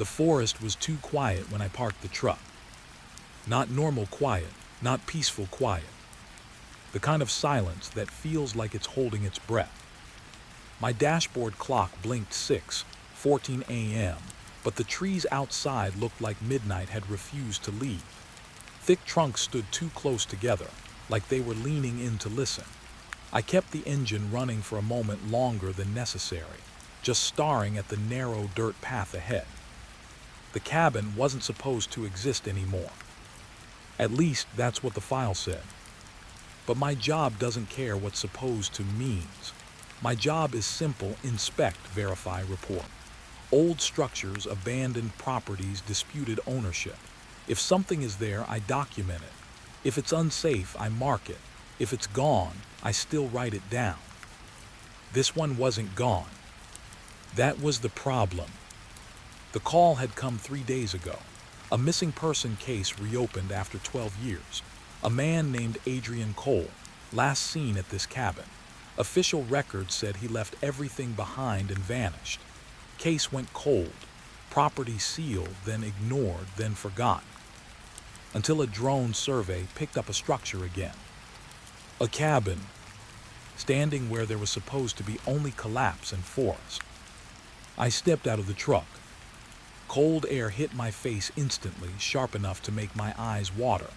The forest was too quiet when I parked the truck. Not normal quiet, not peaceful quiet. The kind of silence that feels like it's holding its breath. My dashboard clock blinked 6:14 a.m., but the trees outside looked like midnight had refused to leave. Thick trunks stood too close together, like they were leaning in to listen. I kept the engine running for a moment longer than necessary, just staring at the narrow dirt path ahead. The cabin wasn't supposed to exist anymore. At least that's what the file said. But my job doesn't care what supposed to means. My job is simple: inspect, verify, report. Old structures, abandoned properties, disputed ownership. If something is there, I document it. If it's unsafe, I mark it. If it's gone, I still write it down. This one wasn't gone. That was the problem. The call had come 3 days ago. A missing person case reopened after 12 years. A man named Adrian Cole, last seen at this cabin. Official records said he left everything behind and vanished. Case went cold. Property sealed, then ignored, then forgotten. Until a drone survey picked up a structure again. A cabin, standing where there was supposed to be only collapse and forest. I stepped out of the truck. Cold air hit my face instantly, sharp enough to make my eyes water.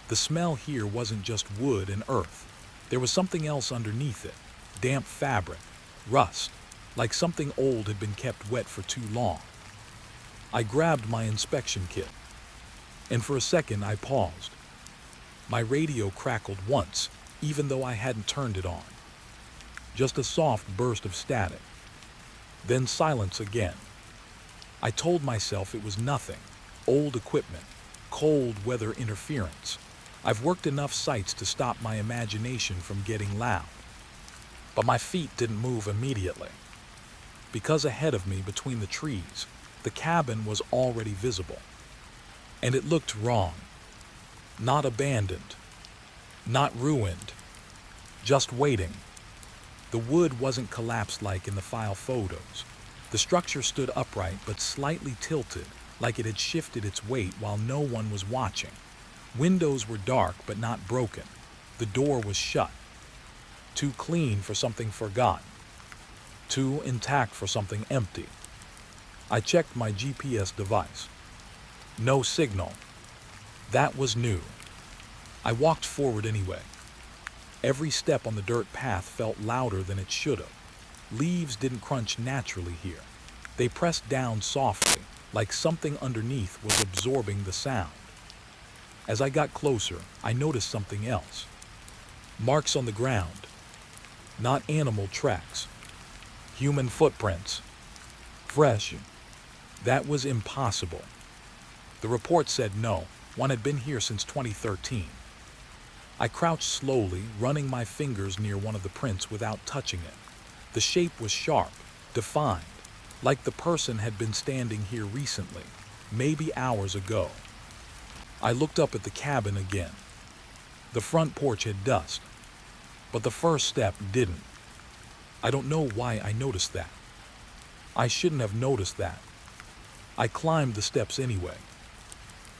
The smell here wasn't just wood and earth. There was something else underneath it. Damp fabric, rust, like something old had been kept wet for too long. I grabbed my inspection kit, and for a second I paused. My radio crackled once, even though I hadn't turned it on. Just a soft burst of static. Then silence again. I told myself it was nothing. Old equipment, cold weather interference. I've worked enough sites to stop my imagination from getting loud. But my feet didn't move immediately. Because ahead of me, between the trees, the cabin was already visible. And it looked wrong. Not abandoned. Not ruined. Just waiting. The wood wasn't collapsed like in the file photos. The structure stood upright but slightly tilted, like it had shifted its weight while no one was watching. Windows were dark but not broken. The door was shut. Too clean for something forgotten. Too intact for something empty. I checked my GPS device. No signal. That was new. I walked forward anyway. Every step on the dirt path felt louder than it should have. Leaves didn't crunch naturally here. They pressed down softly, like something underneath was absorbing the sound. As I got closer, I noticed something else. Marks on the ground. Not animal tracks. Human footprints. Fresh. That was impossible. The report said no, one had been here since 2013. I crouched slowly, running my fingers near one of the prints without touching it. The shape was sharp, defined, like the person had been standing here recently, maybe hours ago. I looked up at the cabin again. The front porch had dust, but the first step didn't. I don't know why I noticed that. I shouldn't have noticed that. I climbed the steps anyway.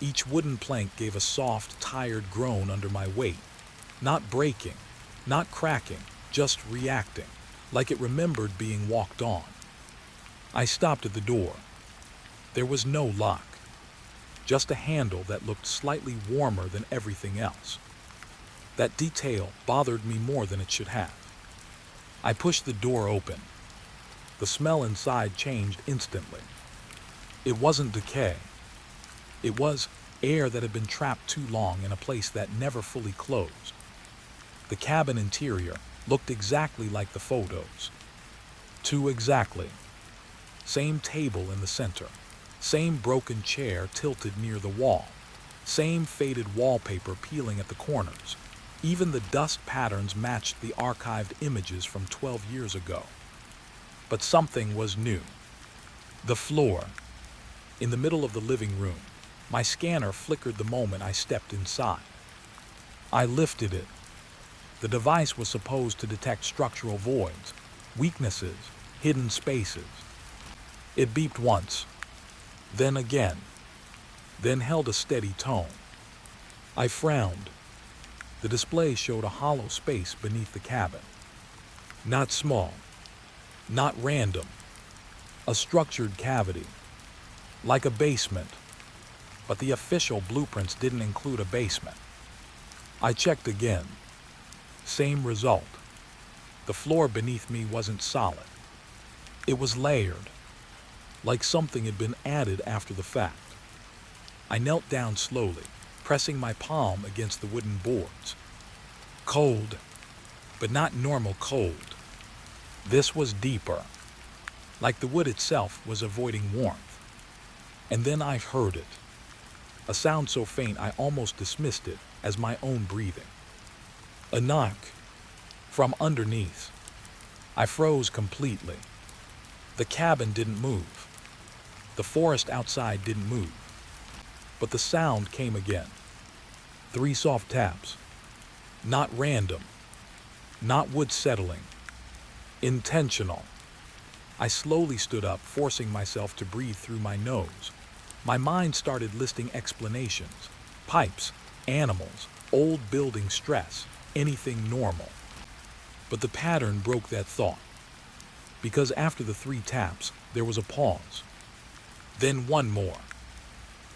Each wooden plank gave a soft, tired groan under my weight. Not breaking, not cracking, just reacting, like it remembered being walked on. I stopped at the door. There was no lock. Just a handle that looked slightly warmer than everything else. That detail bothered me more than it should have. I pushed the door open. The smell inside changed instantly. It wasn't decay. It was air that had been trapped too long in a place that never fully closed. The cabin interior looked exactly like the photos. Too exactly. Same table in the center. Same broken chair tilted near the wall. Same faded wallpaper peeling at the corners. Even the dust patterns matched the archived images from 12 years ago. But something was new. The floor. In the middle of the living room, my scanner flickered the moment I stepped inside. I lifted it. The device was supposed to detect structural voids, weaknesses, hidden spaces. It beeped once, then again, then held a steady tone. I frowned. The display showed a hollow space beneath the cabin. Not small, not random, a structured cavity, like a basement, but the official blueprints didn't include a basement. I checked again. Same result. The floor beneath me wasn't solid. It was layered, like something had been added after the fact. I knelt down slowly, pressing my palm against the wooden boards. Cold, but not normal cold. This was deeper, like the wood itself was avoiding warmth. And then I heard it, a sound so faint I almost dismissed it as my own breathing. A knock from underneath. I froze completely. The cabin didn't move. The forest outside didn't move. But the sound came again. 3 soft taps. Not random. Not wood settling. Intentional. I slowly stood up, forcing myself to breathe through my nose. My mind started listing explanations. Pipes, animals, old building stress, anything normal. But the pattern broke that thought. Because after the 3 taps, there was a pause. Then one more.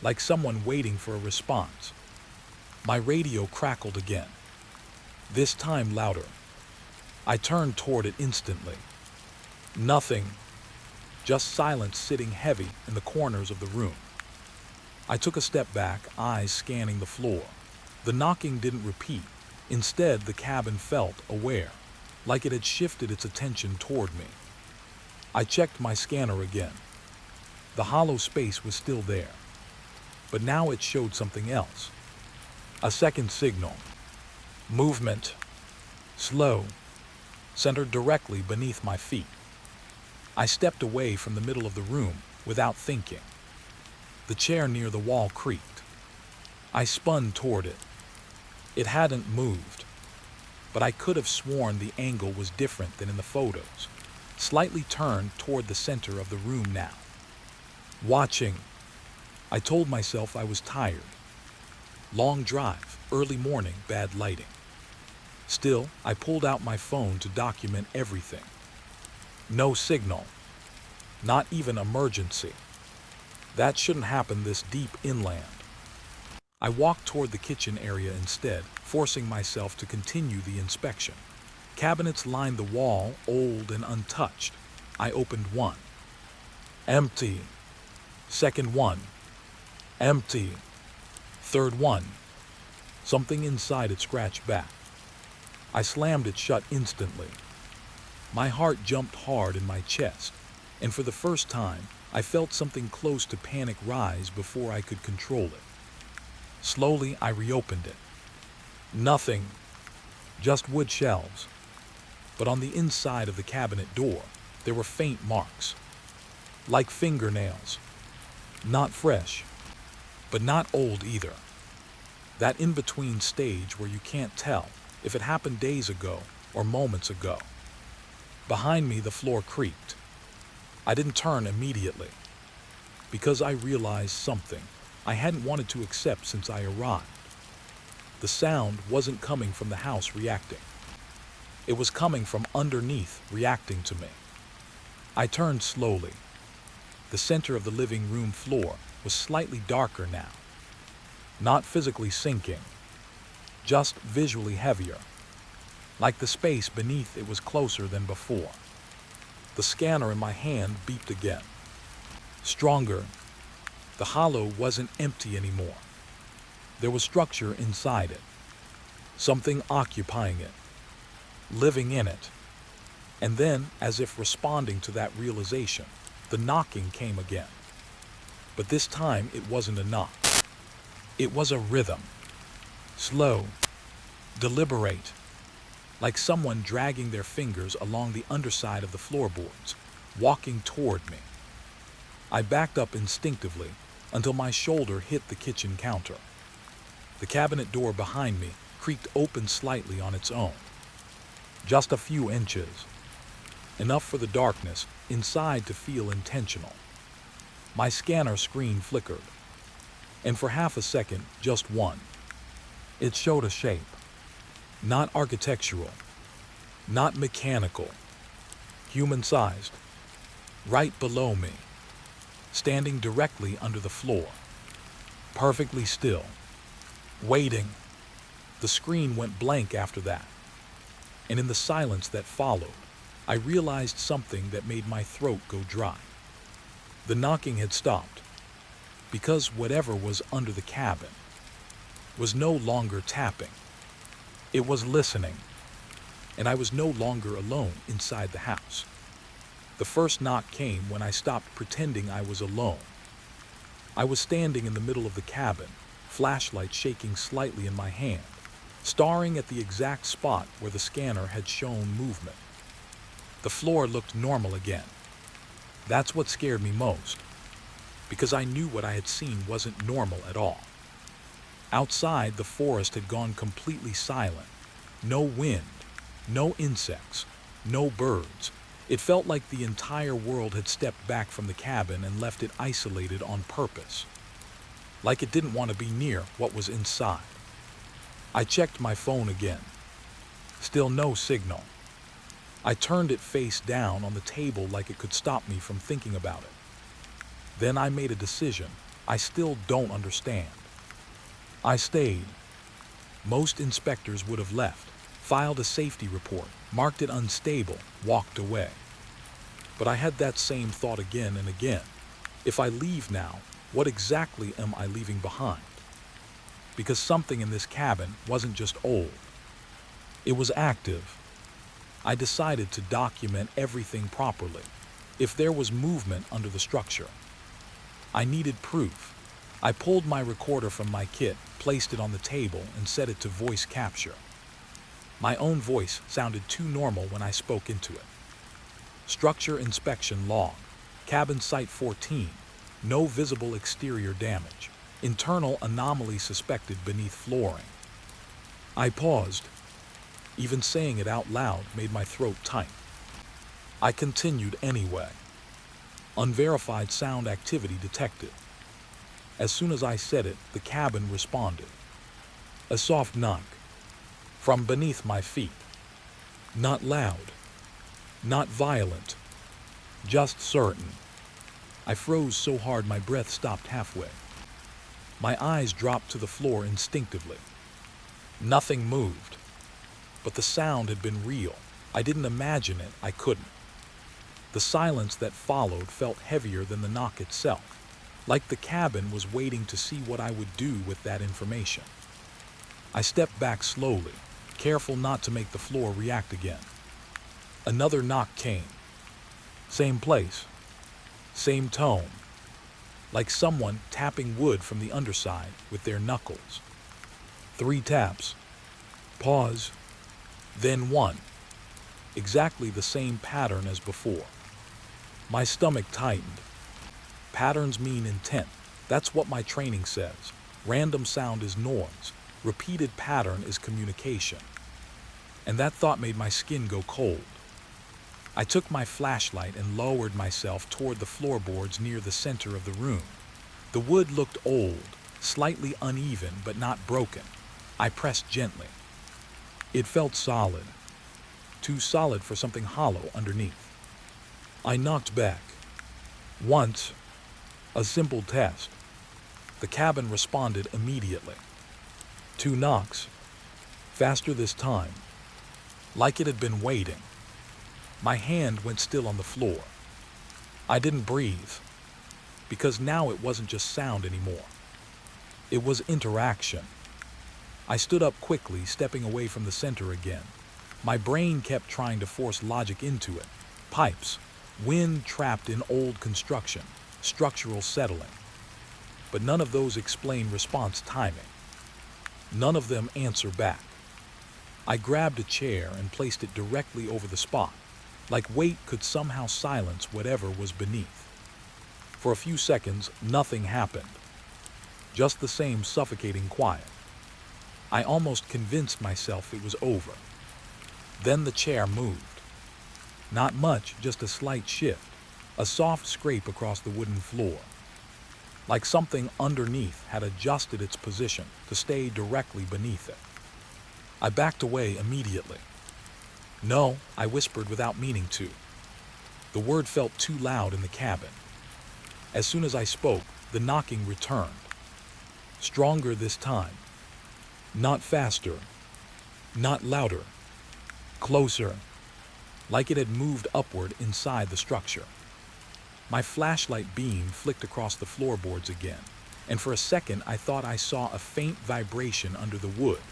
Like someone waiting for a response. My radio crackled again. This time louder. I turned toward it instantly. Nothing. Just silence sitting heavy in the corners of the room. I took a step back, eyes scanning the floor. The knocking didn't repeat. Instead, the cabin felt aware, like it had shifted its attention toward me. I checked my scanner again. The hollow space was still there, but now it showed something else. A second signal. Movement. Slow. Centered directly beneath my feet. I stepped away from the middle of the room without thinking. The chair near the wall creaked. I spun toward it. It hadn't moved, but I could have sworn the angle was different than in the photos. Slightly turned toward the center of the room now. Watching. I told myself I was tired. Long drive, early morning, bad lighting. Still, I pulled out my phone to document everything. No signal. Not even emergency. That shouldn't happen this deep inland. I walked toward the kitchen area instead, forcing myself to continue the inspection. Cabinets lined the wall, old and untouched. I opened one. Empty. Second one. Empty. Third one. Something inside it scratched back. I slammed it shut instantly. My heart jumped hard in my chest, and for the first time, I felt something close to panic rise before I could control it. Slowly, I reopened it. Nothing. Just wood shelves. But on the inside of the cabinet door, there were faint marks. Like fingernails. Not fresh, but not old either. That in-between stage where you can't tell if it happened days ago or moments ago. Behind me, the floor creaked. I didn't turn immediately, because I realized something I hadn't wanted to accept since I arrived. The sound wasn't coming from the house reacting. It was coming from underneath reacting to me. I turned slowly. The center of the living room floor was slightly darker now. Not physically sinking, just visually heavier. Like the space beneath it was closer than before. The scanner in my hand beeped again. Stronger. The hollow wasn't empty anymore. There was structure inside it. Something occupying it. Living in it. And then, as if responding to that realization, the knocking came again. But this time it wasn't a knock. It was a rhythm. Slow. Deliberate. Like someone dragging their fingers along the underside of the floorboards, walking toward me. I backed up instinctively until my shoulder hit the kitchen counter. The cabinet door behind me creaked open slightly on its own. Just a few inches. Enough for the darkness inside to feel intentional. My scanner screen flickered, and for half a second, just one. It showed a shape. Not architectural, not mechanical, human-sized, right below me, standing directly under the floor, perfectly still, waiting. The screen went blank after that, and in the silence that followed, I realized something that made my throat go dry. The knocking had stopped, because whatever was under the cabin was no longer tapping. It was listening, and I was no longer alone inside the house. The first knock came when I stopped pretending I was alone. I was standing in the middle of the cabin, flashlight shaking slightly in my hand, staring at the exact spot where the scanner had shown movement. The floor looked normal again. That's what scared me most, because I knew what I had seen wasn't normal at all. Outside, the forest had gone completely silent. No wind, no insects, no birds. It felt like the entire world had stepped back from the cabin and left it isolated on purpose, like it didn't want to be near what was inside. I checked my phone again. Still no signal. I turned it face down on the table like it could stop me from thinking about it. Then I made a decision I still don't understand. I stayed. Most inspectors would have left, filed a safety report, marked it unstable, walked away. But I had that same thought again and again. If I leave now, what exactly am I leaving behind? Because something in this cabin wasn't just old. It was active. I decided to document everything properly. If there was movement under the structure, I needed proof. I pulled my recorder from my kit, placed it on the table, and set it to voice capture. My own voice sounded too normal when I spoke into it. Structure inspection log. Cabin site 14. No visible exterior damage. Internal anomaly suspected beneath flooring. I paused. Even saying it out loud made my throat tight. I continued anyway. Unverified sound activity detected. As soon as I said it, the cabin responded. A soft knock from beneath my feet. Not loud, not violent, just certain. I froze so hard my breath stopped halfway. My eyes dropped to the floor instinctively. Nothing moved, but the sound had been real. I didn't imagine it, I couldn't. The silence that followed felt heavier than the knock itself, like the cabin was waiting to see what I would do with that information. I stepped back slowly, careful not to make the floor react again. Another knock came. Same place, same tone, like someone tapping wood from the underside with their knuckles. 3 taps, pause, then 1. Exactly the same pattern as before. My stomach tightened. Patterns mean intent. That's what my training says. Random sound is noise. Repeated pattern is communication. And that thought made my skin go cold. I took my flashlight and lowered myself toward the floorboards near the center of the room. The wood looked old, slightly uneven but not broken. I pressed gently. It felt solid. Too solid for something hollow underneath. I knocked back. Once. A simple test. The cabin responded immediately. 2 knocks. Faster this time. Like it had been waiting. My hand went still on the floor. I didn't breathe, because now it wasn't just sound anymore. It was interaction. I stood up quickly, stepping away from the center again. My brain kept trying to force logic into it. Pipes, wind trapped in old construction, structural settling. But none of those explain response timing. None of them answer back. I grabbed a chair and placed it directly over the spot, like weight could somehow silence whatever was beneath. For a few seconds, nothing happened. Just the same suffocating quiet. I almost convinced myself it was over. Then the chair moved. Not much, just a slight shift, a soft scrape across the wooden floor. like something underneath had adjusted its position to stay directly beneath it. I backed away immediately. "No," I whispered without meaning to. The word felt too loud in the cabin. As soon as I spoke, the knocking returned. Stronger this time. Not faster. Not louder. Closer. Like it had moved upward inside the structure. My flashlight beam flicked across the floorboards again, and for a second I thought I saw a faint vibration under the wood.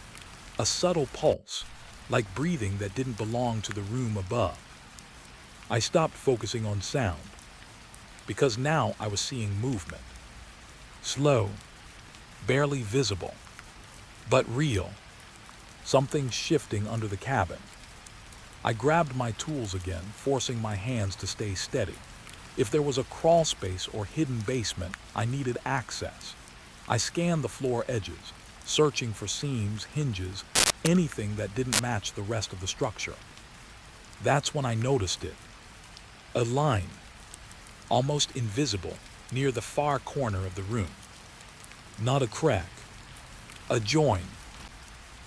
A subtle pulse, like breathing that didn't belong to the room above. I stopped focusing on sound, because now I was seeing movement. Slow, barely visible, but real. Something shifting under the cabin. I grabbed my tools again, forcing my hands to stay steady. If there was a crawl space or hidden basement, I needed access. I scanned the floor edges, searching for seams, hinges, anything that didn't match the rest of the structure. That's when I noticed it. A line, almost invisible, near the far corner of the room. Not a crack, a join,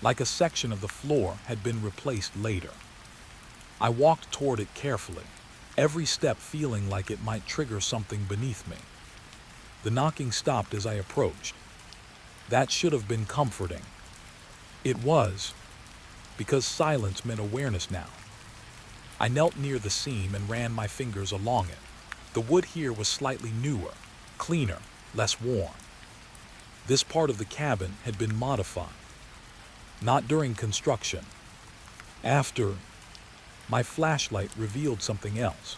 like a section of the floor had been replaced later. I walked toward it carefully, every step feeling like it might trigger something beneath me. The knocking stopped as I approached. That should have been comforting. It was, because silence meant awareness now. I knelt near the seam and ran my fingers along it. The wood here was slightly newer, cleaner, less worn. This part of the cabin had been modified. Not during construction. After, my flashlight revealed something else.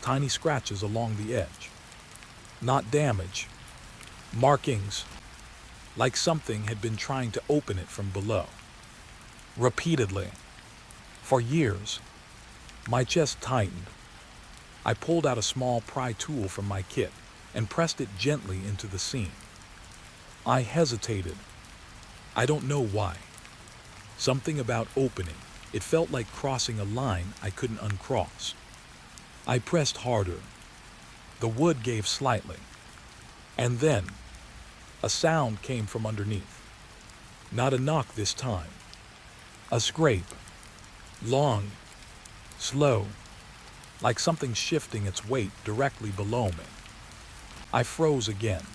Tiny scratches along the edge. Not damage. Markings, like something had been trying to open it from below. Repeatedly. For years. My chest tightened. I pulled out a small pry tool from my kit and pressed it gently into the seam. I hesitated. I don't know why. Something about opening. It felt like crossing a line I couldn't uncross. I pressed harder. The wood gave slightly. And then, a sound came from underneath. Not a knock this time. A scrape. Long. Slow. Like something shifting its weight directly below me. I froze again.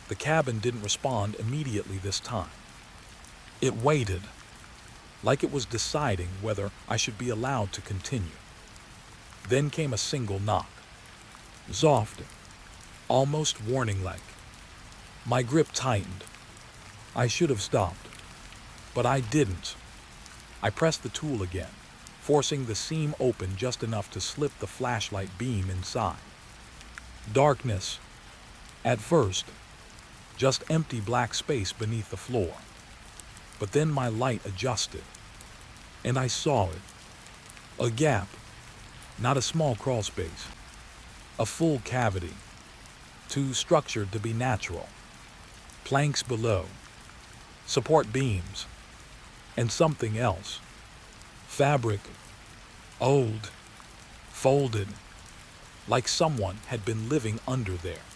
The cabin didn't respond immediately this time. It waited, like it was deciding whether I should be allowed to continue. Then came a single knock. Soft, almost warning-like. My grip tightened. I should have stopped, but I didn't. I pressed the tool again, forcing the seam open just enough to slip the flashlight beam inside. Darkness. At first, just empty black space beneath the floor. But then my light adjusted, and I saw it. A gap, not a small crawl space. A full cavity, too structured to be natural. Planks below, support beams, and something else. Fabric, old, folded, like someone had been living under there.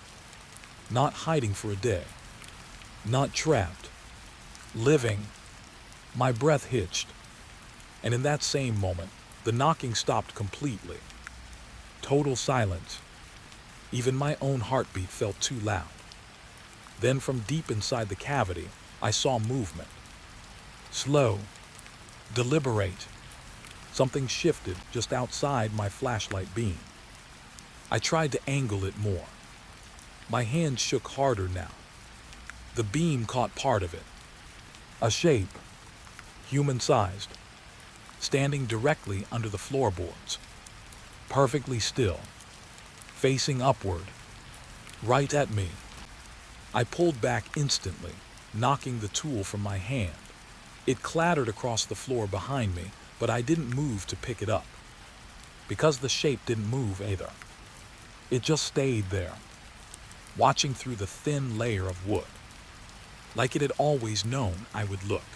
Not hiding for a day, not trapped, living. My breath hitched, and in that same moment, the knocking stopped completely. Total silence. Even my own heartbeat felt too loud. Then from deep inside the cavity, I saw movement. Slow, deliberate. Something shifted just outside my flashlight beam. I tried to angle it more. My hand shook harder now. The beam caught part of it. A shape, human-sized, standing directly under the floorboards. Perfectly still, facing upward, right at me. I pulled back instantly, knocking the tool from my hand. It clattered across the floor behind me, but I didn't move to pick it up. Because the shape didn't move either. It just stayed there, watching through the thin layer of wood, like it had always known I would look.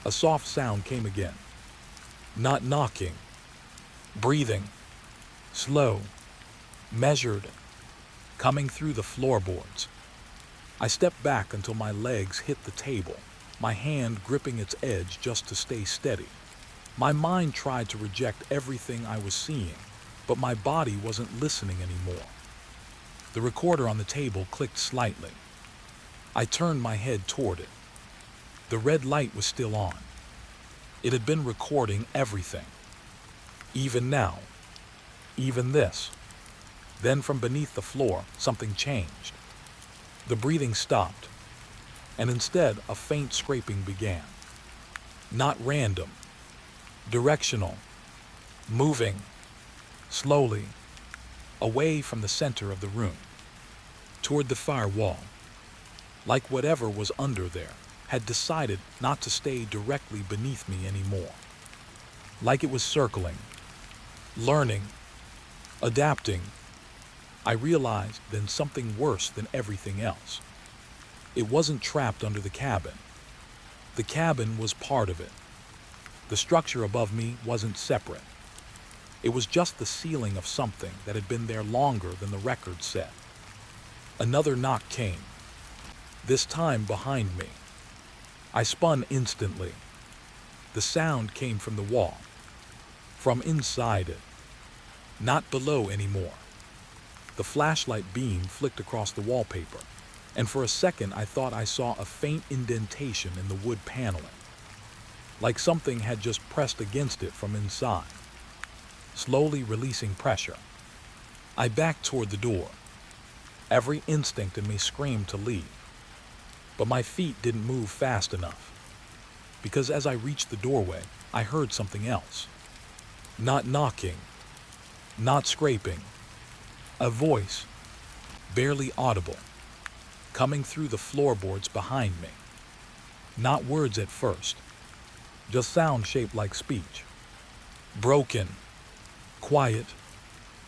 A soft sound came again. Not knocking, breathing, slow, measured, coming through the floorboards. I stepped back until my legs hit the table, my hand gripping its edge just to stay steady. My mind tried to reject everything I was seeing, but my body wasn't listening anymore. The recorder on the table clicked slightly. I turned my head toward it. The red light was still on. It had been recording everything. Even now. Even this. Then from beneath the floor, something changed. The breathing stopped, and instead a faint scraping began. Not random, directional, moving, slowly, away from the center of the room, toward the far wall, like whatever was under there had decided not to stay directly beneath me anymore. Like it was circling, learning, adapting. I realized then something worse than everything else. It wasn't trapped under the cabin. The cabin was part of it. The structure above me wasn't separate. It was just the ceiling of something that had been there longer than the record said. Another knock came, this time behind me. I spun instantly. The sound came from the wall, from inside it, not below anymore. The flashlight beam flicked across the wallpaper, and for a second I thought I saw a faint indentation in the wood paneling, like something had just pressed against it from inside, slowly releasing pressure. I backed toward the door. Every instinct in me screamed to leave, but my feet didn't move fast enough, because as I reached the doorway, I heard something else. Not knocking, not scraping. A voice, barely audible, coming through the floorboards behind me. Not words at first, just sound shaped like speech. Broken, quiet,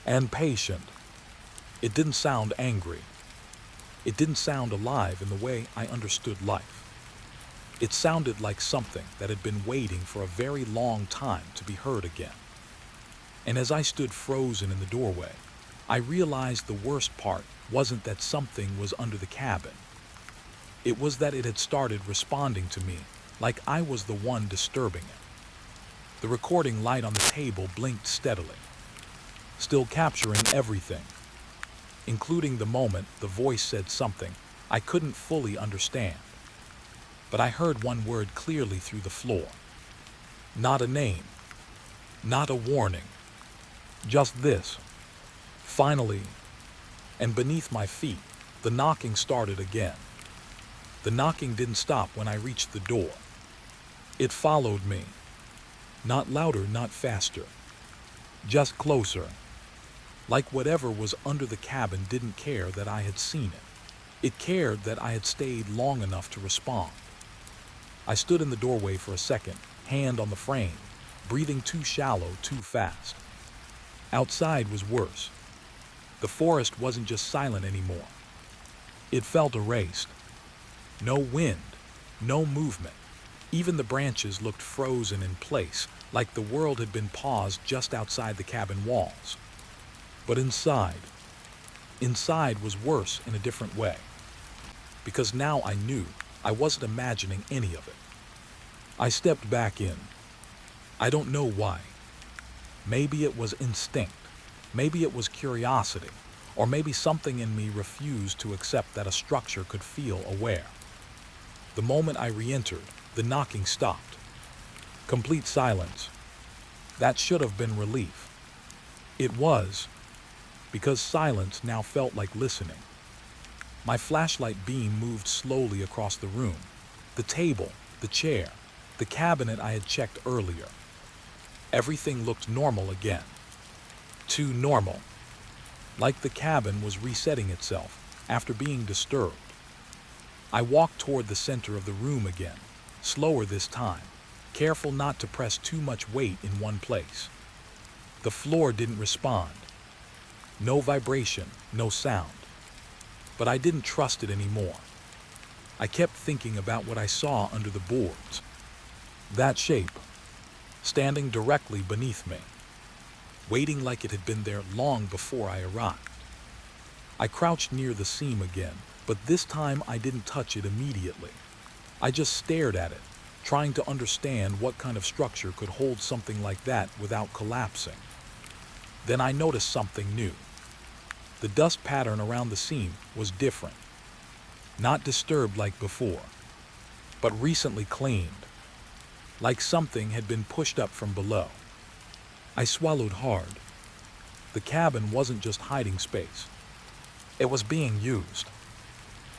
and patient. It didn't sound angry. It didn't sound alive in the way I understood life. It sounded like something that had been waiting for a very long time to be heard again. And as I stood frozen in the doorway, I realized the worst part wasn't that something was under the cabin. It was that it had started responding to me like I was the one disturbing it. The recording light on the table blinked steadily, still capturing everything, including the moment the voice said something I couldn't fully understand. But I heard one word clearly through the floor. Not a name, not a warning, just this. Finally, and beneath my feet, the knocking started again. The knocking didn't stop when I reached the door. It followed me. Not louder, not faster. Just closer. Like whatever was under the cabin didn't care that I had seen it. It cared that I had stayed long enough to respond. I stood in the doorway for a second, hand on the frame, breathing too shallow, too fast. Outside was worse. The forest wasn't just silent anymore. It felt erased. No wind, no movement. Even the branches looked frozen in place, like the world had been paused just outside the cabin walls. But inside was worse in a different way. Because now I knew I wasn't imagining any of it. I stepped back in. I don't know why. Maybe it was instinct. Maybe it was curiosity, or maybe something in me refused to accept that a structure could feel aware. The moment I re-entered, the knocking stopped. Complete silence. That should have been relief. It was, because silence now felt like listening. My flashlight beam moved slowly across the room. The table, the chair, the cabinet I had checked earlier. Everything looked normal again. Too normal. Like the cabin was resetting itself after being disturbed. I walked toward the center of the room again, slower this time, careful not to press too much weight in one place. The floor didn't respond. No vibration, no sound. But I didn't trust it anymore. I kept thinking about what I saw under the boards. That shape, standing directly beneath me, waiting like it had been there long before I arrived. I crouched near the seam again, but this time I didn't touch it immediately. I just stared at it, trying to understand what kind of structure could hold something like that without collapsing. Then I noticed something new. The dust pattern around the seam was different. Not disturbed like before, but recently cleaned, like something had been pushed up from below. I swallowed hard. The cabin wasn't just hiding space. It was being used.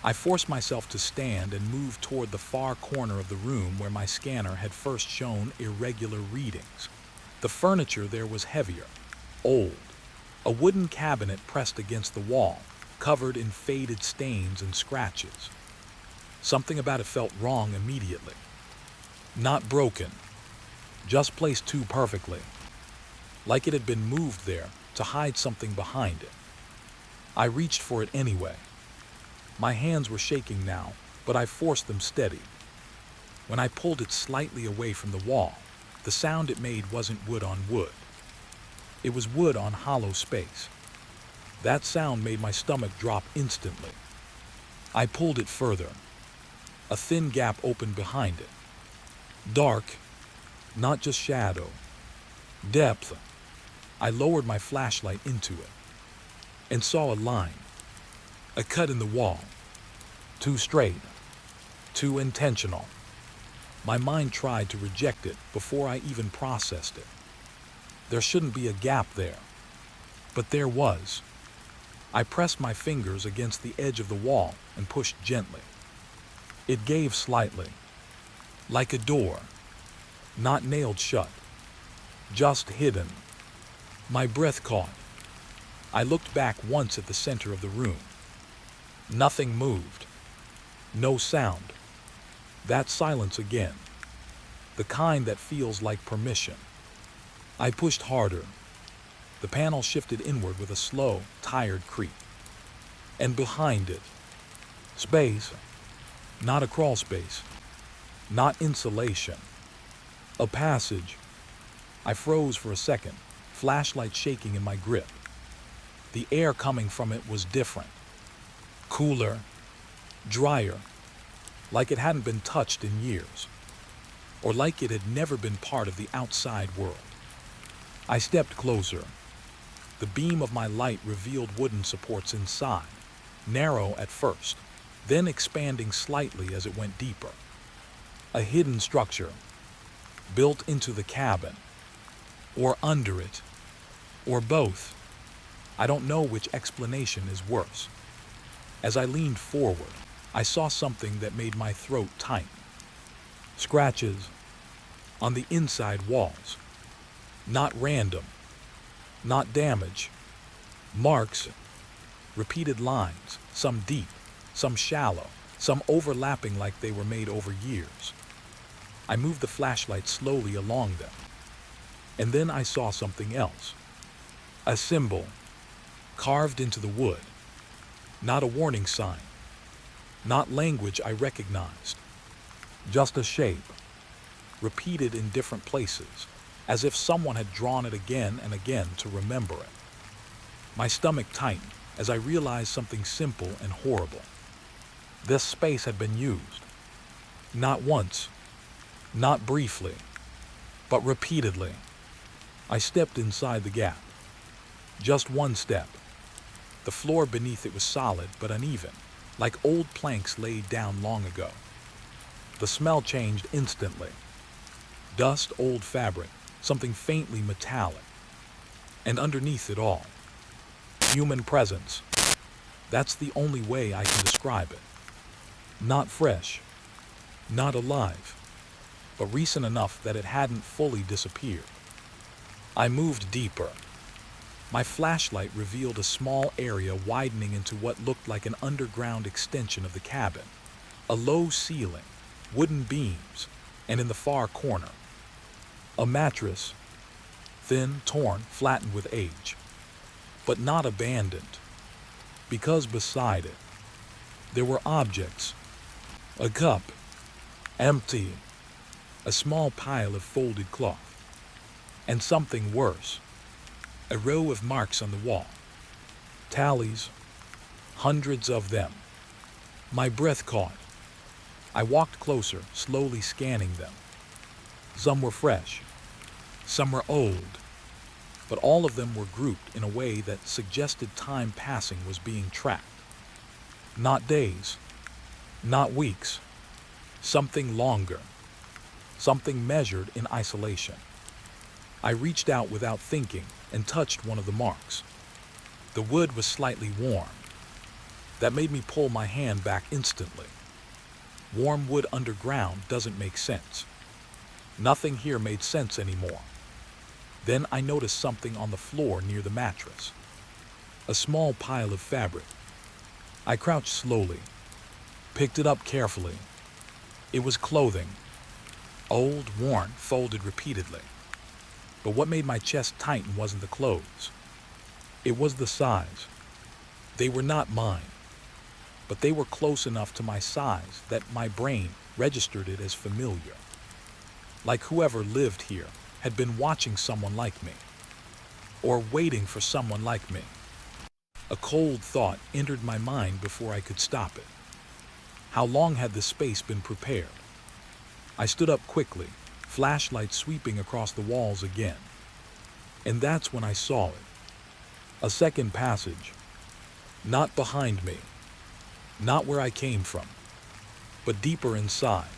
I forced myself to stand and move toward the far corner of the room where my scanner had first shown irregular readings. The furniture there was heavier, old. A wooden cabinet pressed against the wall, covered in faded stains and scratches. Something about it felt wrong immediately. Not broken, just placed too perfectly, like it had been moved there to hide something behind it. I reached for it anyway. My hands were shaking now, but I forced them steady. When I pulled it slightly away from the wall, the sound it made wasn't wood on wood. It was wood on hollow space. That sound made my stomach drop instantly. I pulled it further. A thin gap opened behind it. Dark, not just shadow. Depth. I lowered my flashlight into it and saw a line. A cut in the wall. Too straight. Too intentional. My mind tried to reject it before I even processed it. There shouldn't be a gap there. But there was. I pressed my fingers against the edge of the wall and pushed gently. It gave slightly. Like a door. Not nailed shut. Just hidden. My breath caught. I looked back once at the center of the room. Nothing moved. No sound. That silence again. The kind that feels like permission. I pushed harder. The panel shifted inward with a slow, tired creak. And behind it, space. Not a crawl space. Not insulation. A passage. I froze for a second, flashlight shaking in my grip. The air coming from it was different. Cooler, drier, like it hadn't been touched in years, or like it had never been part of the outside world. I stepped closer. The beam of my light revealed wooden supports inside, narrow at first, then expanding slightly as it went deeper. A hidden structure, built into the cabin, or under it, or both. I don't know which explanation is worse. As I leaned forward, I saw something that made my throat tighten. Scratches on the inside walls. Not random, not damage. Marks, repeated lines, some deep, some shallow, some overlapping like they were made over years. I moved the flashlight slowly along them. And then I saw something else. A symbol, carved into the wood. Not a warning sign. Not language I recognized. Just a shape, repeated in different places, as if someone had drawn it again and again to remember it. My stomach tightened as I realized something simple and horrible. This space had been used. Not once, not briefly, but repeatedly. I stepped inside the gap. Just one step. The floor beneath it was solid but uneven, like old planks laid down long ago. The smell changed instantly. Dust, old fabric, something faintly metallic. And underneath it all, human presence. That's the only way I can describe it. Not fresh, not alive, but recent enough that it hadn't fully disappeared. I moved deeper. My flashlight revealed a small area widening into what looked like an underground extension of the cabin. A low ceiling, wooden beams, and in the far corner, a mattress, thin, torn, flattened with age, but not abandoned, because beside it, there were objects. A cup, empty, a small pile of folded cloth, and something worse. A row of marks on the wall. Tallies, Hundreds of them. My breath caught. I walked closer, slowly scanning them. Some were fresh, some were old, but all of them were grouped in a way that suggested time passing was being tracked. Not days, not weeks, something longer, something measured in isolation. I reached out without thinking and touched one of the marks. The wood was slightly warm. That made me pull my hand back instantly. Warm wood underground doesn't make sense. Nothing here made sense anymore. Then I noticed something on the floor near the mattress. A small pile of fabric. I crouched slowly, picked it up carefully. It was clothing. Old, worn, folded repeatedly. But what made my chest tighten wasn't the clothes. It was the size. They were not mine, but they were close enough to my size that my brain registered it as familiar. Like whoever lived here had been watching someone like me, or waiting for someone like me. A cold thought entered my mind before I could stop it. How long had this space been prepared? I stood up quickly, flashlight sweeping across the walls again. And that's when I saw it. A second passage. Not behind me. Not where I came from. But deeper inside.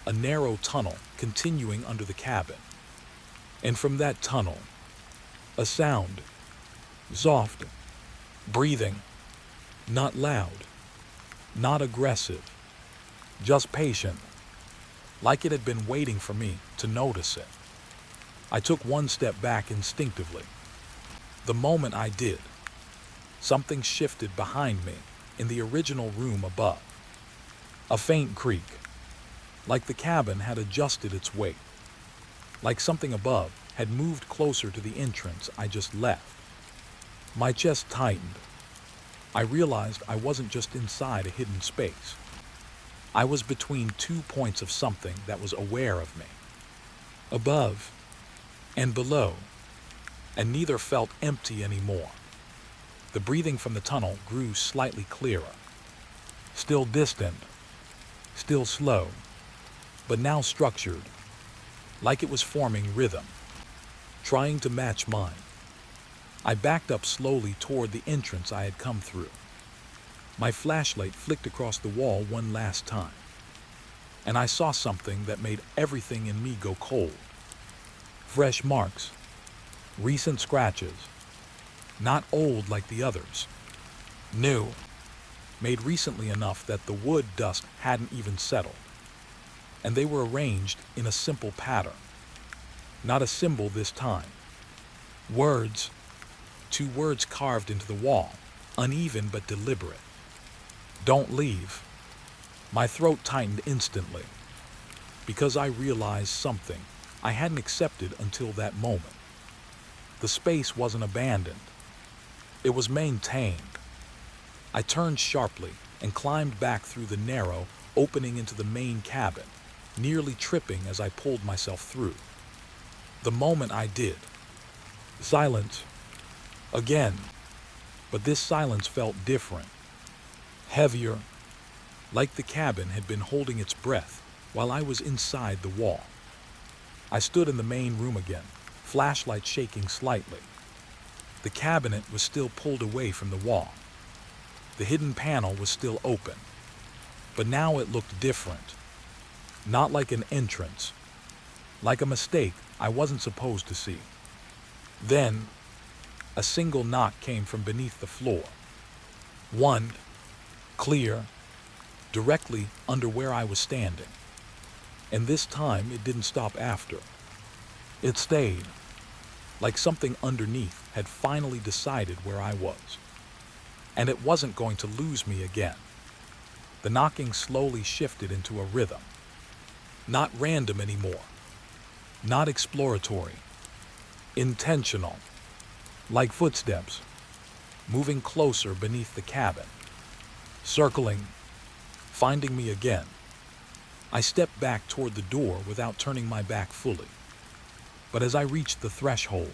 A narrow tunnel continuing under the cabin. And from that tunnel, a sound. Soft. Breathing. Not loud. Not aggressive. Just patient. Like it had been waiting for me to notice it. I took one step back instinctively. The moment I did, something shifted behind me in the original room above. A faint creak, like the cabin had adjusted its weight, like something above had moved closer to the entrance I just left. My chest tightened. I realized I wasn't just inside a hidden space. I was between 2 points of something that was aware of me. Above and below, and neither felt empty anymore. The breathing from the tunnel grew slightly clearer. Still distant, still slow, but now structured, like it was forming rhythm, trying to match mine. I backed up slowly toward the entrance I had come through. My flashlight flicked across the wall one last time, and I saw something that made everything in me go cold. Fresh marks, recent scratches, not old like the others. New, made recently enough that the wood dust hadn't even settled. And they were arranged in a simple pattern. Not a symbol this time. Words, 2 words carved into the wall, uneven but deliberate. Don't leave. My throat tightened instantly, because I realized something I hadn't accepted until that moment. The space wasn't abandoned. It was maintained. I turned sharply and climbed back through the narrow opening into the main cabin, nearly tripping as I pulled myself through. The moment I did, silence. Again. But this silence felt different. Heavier, like the cabin had been holding its breath while I was inside the wall. I stood in the main room again, flashlight shaking slightly. The cabinet was still pulled away from the wall. The hidden panel was still open, but now it looked different. Not like an entrance, like a mistake I wasn't supposed to see. Then, a single knock came from beneath the floor. One, clear, directly under where I was standing. And this time it didn't stop after. It stayed, like something underneath had finally decided where I was. And it wasn't going to lose me again. The knocking slowly shifted into a rhythm. Not random anymore. Not exploratory. Intentional. Like footsteps, moving closer beneath the cabin. Circling, finding me again. I stepped back toward the door without turning my back fully. But as I reached the threshold,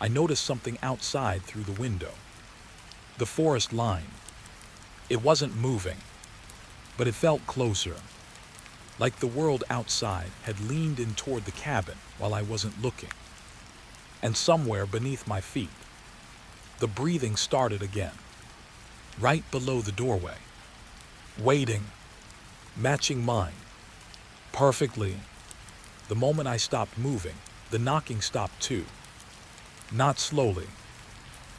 I noticed something outside through the window. The forest line. It wasn't moving, but it felt closer, like the world outside had leaned in toward the cabin while I wasn't looking. And somewhere beneath my feet, the breathing started again, right below the doorway, waiting, matching mine, perfectly. The moment I stopped moving, the knocking stopped too. Not slowly,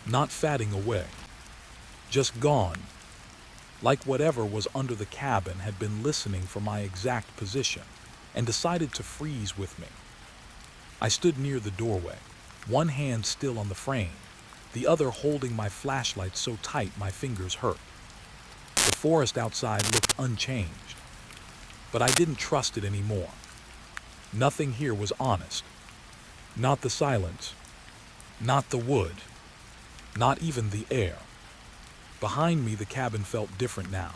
not fading away, just gone, like whatever was under the cabin had been listening for my exact position and decided to freeze with me. I stood near the doorway, one hand still on the frame, the other holding my flashlight so tight my fingers hurt. The forest outside looked unchanged, but I didn't trust it anymore. Nothing here was honest. Not the silence, not the wood, not even the air. Behind me, the cabin felt different now.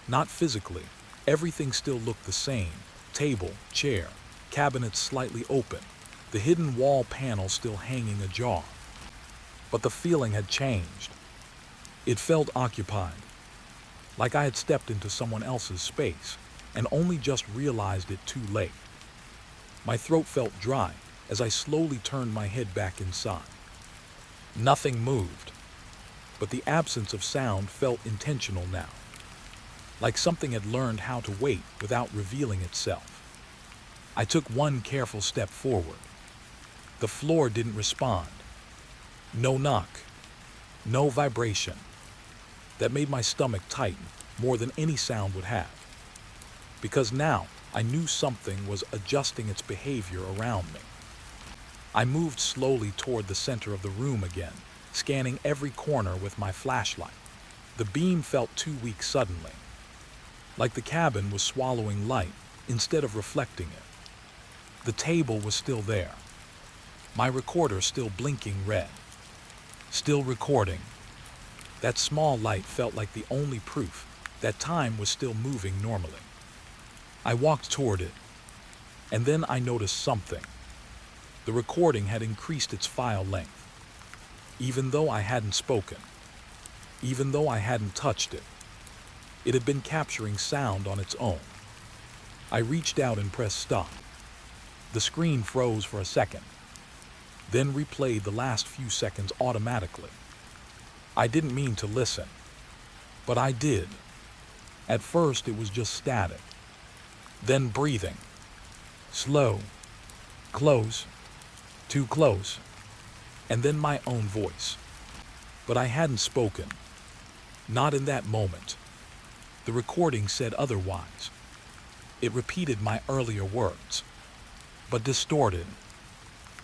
Not physically. Everything still looked the same. Table, chair, cabinets slightly open, the hidden wall panel still hanging ajar. But the feeling had changed. It felt occupied, like I had stepped into someone else's space and only just realized it too late. My throat felt dry as I slowly turned my head back inside. Nothing moved, but the absence of sound felt intentional now, like something had learned how to wait without revealing itself. I took one careful step forward. The floor didn't respond. No knock, no vibration. That made my stomach tighten more than any sound would have, because now I knew something was adjusting its behavior around me. I moved slowly toward the center of the room again, scanning every corner with my flashlight. The beam felt too weak suddenly, like the cabin was swallowing light instead of reflecting it. The table was still there, my recorder still blinking red, still recording. That small light felt like the only proof that time was still moving normally. I walked toward it, and then I noticed something. The recording had increased its file length. Even though I hadn't spoken, even though I hadn't touched it, it had been capturing sound on its own. I reached out and pressed stop. The screen froze for a second, then replayed the last few seconds automatically. I didn't mean to listen, but I did. At first it was just static, then breathing. Slow, close, too close, and then my own voice. But I hadn't spoken. Not in that moment. The recording said otherwise. It repeated my earlier words, but distorted,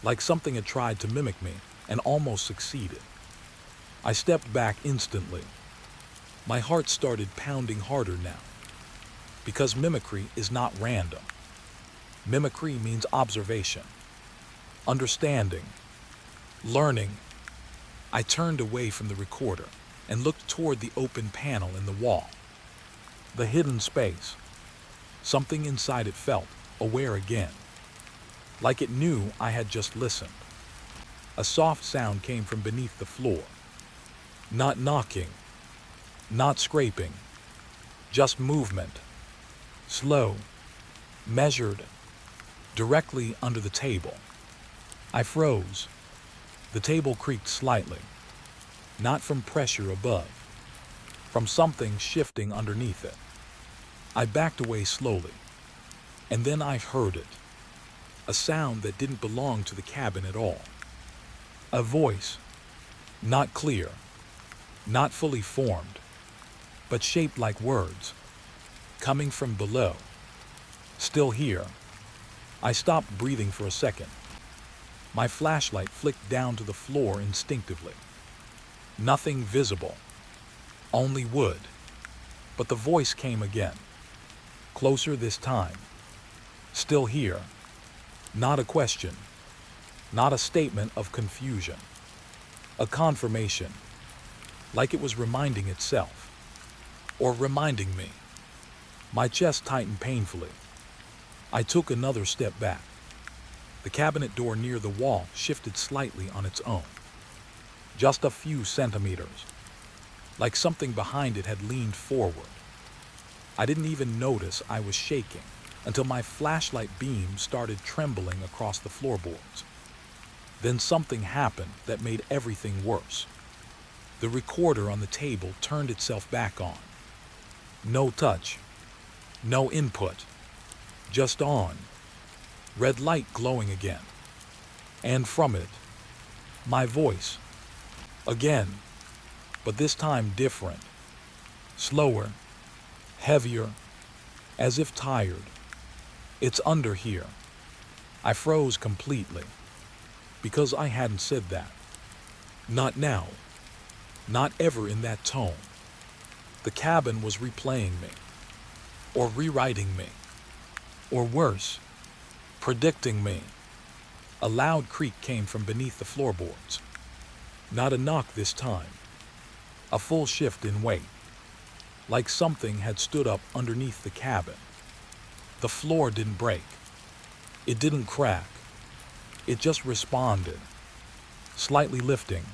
like something had tried to mimic me and almost succeeded. I stepped back instantly. My heart started pounding harder now, because mimicry is not random. Mimicry means observation, understanding, learning. I turned away from the recorder and looked toward the open panel in the wall. The hidden space. Something inside it felt aware again, like it knew I had just listened. A soft sound came from beneath the floor. Not knocking, not scraping, just movement. Slow, measured, directly under the table. I froze. The table creaked slightly, not from pressure above, from something shifting underneath it. I backed away slowly, and then I heard it, a sound that didn't belong to the cabin at all. A voice, not clear, not fully formed, but shaped like words, coming from below. Still here. I stopped breathing for a second. My flashlight flicked down to the floor instinctively. Nothing visible, only wood. But the voice came again, closer this time. Still here. Not a question, not a statement of confusion. A confirmation, like it was reminding itself, or reminding me. My chest tightened painfully. I took another step back. The cabinet door near the wall shifted slightly on its own. Just a few centimeters. like something behind it had leaned forward. I didn't even notice I was shaking until my flashlight beam started trembling across the floorboards. Then something happened that made everything worse. The recorder on the table turned itself back on. No touch, no input, just on. Red light glowing again. And from it, my voice. Again, but this time different. Slower, heavier, as if tired. It's under here. I froze completely, because I hadn't said that. Not now. Not ever in that tone. The cabin was replaying me, or rewriting me, or worse, predicting me. A loud creak came from beneath the floorboards. Not a knock this time. A full shift in weight, like something had stood up underneath the cabin. The floor didn't break. It didn't crack. It just responded, slightly lifting,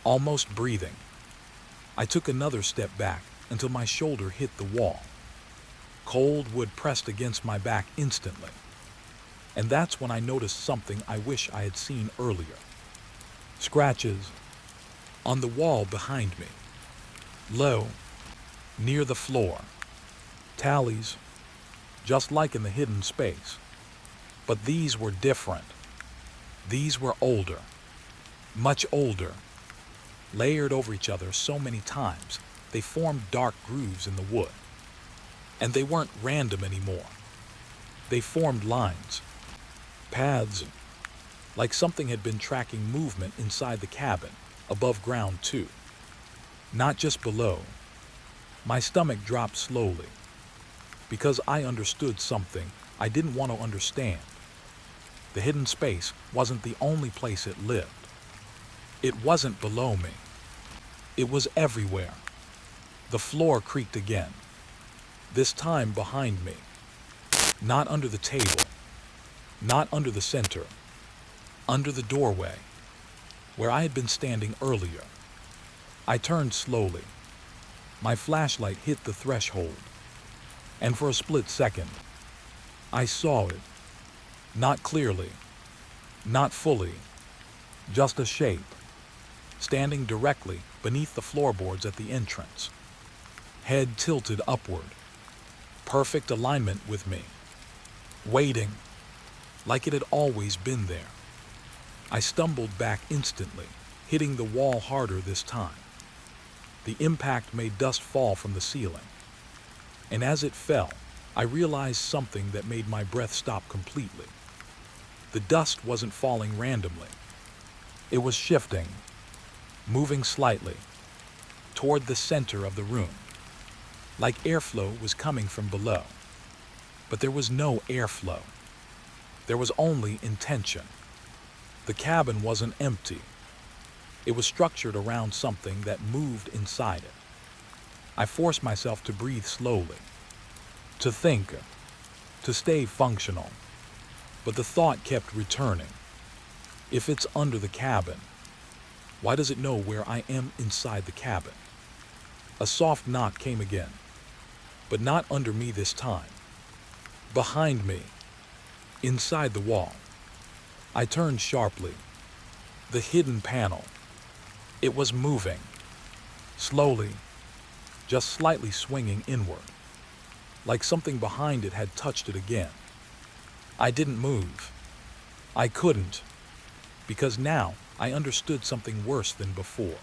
almost breathing. I took another step back until my shoulder hit the wall. Cold wood pressed against my back instantly. And that's when I noticed something I wish I had seen earlier. Scratches on the wall behind me, low, near the floor. Tallies, just like in the hidden space. But these were different. These were older, much older, layered over each other so many times they formed dark grooves in the wood. And they weren't random anymore. They formed lines, paths, like something had been tracking movement inside the cabin, above ground too. Not just below. My stomach dropped slowly, because I understood something I didn't want to understand. The hidden space wasn't the only place it lived. It wasn't below me. It was everywhere. The floor creaked again, this time behind me. Not under the table, not under the center, under the doorway, where I had been standing earlier. I turned slowly. My flashlight hit the threshold, and for a split second, I saw it. Not clearly, not fully, just a shape, standing directly beneath the floorboards at the entrance. Head tilted upward, perfect alignment with me, waiting, like it had always been there. I stumbled back instantly, hitting the wall harder this time. The impact made dust fall from the ceiling, and as it fell, I realized something that made my breath stop completely. The dust wasn't falling randomly. It was shifting, moving slightly, toward the center of the room, like airflow was coming from below. But there was no airflow. There was only intention. The cabin wasn't empty. It was structured around something that moved inside it. I forced myself to breathe slowly, to think, to stay functional. But the thought kept returning. If it's under the cabin, why does it know where I am inside the cabin? A soft knock came again, but not under me this time. Behind me, inside the wall. I turned sharply. The hidden panel. It was moving, slowly, just slightly swinging inward, like something behind it had touched it again. I didn't move. I couldn't, because now I understood something worse than before.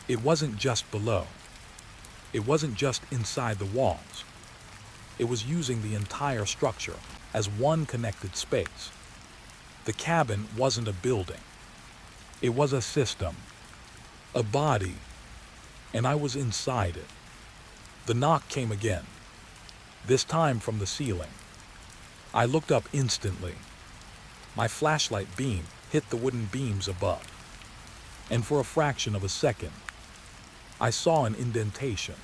It wasn't just below. It wasn't just inside the walls. It was using the entire structure as one connected space. The cabin wasn't a building. It was a system, a body, and I was inside it. The knock came again, this time from the ceiling. I looked up instantly. My flashlight beam hit the wooden beams above, and for a fraction of a second, I saw an indentation,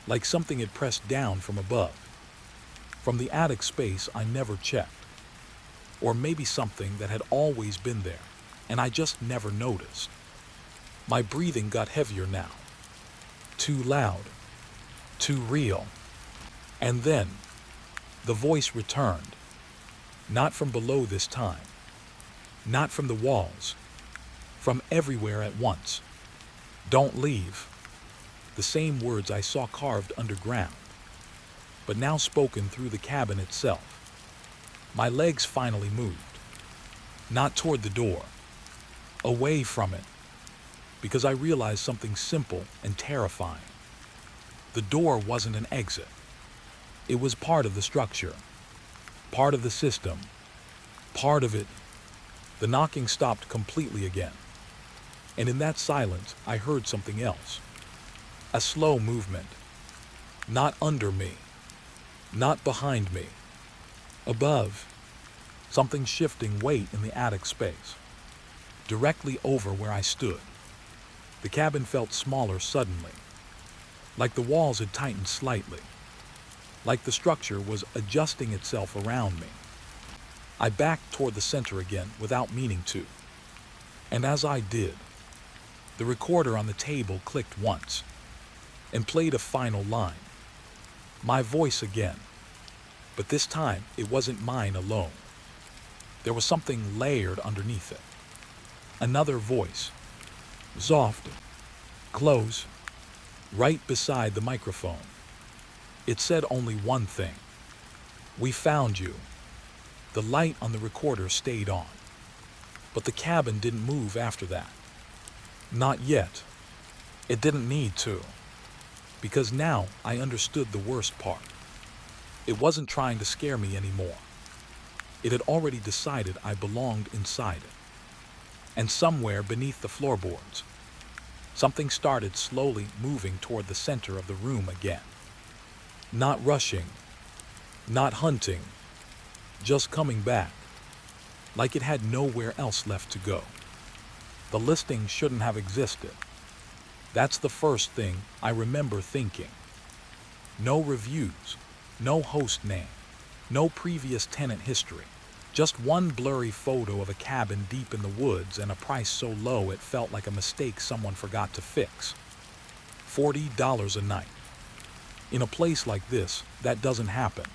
like something had pressed down from above, from the attic space I never checked, or maybe something that had always been there, and I just never noticed. My breathing got heavier now, Too loud, too real. And then, the voice returned, not from below this time, not from the walls, from everywhere at once. Don't leave. The same words I saw carved underground, but now spoken through the cabin itself. My legs finally moved, not toward the door, away from it, because I realized something simple and terrifying. The door wasn't an exit. It was part of the structure, part of the system, part of it. The knocking stopped completely again, and in that silence I heard something else. A slow movement, not under me, not behind me, above, something shifting weight in the attic space, directly over where I stood. The cabin felt smaller suddenly, like the walls had tightened slightly, like the structure was adjusting itself around me. I backed toward the center again without meaning to, and as I did, the recorder on the table clicked once and played a final line. My voice again, but this time it wasn't mine alone. There was something layered underneath it. Another voice, soft, close, right beside the microphone. It said only one thing. We found you. The light on the recorder stayed on, but the cabin didn't move after that. Not yet. It didn't need to, because now I understood the worst part. It wasn't trying to scare me anymore. It had already decided I belonged inside it. And somewhere beneath the floorboards, something started slowly moving toward the center of the room again. Not rushing, not hunting, just coming back, like it had nowhere else left to go. The listing shouldn't have existed. That's the first thing I remember thinking. No reviews, no host name, no previous tenant history. Just one blurry photo of a cabin deep in the woods and a price so low it felt like a mistake someone forgot to fix. $40 a night. In a place like this, that doesn't happen.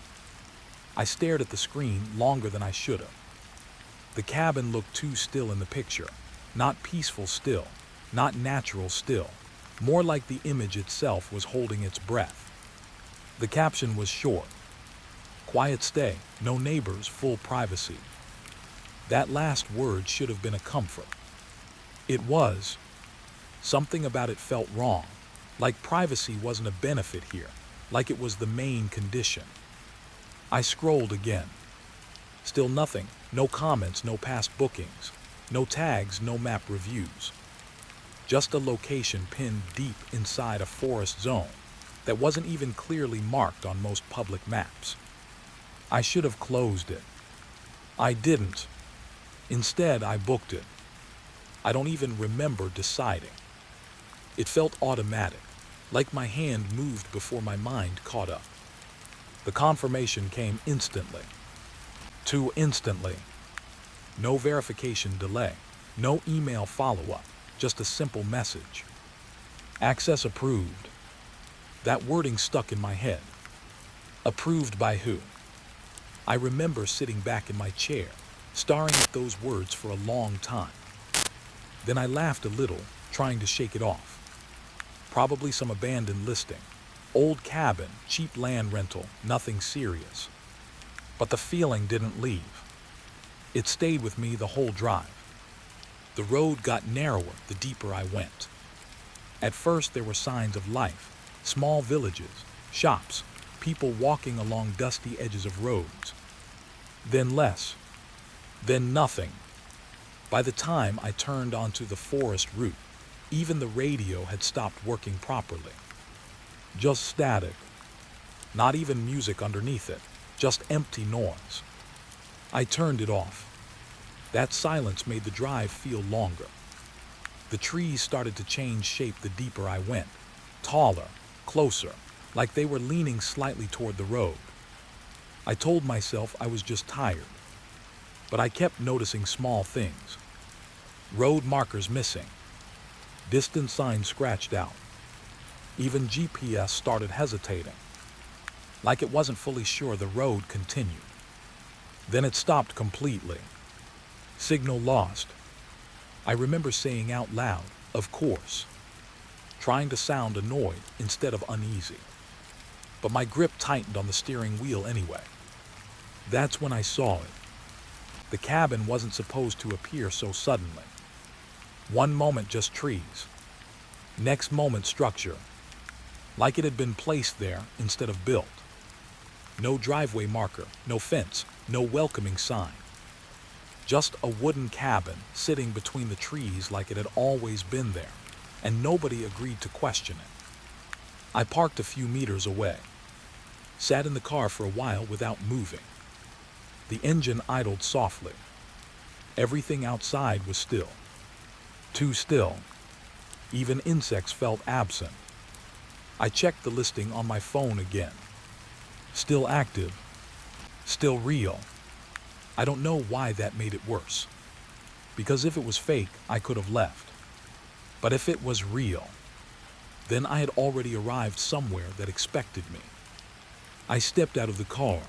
I stared at the screen longer than I should have. The cabin looked too still in the picture. Not peaceful still, not natural still. More like the image itself was holding its breath. The caption was short. Quiet stay, no neighbors, full privacy. That last word should have been a comfort. It was. Something about it felt wrong, like privacy wasn't a benefit here, like it was the main condition. I scrolled again. Still nothing, no comments, no past bookings, no tags, no map reviews. Just a location pinned deep inside a forest zone that wasn't even clearly marked on most public maps. I should have closed it. I didn't. Instead, I booked it. I don't even remember deciding. It felt automatic, like my hand moved before my mind caught up. The confirmation came instantly. Too instantly. No verification delay, no email follow-up, just a simple message. Access approved. That wording stuck in my head. Approved by who? I remember sitting back in my chair, staring at those words for a long time. Then I laughed a little, trying to shake it off. Probably some abandoned listing. Old cabin, cheap land rental, nothing serious. But the feeling didn't leave. It stayed with me the whole drive. The road got narrower the deeper I went. At first there were signs of life, small villages, shops, people walking along dusty edges of roads. Then less. Then nothing. By the time I turned onto the forest route, even the radio had stopped working properly. Just static. Not even music underneath it, just empty noise. I turned it off. That silence made the drive feel longer. The trees started to change shape the deeper I went. Taller, closer, like they were leaning slightly toward the road. I told myself I was just tired, but I kept noticing small things. Road markers missing. Distance signs scratched out. Even GPS started hesitating, like it wasn't fully sure the road continued. Then it stopped completely. Signal lost. I remember saying out loud, "Of course," trying to sound annoyed instead of uneasy. But my grip tightened on the steering wheel anyway. That's when I saw it. The cabin wasn't supposed to appear so suddenly. One moment just trees. Next moment structure. Like it had been placed there instead of built. No driveway marker, no fence, no welcoming sign. Just a wooden cabin sitting between the trees like it had always been there, and nobody agreed to question it. I parked a few meters away, sat in the car for a while without moving. The engine idled softly. Everything outside was still. Too still. Even insects felt absent. I checked the listing on my phone again. Still active. Still real. I don't know why that made it worse. Because if it was fake, I could have left. But if it was real, then I had already arrived somewhere that expected me. I stepped out of the car.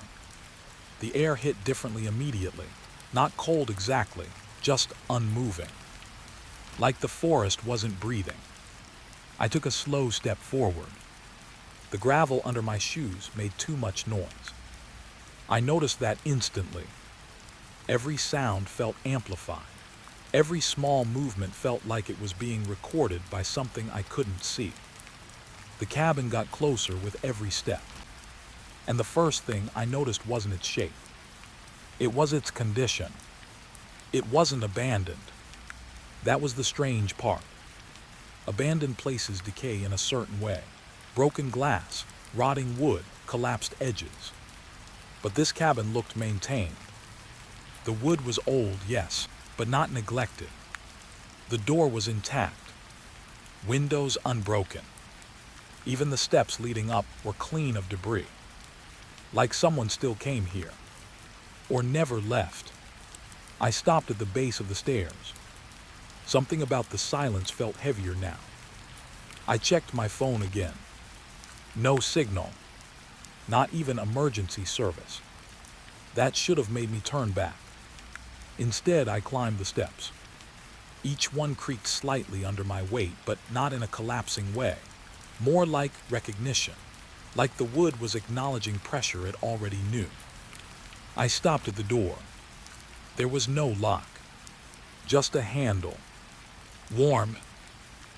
The air hit differently immediately. Not cold exactly, just unmoving. Like the forest wasn't breathing. I took a slow step forward. The gravel under my shoes made too much noise. I noticed that instantly. Every sound felt amplified. Every small movement felt like it was being recorded by something I couldn't see. The cabin got closer with every step. And the first thing I noticed wasn't its shape. It was its condition. It wasn't abandoned. That was the strange part. Abandoned places decay in a certain way. Broken glass, rotting wood, collapsed edges. But this cabin looked maintained. The wood was old, yes, but not neglected. The door was intact. Windows unbroken. Even the steps leading up were clean of debris. Like someone still came here. Or never left. I stopped at the base of the stairs. Something about the silence felt heavier now. I checked my phone again. No signal. Not even emergency service. That should have made me turn back. Instead, I climbed the steps. Each one creaked slightly under my weight, but not in a collapsing way. More like recognition. Like the wood was acknowledging pressure it already knew. I stopped at the door. There was no lock. Just a handle. Warm.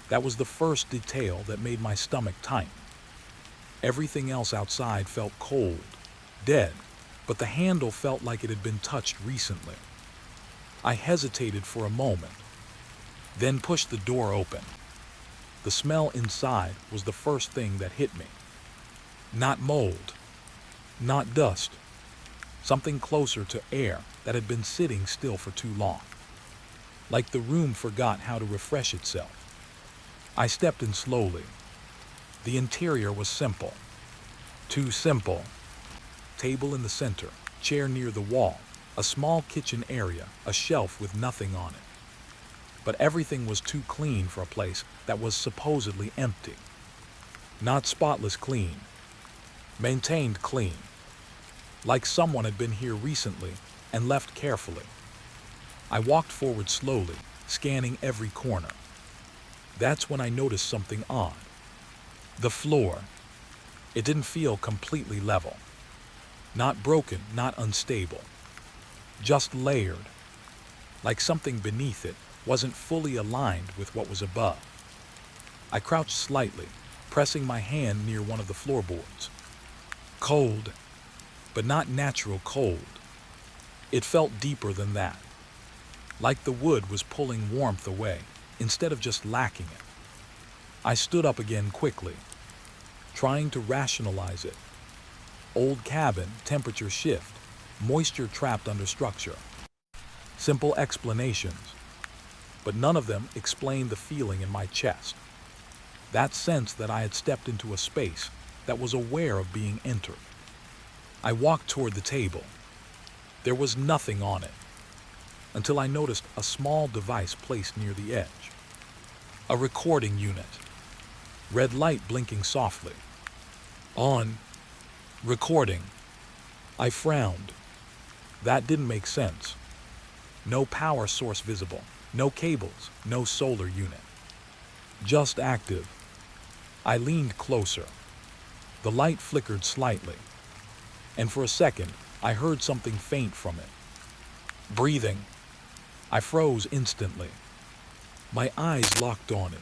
That was the first detail that made my stomach tighten. Everything else outside felt cold, dead, but the handle felt like it had been touched recently. I hesitated for a moment, then pushed the door open. The smell inside was the first thing that hit me. Not mold, not dust, something closer to air that had been sitting still for too long. Like the room forgot how to refresh itself. I stepped in slowly. The interior was simple. Too simple. Table in the center, chair near the wall, a small kitchen area, a shelf with nothing on it. But everything was too clean for a place that was supposedly empty. Not spotless clean. Maintained clean. Like someone had been here recently and left carefully. I walked forward slowly, scanning every corner. That's when I noticed something odd. The floor. It didn't feel completely level. Not broken, not unstable. Just layered. Like something beneath it wasn't fully aligned with what was above. I crouched slightly, pressing my hand near one of the floorboards. Cold, but not natural cold. It felt deeper than that. Like the wood was pulling warmth away, instead of just lacking it. I stood up again quickly, trying to rationalize it. Old cabin, temperature shift, moisture trapped under structure. Simple explanations, but none of them explained the feeling in my chest. That sense that I had stepped into a space that was aware of being entered. I walked toward the table. There was nothing on it, until I noticed a small device placed near the edge. A recording unit. Red light blinking softly. On. Recording. I frowned. That didn't make sense. No power source visible. No cables. No solar unit. Just active. I leaned closer. The light flickered slightly. And for a second, I heard something faint from it. Breathing. I froze instantly. My eyes locked on it.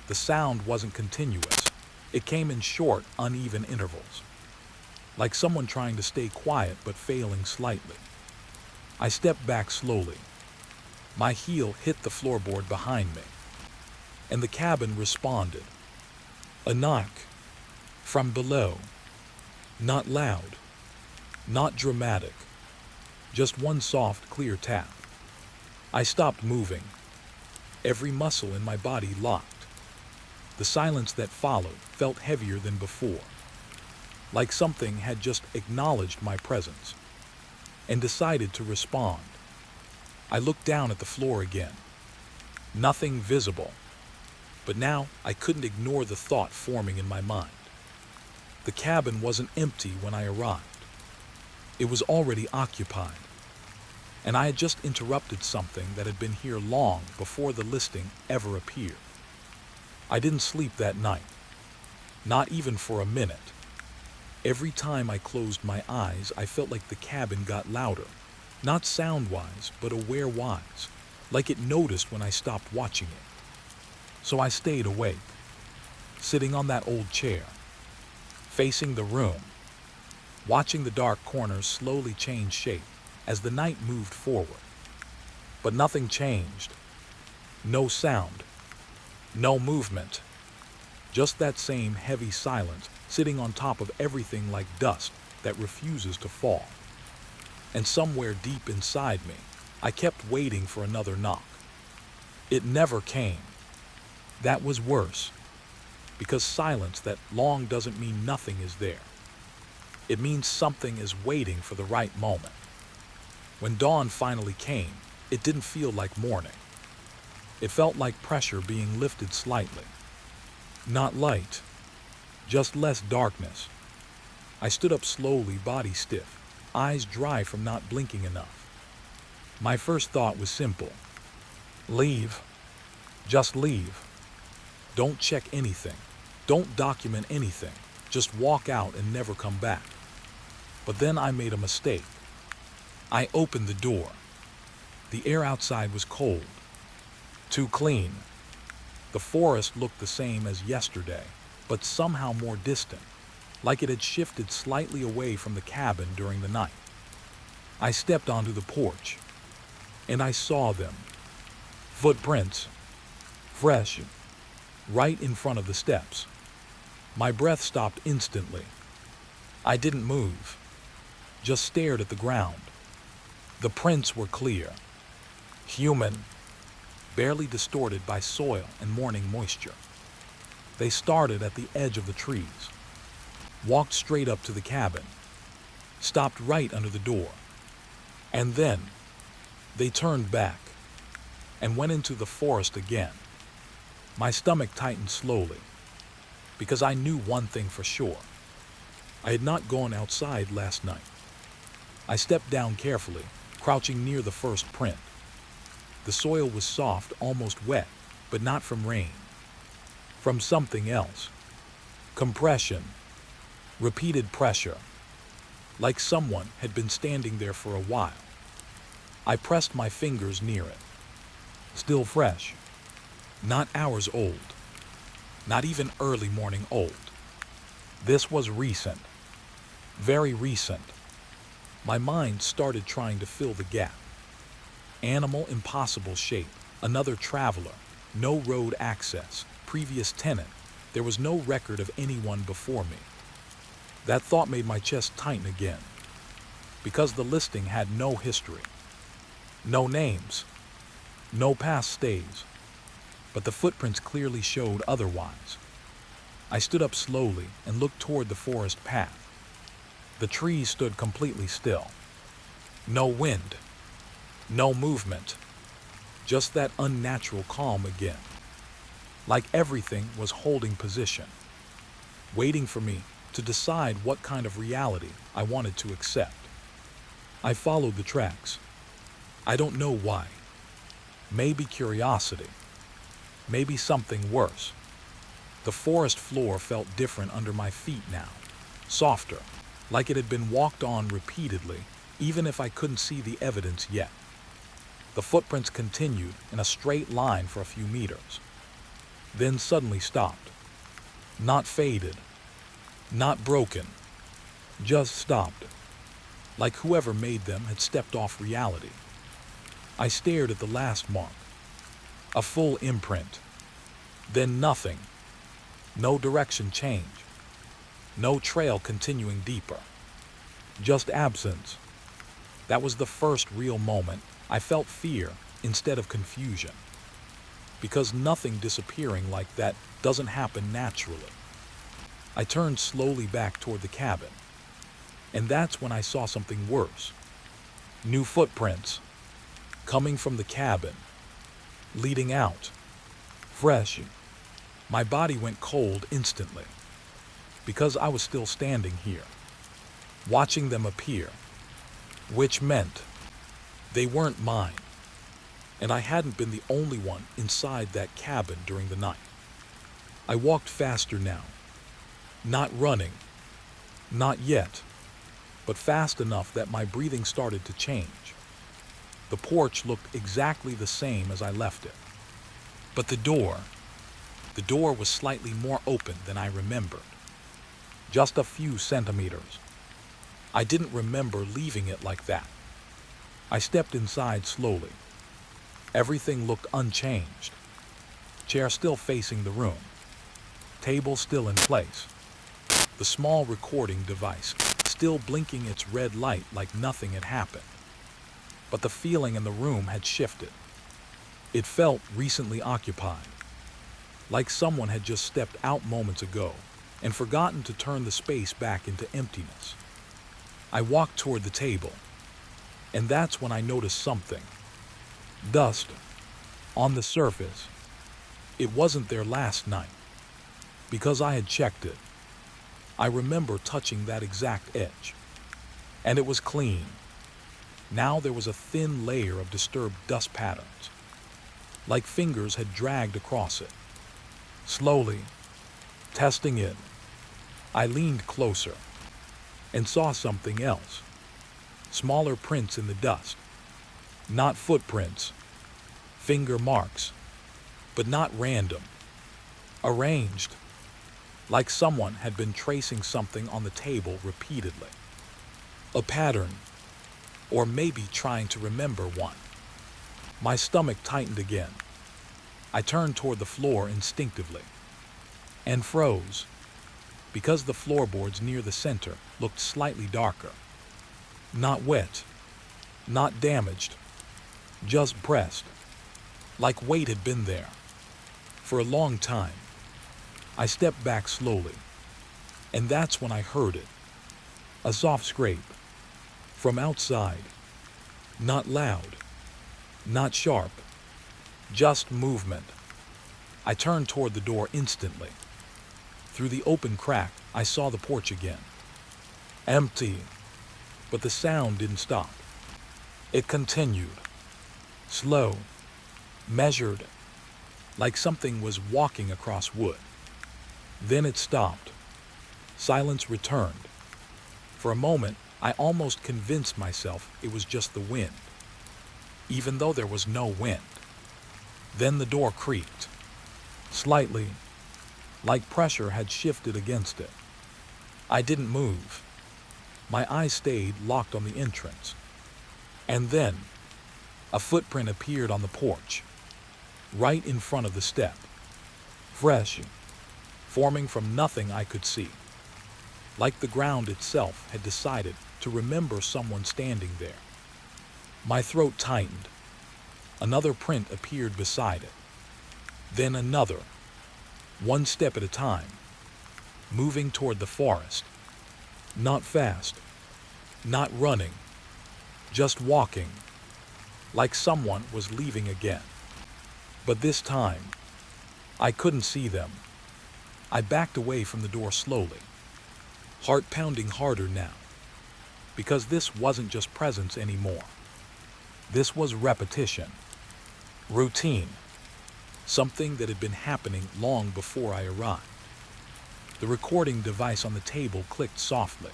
The sound wasn't continuous. It came in short, uneven intervals. Like someone trying to stay quiet but failing slightly. I stepped back slowly. My heel hit the floorboard behind me. And the cabin responded. A knock. From below. Not loud. Not dramatic. Just one soft, clear tap. I stopped moving. Every muscle in my body locked. The silence that followed felt heavier than before. Like something had just acknowledged my presence and decided to respond. I looked down at the floor again. Nothing visible. But now I couldn't ignore the thought forming in my mind. The cabin wasn't empty when I arrived. It was already occupied. And I had just interrupted something that had been here long before the listing ever appeared. I didn't sleep that night. Not even for a minute. Every time I closed my eyes, I felt like the cabin got louder. Not sound-wise, but aware-wise. Like it noticed when I stopped watching it. So I stayed awake, sitting on that old chair, facing the room, watching the dark corners slowly change shape as the night moved forward. But nothing changed. No sound. No movement. Just that same heavy silence sitting on top of everything like dust that refuses to fall. And somewhere deep inside me, I kept waiting for another knock. It never came. That was worse, because silence that long doesn't mean nothing is there. It means something is waiting for the right moment. When dawn finally came, it didn't feel like morning. It felt like pressure being lifted slightly. Not light, just less darkness. I stood up slowly, body stiff, eyes dry from not blinking enough. My first thought was simple. Leave. Just leave. Don't check anything. Don't document anything. Just walk out and never come back. But then I made a mistake. I opened the door. The air outside was cold. Too clean. The forest looked the same as yesterday, but somehow more distant, like it had shifted slightly away from the cabin during the night. I stepped onto the porch, and I saw them. Footprints. Fresh. Right in front of the steps. My breath stopped instantly. I didn't move. Just stared at the ground. The prints were clear. Human. Barely distorted by soil and morning moisture. They started at the edge of the trees, walked straight up to the cabin, stopped right under the door, and then they turned back and went into the forest again. My stomach tightened slowly, because I knew one thing for sure. I had not gone outside last night. I stepped down carefully, crouching near the first print. The soil was soft, almost wet, but not from rain. From something else. Compression. Repeated pressure. Like someone had been standing there for a while. I pressed my fingers near it. Still fresh. Not hours old. Not even early morning old. This was recent. Very recent. My mind started trying to fill the gap. Animal, impossible shape. Another traveler. No road access. Previous tenant. There was no record of anyone before me. That thought made my chest tighten again. Because the listing had no history. No names. No past stays. But the footprints clearly showed otherwise. I stood up slowly and looked toward the forest path. The trees stood completely still. No wind. No movement. Just that unnatural calm again. like everything was holding position, waiting for me to decide what kind of reality I wanted to accept. I followed the tracks. I don't know why. Maybe curiosity. Maybe something worse. The forest floor felt different under my feet now, softer, like it had been walked on repeatedly, even if I couldn't see the evidence yet. The footprints continued in a straight line for a few meters, then suddenly stopped. Not faded, not broken, just stopped, like whoever made them had stepped off reality. I stared at the last mark, a full imprint, then nothing, no direction change, no trail continuing deeper, just absence. That was the first real moment I felt fear instead of confusion, because nothing disappearing like that doesn't happen naturally. I turned slowly back toward the cabin, and that's when I saw something worse. New footprints, coming from the cabin, leading out, fresh. My body went cold instantly, because I was still standing here, watching them appear, which meant they weren't mine, and I hadn't been the only one inside that cabin during the night. I walked faster now, not running, not yet, but fast enough that my breathing started to change. The porch looked exactly the same as I left it, but the door was slightly more open than I remembered, just a few centimeters. I didn't remember leaving it like that. I stepped inside slowly. Everything looked unchanged. Chair still facing the room. Table still in place. The small recording device still blinking its red light like nothing had happened. But the feeling in the room had shifted. It felt recently occupied, like someone had just stepped out moments ago and forgotten to turn the space back into emptiness. I walked toward the table, and that's when I noticed something. Dust on the surface. It wasn't there last night, because I had checked it. I remember touching that exact edge, and it was clean. Now there was a thin layer of disturbed dust patterns, like fingers had dragged across it. Slowly, testing it, I leaned closer and saw something else. Smaller prints in the dust. Not footprints, finger marks, but not random. Arranged, like someone had been tracing something on the table repeatedly. A pattern, or maybe trying to remember one. My stomach tightened again. I turned toward the floor instinctively, and froze, because the floorboards near the center looked slightly darker. Not wet, not damaged, just pressed, like weight had been there for a long time. I stepped back slowly, and that's when I heard it. A soft scrape from outside, not loud, not sharp, just movement. I turned toward the door instantly. Through the open crack, I saw the porch again. Empty, but the sound didn't stop. It continued, slow, measured, like something was walking across wood. Then it stopped. Silence returned. For a moment, I almost convinced myself it was just the wind, even though there was no wind. Then the door creaked, slightly, like pressure had shifted against it. I didn't move. My eyes stayed locked on the entrance. And then, a footprint appeared on the porch, right in front of the step. Fresh, forming from nothing I could see. Like the ground itself had decided to remember someone standing there. My throat tightened. Another print appeared beside it. Then another, one step at a time, moving toward the forest. Not fast, not running, just walking, like someone was leaving again. But this time, I couldn't see them. I backed away from the door slowly, heart pounding harder now, because this wasn't just presence anymore. This was repetition, routine, something that had been happening long before I arrived. The recording device on the table clicked softly.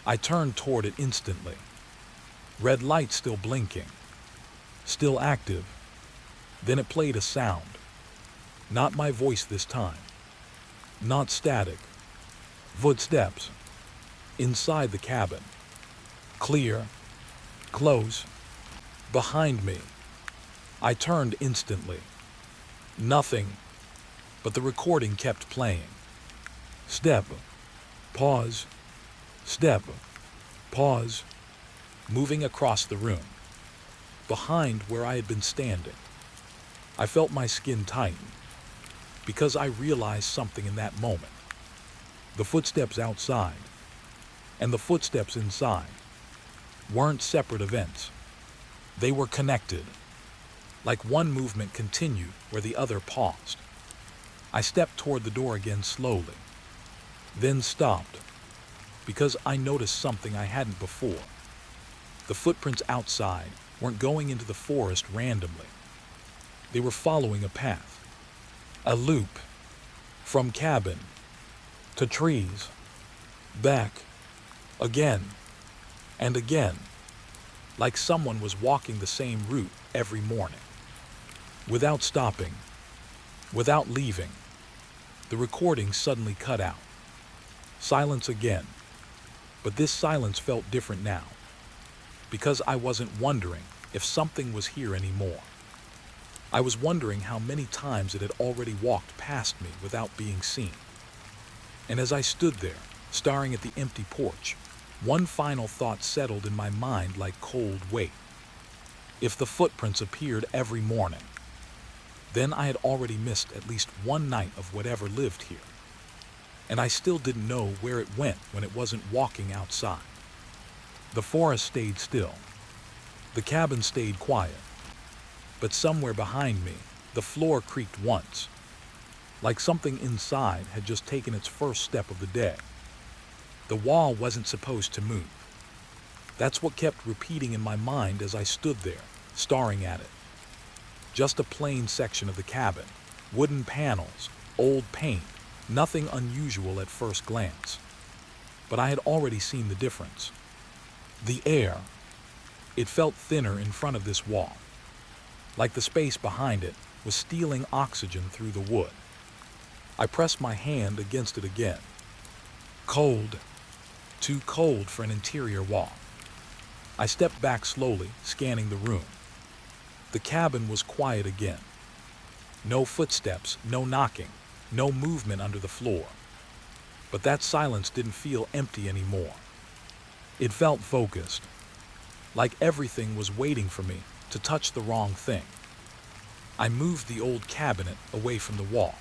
I turned toward it instantly. Red light still blinking, still active. Then it played a sound. Not my voice this time. Not static. Footsteps. Inside the cabin. Clear. Close. Behind me. I turned instantly. Nothing. But the recording kept playing. Step. Pause. Step. Pause. Moving across the room. Behind where I had been standing. I felt my skin tighten, because I realized something in that moment. The footsteps outside and the footsteps inside weren't separate events. They were connected, like one movement continued where the other paused. I stepped toward the door again slowly, then stopped, because I noticed something I hadn't before. The footprints outside weren't going into the forest randomly. They were following a path, a loop, from cabin to trees, back, again, and again, like someone was walking the same route every morning. Without stopping, without leaving, the recording suddenly cut out. Silence again, but this silence felt different now, because I wasn't wondering if something was here anymore. I was wondering how many times it had already walked past me without being seen. And as I stood there, staring at the empty porch, one final thought settled in my mind like cold weight. If the footprints appeared every morning, then I had already missed at least one night of whatever lived here. And I still didn't know where it went when it wasn't walking outside. The forest stayed still. The cabin stayed quiet. But somewhere behind me, the floor creaked once, like something inside had just taken its first step of the day. The wall wasn't supposed to move. That's what kept repeating in my mind as I stood there, staring at it. Just a plain section of the cabin, wooden panels, old paint, nothing unusual at first glance. But I had already seen the difference. The air, it felt thinner in front of this wall, like the space behind it was stealing oxygen through the wood. I pressed my hand against it again. Cold. Too cold for an interior wall. I stepped back slowly, scanning the room. The cabin was quiet again. No footsteps, no knocking, no movement under the floor. But that silence didn't feel empty anymore. It felt focused, like everything was waiting for me to touch the wrong thing. I moved the old cabinet away from the wall.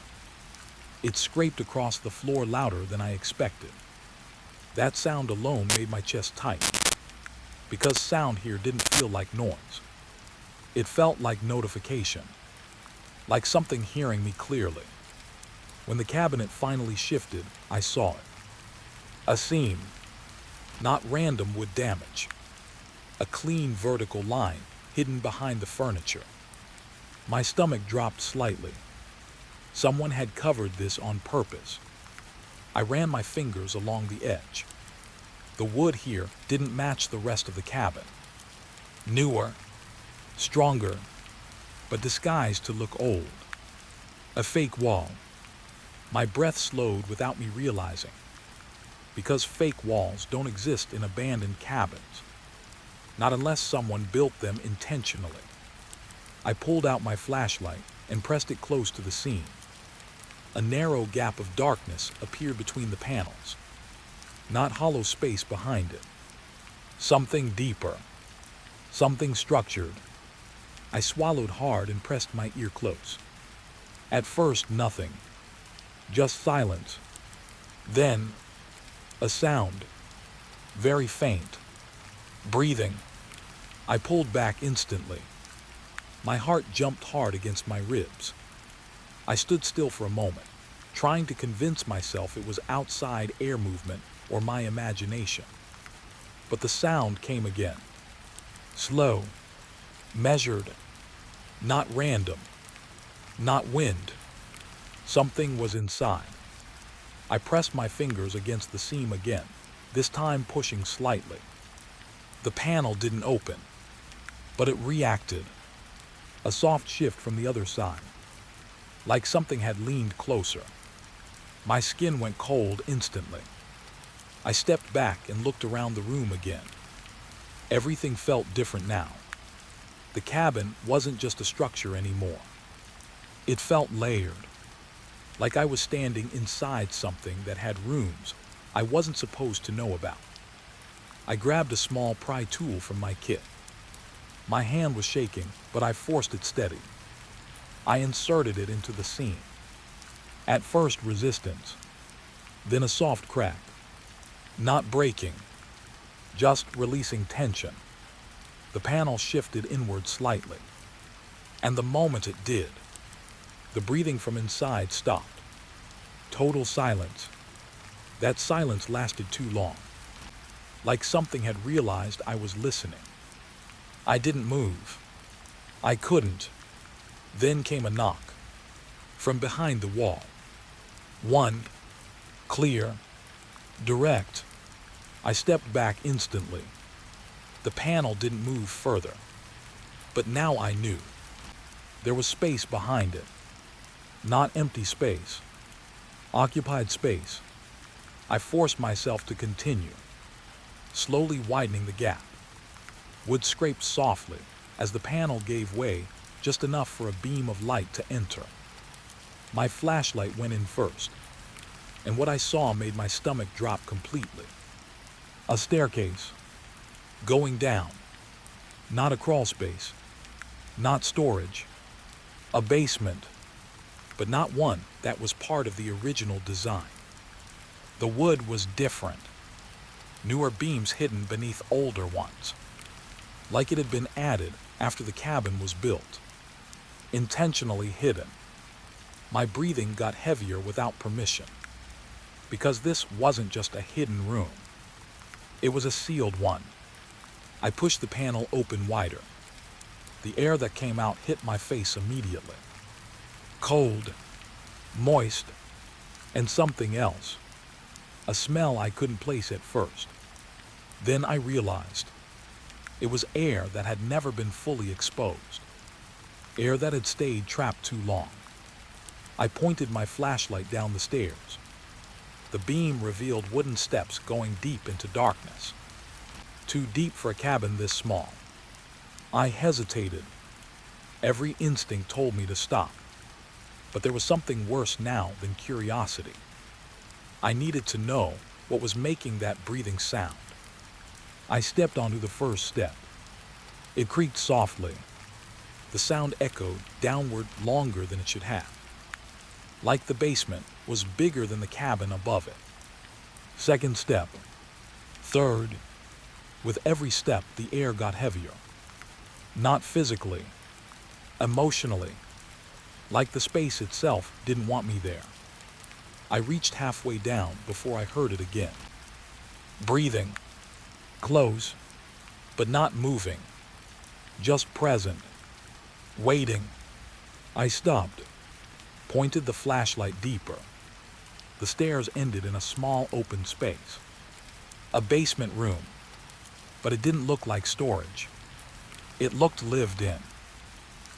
It scraped across the floor louder than I expected. That sound alone made my chest tight, because sound here didn't feel like noise. It felt like notification, like something hearing me clearly. When the cabinet finally shifted, I saw it. A seam, not random wood damage. A clean vertical line hidden behind the furniture. My stomach dropped slightly. Someone had covered this on purpose. I ran my fingers along the edge. The wood here didn't match the rest of the cabin. Newer, stronger, but disguised to look old. A fake wall. My breath slowed without me realizing, because fake walls don't exist in abandoned cabins, not unless someone built them intentionally. I pulled out my flashlight and pressed it close to the seam. A narrow gap of darkness appeared between the panels, not hollow space behind it. Something deeper, something structured. I swallowed hard and pressed my ear close. At first, nothing, just silence. Then, a sound, very faint, breathing. I pulled back instantly. My heart jumped hard against my ribs. I stood still for a moment, trying to convince myself it was outside air movement or my imagination. But the sound came again. Slow, measured, not random, not wind. Something was inside. I pressed my fingers against the seam again, this time pushing slightly. The panel didn't open, but it reacted. A soft shift from the other side, like something had leaned closer. My skin went cold instantly. I stepped back and looked around the room again. Everything felt different now. The cabin wasn't just a structure anymore. It felt layered, like I was standing inside something that had rooms I wasn't supposed to know about. I grabbed a small pry tool from my kit. My hand was shaking, but I forced it steady. I inserted it into the seam. At first resistance, then a soft crack. Not breaking, just releasing tension. The panel shifted inward slightly. And the moment it did, the breathing from inside stopped. Total silence. That silence lasted too long. Like something had realized I was listening. I didn't move. I couldn't. Then came a knock. From behind the wall. One, clear, direct. I stepped back instantly. The panel didn't move further. But now I knew. There was space behind it. Not empty space. Occupied space. I forced myself to continue, slowly widening the gap. Wood scraped softly as the panel gave way, just enough for a beam of light to enter. My flashlight went in first, and what I saw made my stomach drop completely. A staircase, going down. Not a crawl space, not storage. A basement, but not one that was part of the original design. The wood was different. Newer beams hidden beneath older ones, like it had been added after the cabin was built. Intentionally hidden. My breathing got heavier without permission, because this wasn't just a hidden room. It was a sealed one. I pushed the panel open wider. The air that came out hit my face immediately. Cold, moist, and something else. A smell I couldn't place at first. Then I realized it was air that had never been fully exposed. Air that had stayed trapped too long. I pointed my flashlight down the stairs. The beam revealed wooden steps going deep into darkness. Too deep for a cabin this small. I hesitated. Every instinct told me to stop. But there was something worse now than curiosity. I needed to know what was making that breathing sound. I stepped onto the first step. It creaked softly. The sound echoed downward longer than it should have. Like the basement was bigger than the cabin above it. Second step. Third. With every step, the air got heavier. Not physically, emotionally. Like the space itself didn't want me there. I reached halfway down before I heard it again. Breathing. Close, but not moving. Just present. Waiting. I stopped, pointed the flashlight deeper. The stairs ended in a small open space. A basement room, but it didn't look like storage. It looked lived in.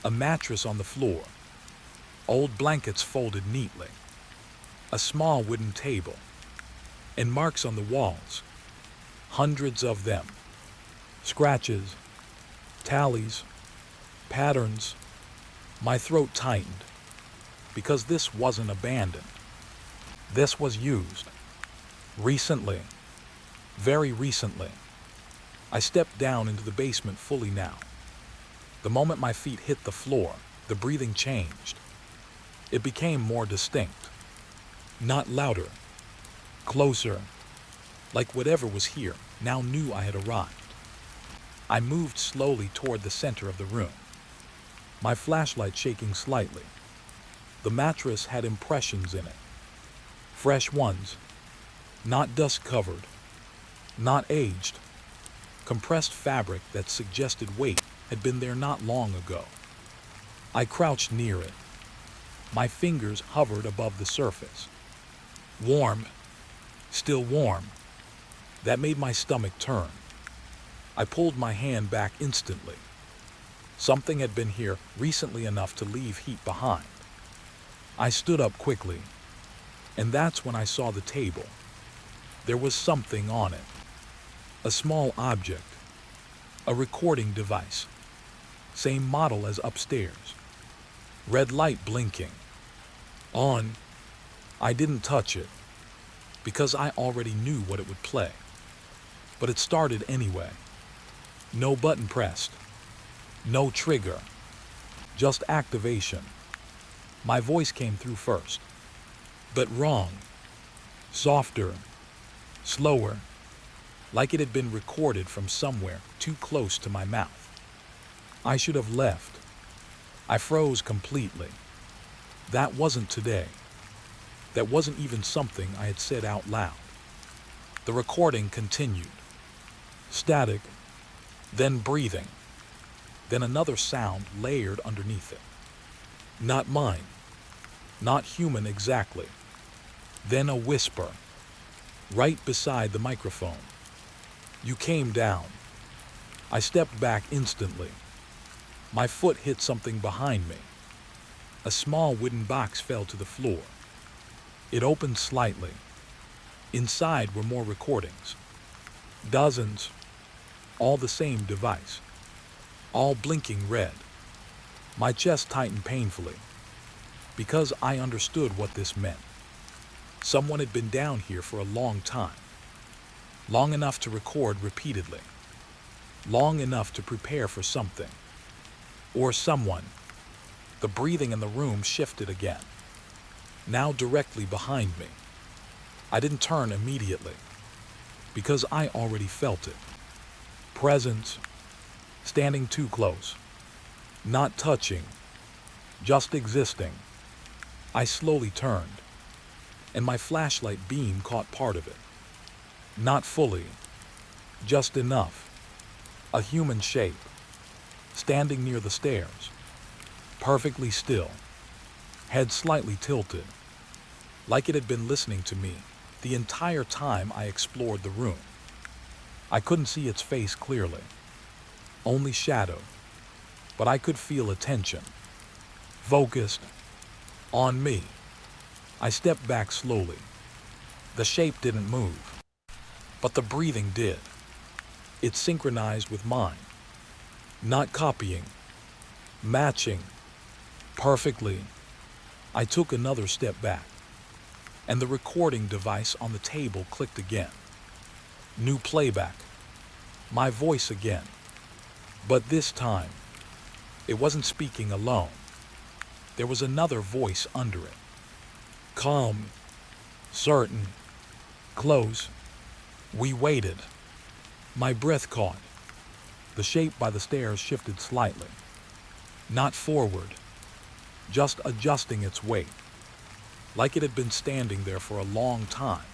A mattress on the floor. Old blankets folded neatly. A small wooden table. And marks on the walls. Hundreds of them. Scratches. Tallies. Patterns. My throat tightened. Because this wasn't abandoned. This was used. Recently. Very recently. I stepped down into the basement fully now. The moment my feet hit the floor, the breathing changed. It became more distinct. Not louder. Closer. Like whatever was here now knew I had arrived. I moved slowly toward the center of the room, my flashlight shaking slightly. The mattress had impressions in it, fresh ones, not dust-covered, not aged, compressed fabric that suggested weight had been there not long ago. I crouched near it. My fingers hovered above the surface. Warm, still warm. That made my stomach turn. I pulled my hand back instantly. Something had been here recently enough to leave heat behind. I stood up quickly, and that's when I saw the table. There was something on it. A small object. A recording device. Same model as upstairs. Red light blinking. On. I didn't touch it, because I already knew what it would play. But it started anyway. No button pressed. No trigger. Just activation. My voice came through first. But wrong. Softer. Slower. Like it had been recorded from somewhere too close to my mouth. I should have left. I froze completely. That wasn't today. That wasn't even something I had said out loud. The recording continued. Static, then breathing, then another sound layered underneath it. Not mine, not human exactly. Then a whisper, right beside the microphone. You came down. I stepped back instantly. My foot hit something behind me. A small wooden box fell to the floor. It opened slightly. Inside were more recordings. Dozens, all the same device, all blinking red. My chest tightened painfully, because I understood what this meant. Someone had been down here for a long time, long enough to record repeatedly, long enough to prepare for something, or someone. The breathing in the room shifted again, now directly behind me. I didn't turn immediately, because I already felt it. Presence, standing too close, not touching, just existing. I slowly turned, and my flashlight beam caught part of it. Not fully, just enough. A human shape, standing near the stairs, perfectly still, head slightly tilted, like it had been listening to me the entire time I explored the room. I couldn't see its face clearly, only shadow, but I could feel attention, focused, on me. I stepped back slowly. The shape didn't move, but the breathing did. It synchronized with mine, not copying, matching, perfectly. I took another step back, and the recording device on the table clicked again. New playback. My voice again. But this time, it wasn't speaking alone. There was another voice under it. Calm, certain, close. We waited. My breath caught. The shape by the stairs shifted slightly. Not forward, just adjusting its weight, like it had been standing there for a long time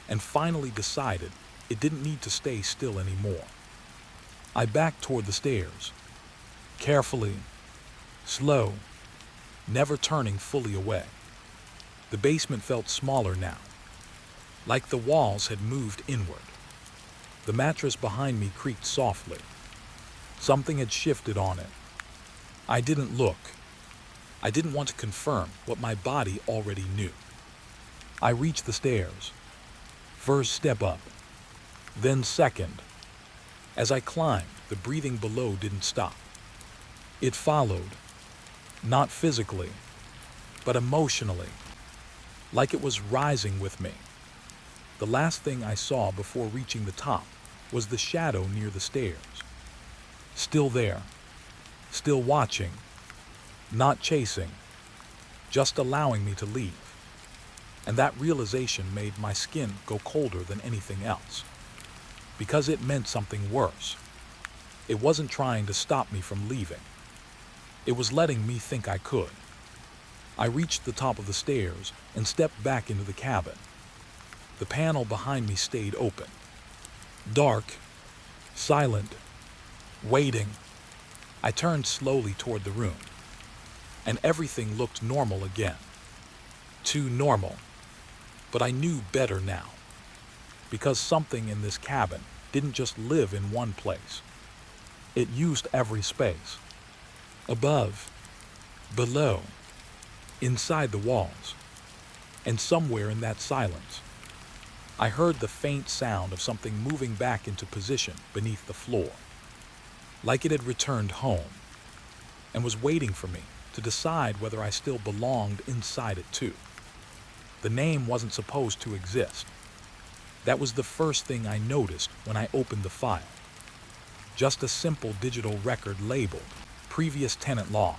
and finally decided it didn't need to stay still anymore. I backed toward the stairs, carefully, slow, never turning fully away. The basement felt smaller now, like the walls had moved inward. The mattress behind me creaked softly. Something had shifted on it. I didn't look. I didn't want to confirm what my body already knew. I reached the stairs. First step up, then second. As I climbed, the breathing below didn't stop. It followed, not physically, but emotionally, like it was rising with me. The last thing I saw before reaching the top was the shadow near the stairs. Still there, still watching, not chasing, just allowing me to leave. And that realization made my skin go colder than anything else, because it meant something worse. It wasn't trying to stop me from leaving. It was letting me think I could. I reached the top of the stairs and stepped back into the cabin. The panel behind me stayed open. Dark, silent, waiting. I turned slowly toward the room, and everything looked normal again. Too normal. But I knew better now, because something in this cabin didn't just live in one place. It used every space. Above, below, inside the walls. And somewhere in that silence, I heard the faint sound of something moving back into position beneath the floor, like it had returned home and was waiting for me to decide whether I still belonged inside it too. The name wasn't supposed to exist. That was the first thing I noticed when I opened the file. Just a simple digital record labeled previous tenant log.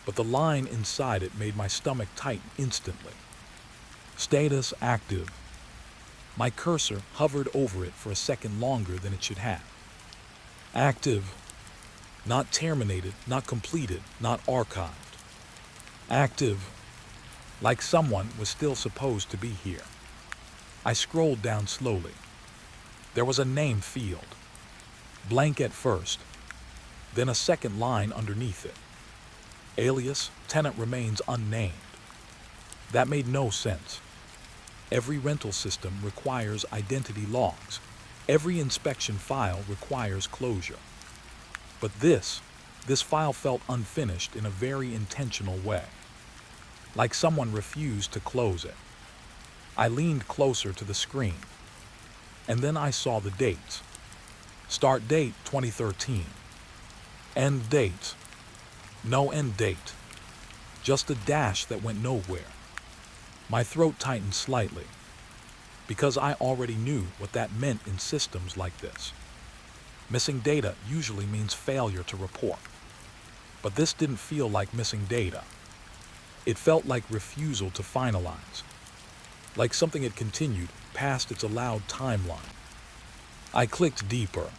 But the line inside it made my stomach tighten instantly. Status active. My cursor hovered over it for a second longer than it should have. Active. Not terminated, not completed, not archived. Active. Like someone was still supposed to be here. I scrolled down slowly. There was a name field. Blank at first, then a second line underneath it. Alias, tenant remains unnamed. That made no sense. Every rental system requires identity logs. Every inspection file requires closure. But this file felt unfinished in a very intentional way. Like someone refused to close it. I leaned closer to the screen, and then I saw the dates. Start date 2013. End date. No end date. Just a dash that went nowhere. My throat tightened slightly, because I already knew what that meant in systems like this. Missing data usually means failure to report. But this didn't feel like missing data. It felt like refusal to finalize. Like something had continued past its allowed timeline. I clicked deeper.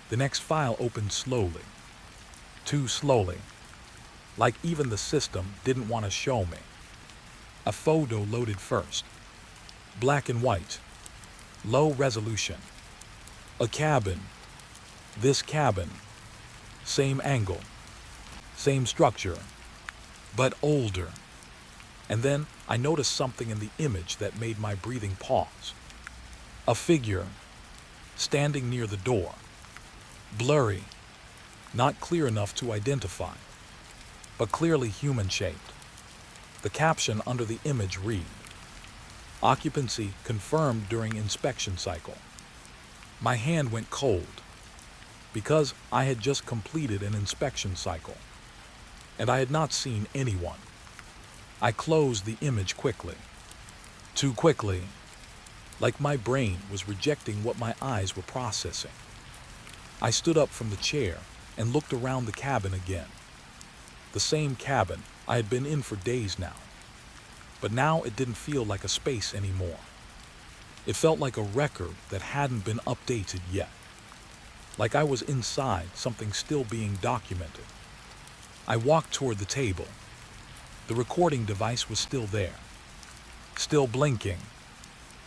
The next file opened slowly. Too slowly. Like even the system didn't want to show me. A photo loaded first. Black and white. Low resolution. A cabin. This cabin. Same angle. Same structure. But older. And then I noticed something in the image that made my breathing pause. A figure. Standing near the door. Blurry. Not clear enough to identify. But clearly human-shaped. The caption under the image read, "Occupancy confirmed during inspection cycle." My hand went cold, because I had just completed an inspection cycle, and I had not seen anyone. I closed the image quickly. Too quickly, like my brain was rejecting what my eyes were processing. I stood up from the chair and looked around the cabin again. The same cabin I had been in for days now. But now it didn't feel like a space anymore. It felt like a record that hadn't been updated yet. Like I was inside something still being documented. I walked toward the table. The recording device was still there. Still blinking.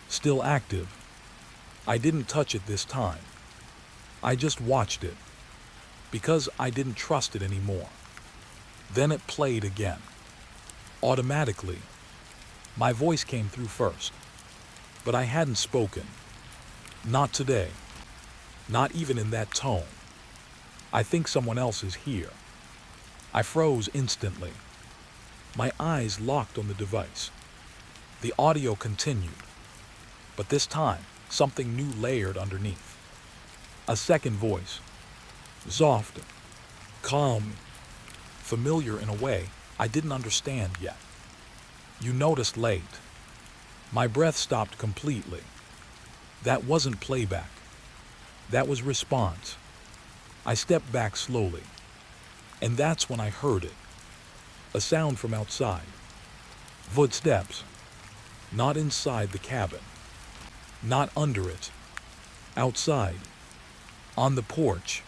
Still active. I didn't touch it this time. I just watched it. Because I didn't trust it anymore. Then it played again. Automatically. My voice came through first. But I hadn't spoken. Not today. Not even in that tone. I think someone else is here. I froze instantly. My eyes locked on the device. The audio continued. But this time, something new layered underneath. A second voice. Soft. Calm. Familiar in a way I didn't understand yet. You noticed late. My breath stopped completely. That wasn't playback. That was response. I stepped back slowly. And that's when I heard it. A sound from outside. Footsteps. Not inside the cabin. Not under it. Outside. On the porch.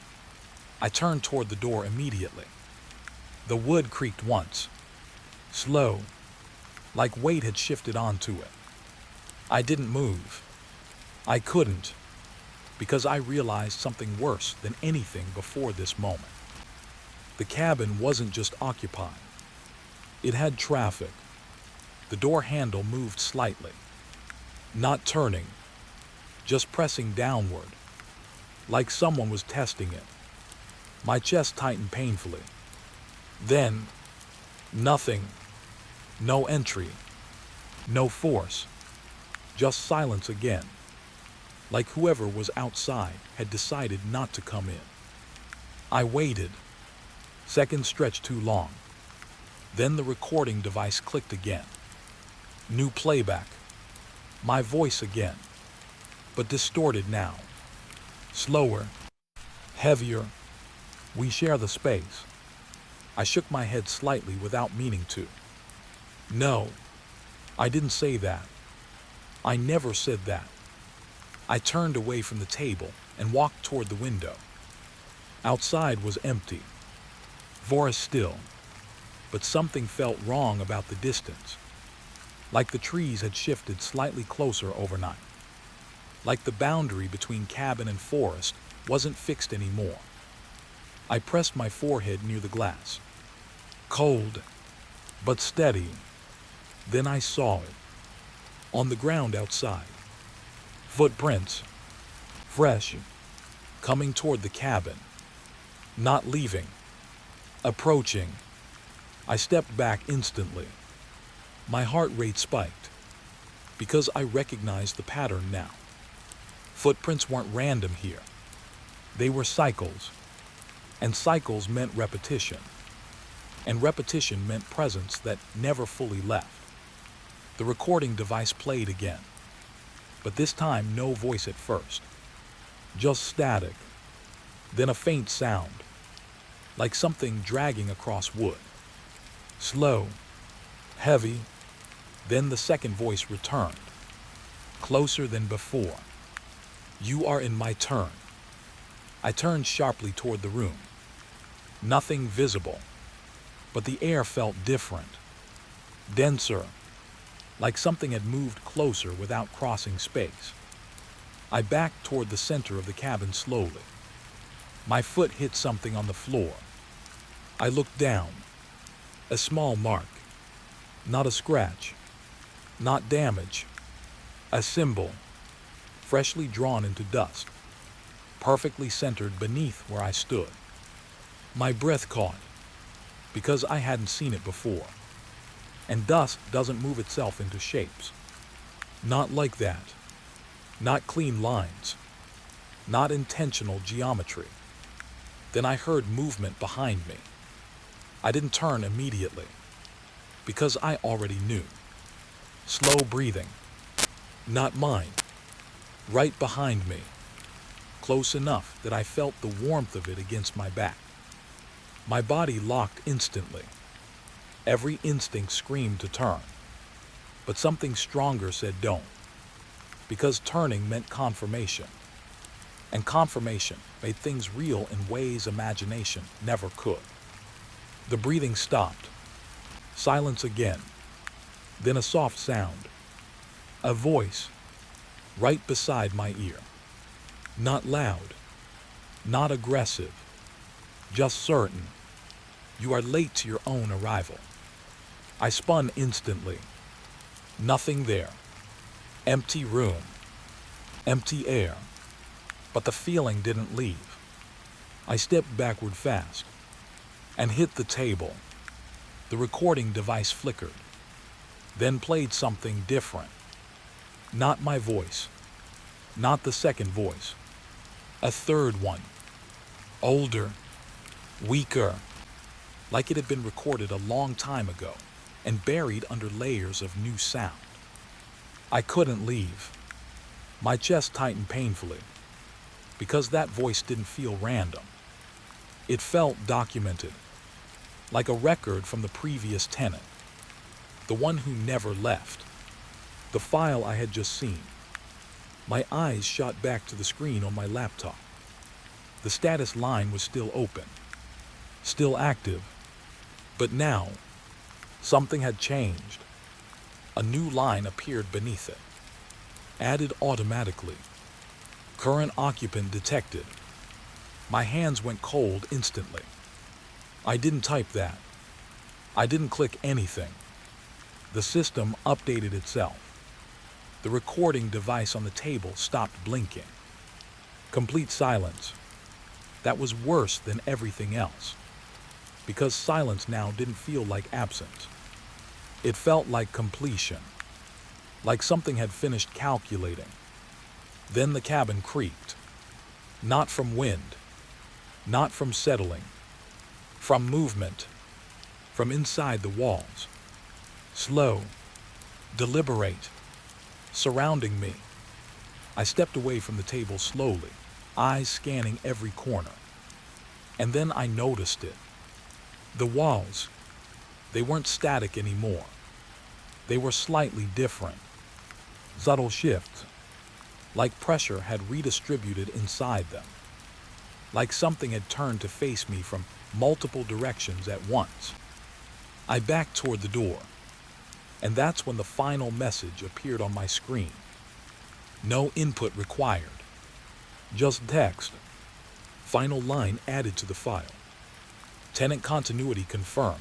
I turned toward the door immediately. The wood creaked once. slow, like weight had shifted onto it. I didn't move. I couldn't, because I realized something worse than anything before this moment. The cabin wasn't just occupied. It had traffic. The door handle moved slightly, not turning, just pressing downward, like someone was testing it. My chest tightened painfully. Then, nothing. No entry. No force. Just silence again. Like whoever was outside had decided not to come in. I waited. Seconds stretched too long. Then the recording device clicked again. New playback. My voice again. But distorted now. Slower. Heavier. We share the space. I shook my head slightly without meaning to. No, I didn't say that. I never said that. I turned away from the table and walked toward the window. Outside was empty. Forest still. But something felt wrong about the distance. Like the trees had shifted slightly closer overnight. Like the boundary between cabin and forest wasn't fixed anymore. I pressed my forehead near the glass. Cold, but steady. Then I saw it. On the ground outside. Footprints. Fresh. Coming toward the cabin. Not leaving. Approaching. I stepped back instantly. My heart rate spiked. Because I recognized the pattern now. Footprints weren't random here. They were cycles. And cycles meant repetition. And repetition meant presence that never fully left. The recording device played again. But this time no voice at first. Just static. Then a faint sound. Like something dragging across wood. Slow. Heavy. Then the second voice returned. Closer than before. You are in my turn. I turned sharply toward the room. Nothing visible. But the air felt different. Denser. Like something had moved closer without crossing space. I backed toward the center of the cabin slowly. My foot hit something on the floor. I looked down. A small mark. Not a scratch. Not damage. A symbol. Freshly drawn into dust. Perfectly centered beneath where I stood. My breath caught. Because I hadn't seen it before. And dust doesn't move itself into shapes. Not like that. Not clean lines. Not intentional geometry. Then I heard movement behind me. I didn't turn immediately. Because I already knew. Slow breathing. Not mine. Right behind me. Close enough that I felt the warmth of it against my back. My body locked instantly. Every instinct screamed to turn. But something stronger said don't. Because turning meant confirmation. And confirmation made things real in ways imagination never could. The breathing stopped. Silence again. Then a soft sound. A voice. Right beside my ear. Not loud. Not aggressive. Just certain. You are late to your own arrival. I spun instantly. Nothing there. Empty room. Empty air. But the feeling didn't leave. I stepped backward fast. And hit the table. The recording device flickered. Then played something different. Not my voice. Not the second voice. A third one. Older. Weaker. Like it had been recorded a long time ago and buried under layers of new sound. I couldn't leave. My chest tightened painfully because that voice didn't feel random. It felt documented, like a record from the previous tenant, the one who never left, the file I had just seen. My eyes shot back to the screen on my laptop. The status line was still open, still active, but now, Something had changed. A new line appeared beneath it. Added automatically. Current occupant detected. My hands went cold instantly. I didn't type that. I didn't click anything. The system updated itself. The recording device on the table stopped blinking. Complete silence. That was worse than everything else. Because silence now didn't feel like absence. It felt like completion. Like something had finished calculating. Then the cabin creaked. Not from wind. Not from settling. From movement. From inside the walls. Slow. Deliberate. Surrounding me. I stepped away from the table slowly, eyes scanning every corner. And then I noticed it. The walls. They weren't static anymore. They were slightly different. Subtle shifts. Like pressure had redistributed inside them. Like something had turned to face me from multiple directions at once. I backed toward the door. And that's when the final message appeared on my screen. No input required. Just text. Final line added to the file. Tenant continuity confirmed.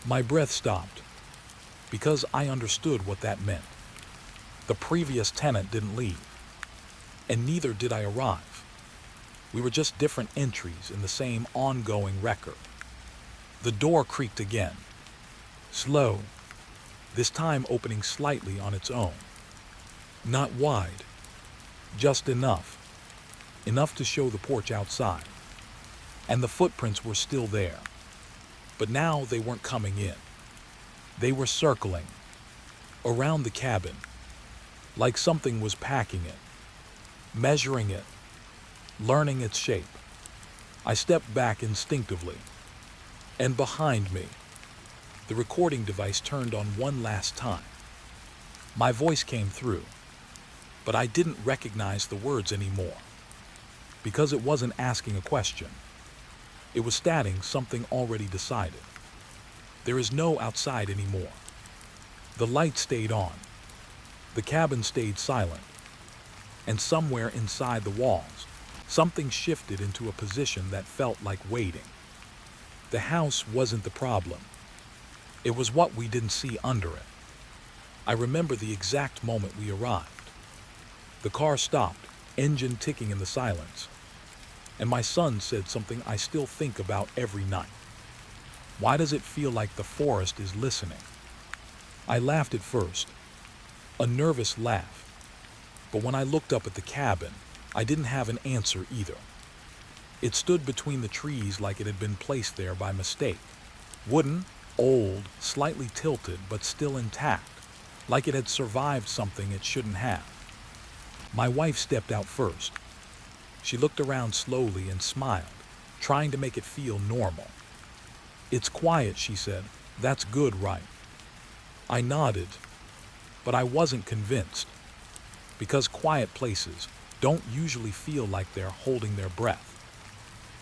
My breath stopped. Because I understood what that meant. The previous tenant didn't leave. And neither did I arrive. We were just different entries in the same ongoing record. The door creaked again. Slow. This time opening slightly on its own. Not wide. Just enough. Enough to show the porch outside. And the footprints were still there. But now they weren't coming in. They were circling. Around the cabin. Like something was packing it. Measuring it. Learning its shape. I stepped back instinctively. And behind me, the recording device turned on one last time. My voice came through, but I didn't recognize the words anymore. Because it wasn't asking a question. It was stating something already decided. There is no outside anymore. The light stayed on. The cabin stayed silent. And somewhere inside the walls, something shifted into a position that felt like waiting. The house wasn't the problem. It was what we didn't see under it. I remember the exact moment we arrived. The car stopped, engine ticking in the silence. And my son said something I still think about every night. Why does it feel like the forest is listening? I laughed at first. A nervous laugh. But when I looked up at the cabin, I didn't have an answer either. It stood between the trees like it had been placed there by mistake. Wooden, old, slightly tilted, but still intact, like it had survived something it shouldn't have. My wife stepped out first. She looked around slowly and smiled, trying to make it feel normal. "It's quiet," she said. "That's good, right?" I nodded, but I wasn't convinced. Because quiet places don't usually feel like they're holding their breath.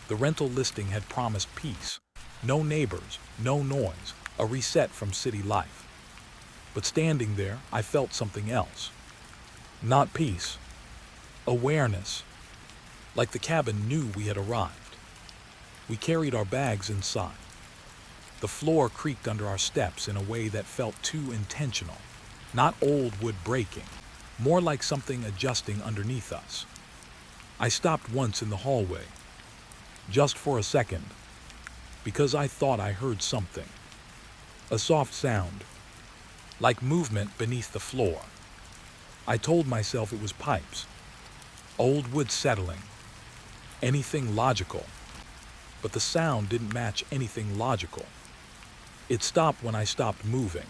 The rental listing had promised peace. No neighbors, no noise, a reset from city life. But standing there, I felt something else. Not peace. Awareness. Like the cabin knew we had arrived. We carried our bags inside. The floor creaked under our steps in a way that felt too intentional. Not old wood breaking. More like something adjusting underneath us. I stopped once in the hallway. Just for a second. Because I thought I heard something. A soft sound. Like movement beneath the floor. I told myself it was pipes. Old wood settling. Anything logical. But the sound didn't match anything logical. It stopped when I stopped moving.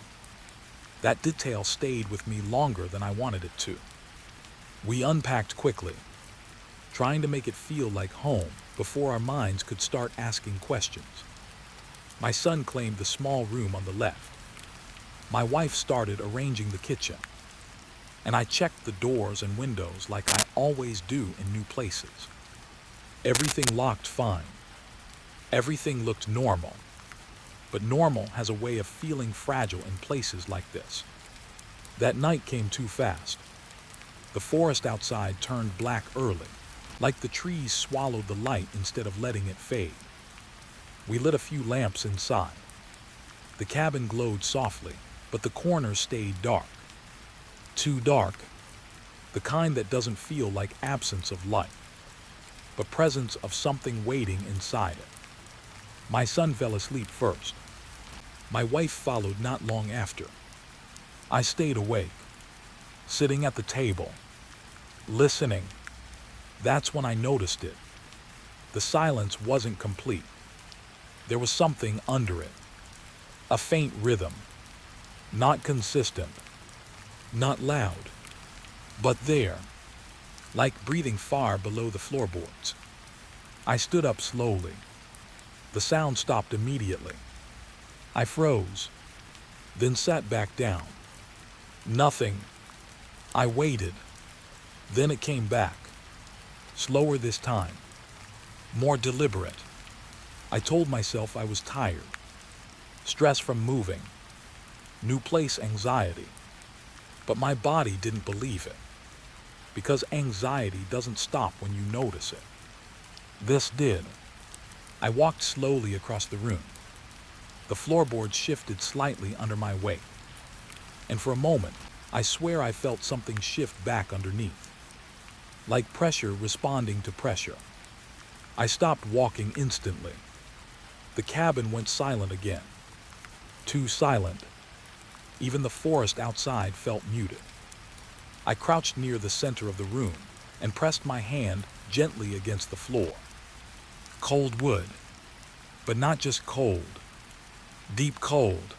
That detail stayed with me longer than I wanted it to. We unpacked quickly, trying to make it feel like home before our minds could start asking questions. My son claimed the small room on the left. My wife started arranging the kitchen. And I checked the doors and windows like I always do in new places. Everything locked fine. Everything looked normal. but normal has a way of feeling fragile in places like this. That night came too fast. The forest outside turned black early, like the trees swallowed the light instead of letting it fade. We lit a few lamps inside. The cabin glowed softly, but the corners stayed dark. Too dark, the kind that doesn't feel like absence of light, but presence of something waiting inside it. My son fell asleep first. My wife followed not long after. I stayed awake, sitting at the table, listening. That's when I noticed it. The silence wasn't complete. There was something under it. A faint rhythm. Not consistent. Not loud. But there. Like breathing far below the floorboards. I stood up slowly. The sound stopped immediately. I froze. Then sat back down. Nothing. I waited. Then it came back. Slower this time. More deliberate. I told myself I was tired. Stress from moving. New place anxiety. But my body didn't believe it. Because anxiety doesn't stop when you notice it. This did. I walked slowly across the room. The floorboards shifted slightly under my weight. And for a moment, I swear I felt something shift back underneath. Like pressure responding to pressure. I stopped walking instantly. The cabin went silent again. Too silent. Even the forest outside felt muted. I crouched near the center of the room and pressed my hand gently against the floor. Cold wood. But not just cold. Deep cold.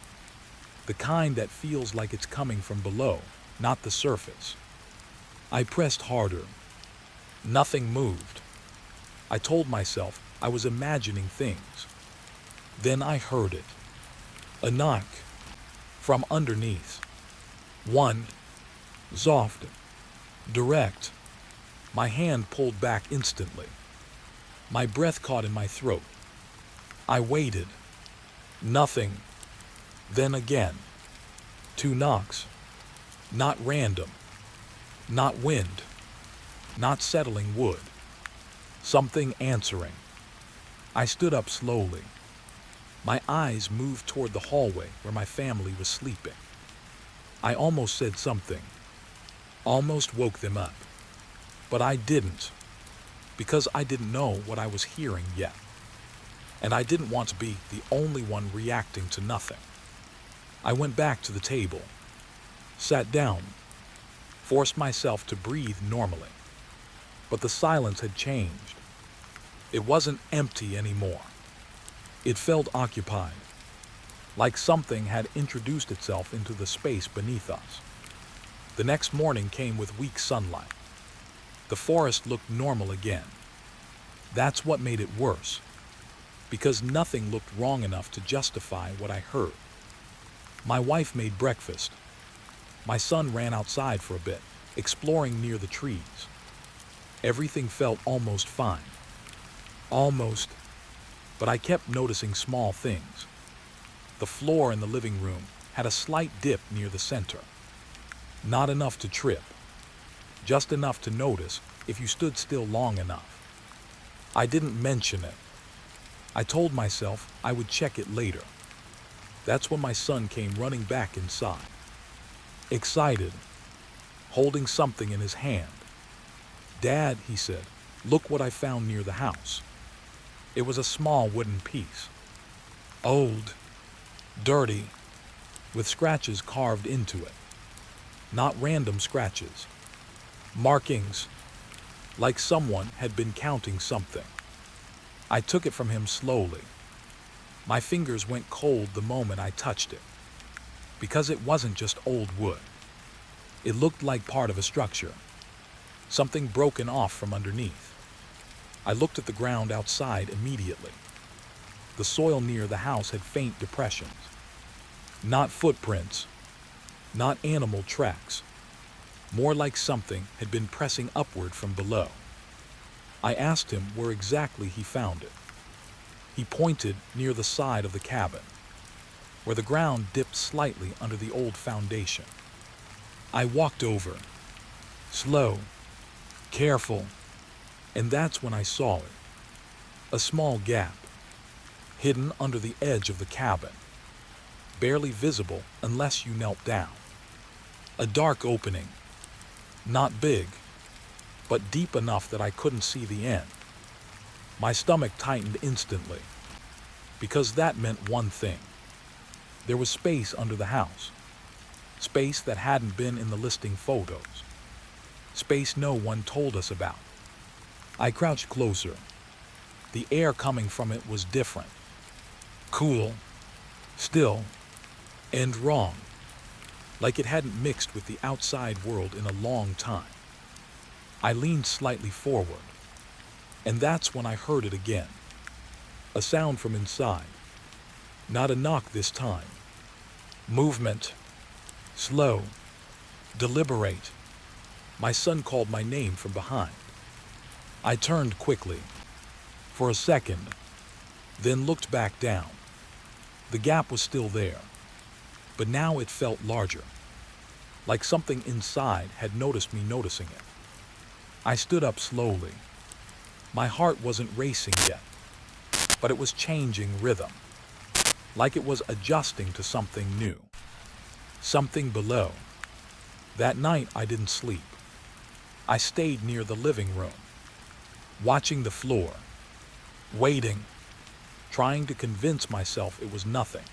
The kind that feels like it's coming from below, not the surface. I pressed harder. Nothing moved. I told myself I was imagining things. Then I heard it. A knock. From underneath. One. Soft. Direct. My hand pulled back instantly. My breath caught in my throat. I waited. Nothing. Then again. 2 knocks. Not random. Not wind. Not settling wood. Something answering. I stood up slowly. My eyes moved toward the hallway where my family was sleeping. I almost said something. Almost woke them up. But I didn't. Because I didn't know what I was hearing yet. And I didn't want to be the only one reacting to nothing. I went back to the table. Sat down. Forced myself to breathe normally. But the silence had changed. It wasn't empty anymore. It felt occupied. Like something had introduced itself into the space beneath us. The next morning came with weak sunlight. The forest looked normal again. That's what made it worse. Because nothing looked wrong enough to justify what I heard. My wife made breakfast. My son ran outside for a bit, exploring near the trees. Everything felt almost fine. Almost. But I kept noticing small things. The floor in the living room had a slight dip near the center. Not enough to trip. Just enough to notice if you stood still long enough. I didn't mention it. I told myself I would check it later. That's when my son came running back inside. Excited. Holding something in his hand. "Dad," he said, "look what I found near the house." It was a small wooden piece. Old. Dirty. With scratches carved into it. Not random scratches. Markings. Like someone had been counting something. I took it from him slowly. My fingers went cold the moment I touched it. Because it wasn't just old wood. It looked like part of a structure. Something broken off from underneath. I looked at the ground outside immediately. The soil near the house had faint depressions. Not footprints. Not animal tracks. More like something had been pressing upward from below. I asked him where exactly he found it. He pointed near the side of the cabin. where the ground dipped slightly under the old foundation. I walked over, slow, careful, and that's when I saw it. A small gap, hidden under the edge of the cabin, barely visible unless you knelt down. A dark opening, not big, but deep enough that I couldn't see the end. My stomach tightened instantly, because that meant one thing. There was space under the house, space that hadn't been in the listing photos, space no one told us about. I crouched closer. The air coming from it was different, cool, still, and wrong, like it hadn't mixed with the outside world in a long time. I leaned slightly forward, and that's when I heard it again. A sound from inside. Not a knock this time. Movement. Slow. Deliberate. My son called my name from behind. I turned quickly, for a second, then looked back down. The gap was still there, but now it felt larger, like something inside had noticed me noticing it. I stood up slowly. My heart wasn't racing yet, but it was changing rhythm, like it was adjusting to something new, something below. That night I didn't sleep. I stayed near the living room, watching the floor, waiting, trying to convince myself it was nothing.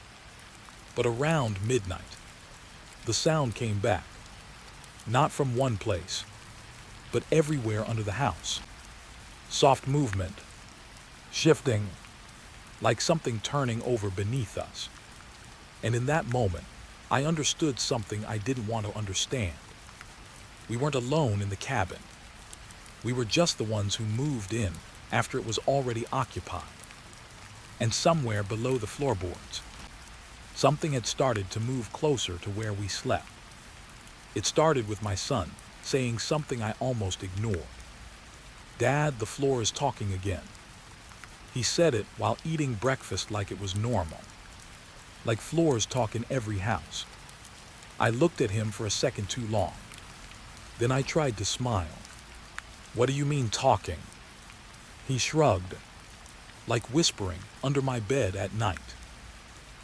But around midnight, the sound came back, not from one place, but everywhere under the house. Soft movement, shifting, like something turning over beneath us. And in that moment, I understood something I didn't want to understand. We weren't alone in the cabin. We were just the ones who moved in after it was already occupied. And somewhere below the floorboards, something had started to move closer to where we slept. It started with my son saying something I almost ignored. "Dad, the floor is talking again." He said it while eating breakfast like it was normal, like floors talk in every house. I looked at him for a second too long. Then I tried to smile. "What do you mean talking?" He shrugged, like whispering under my bed at night.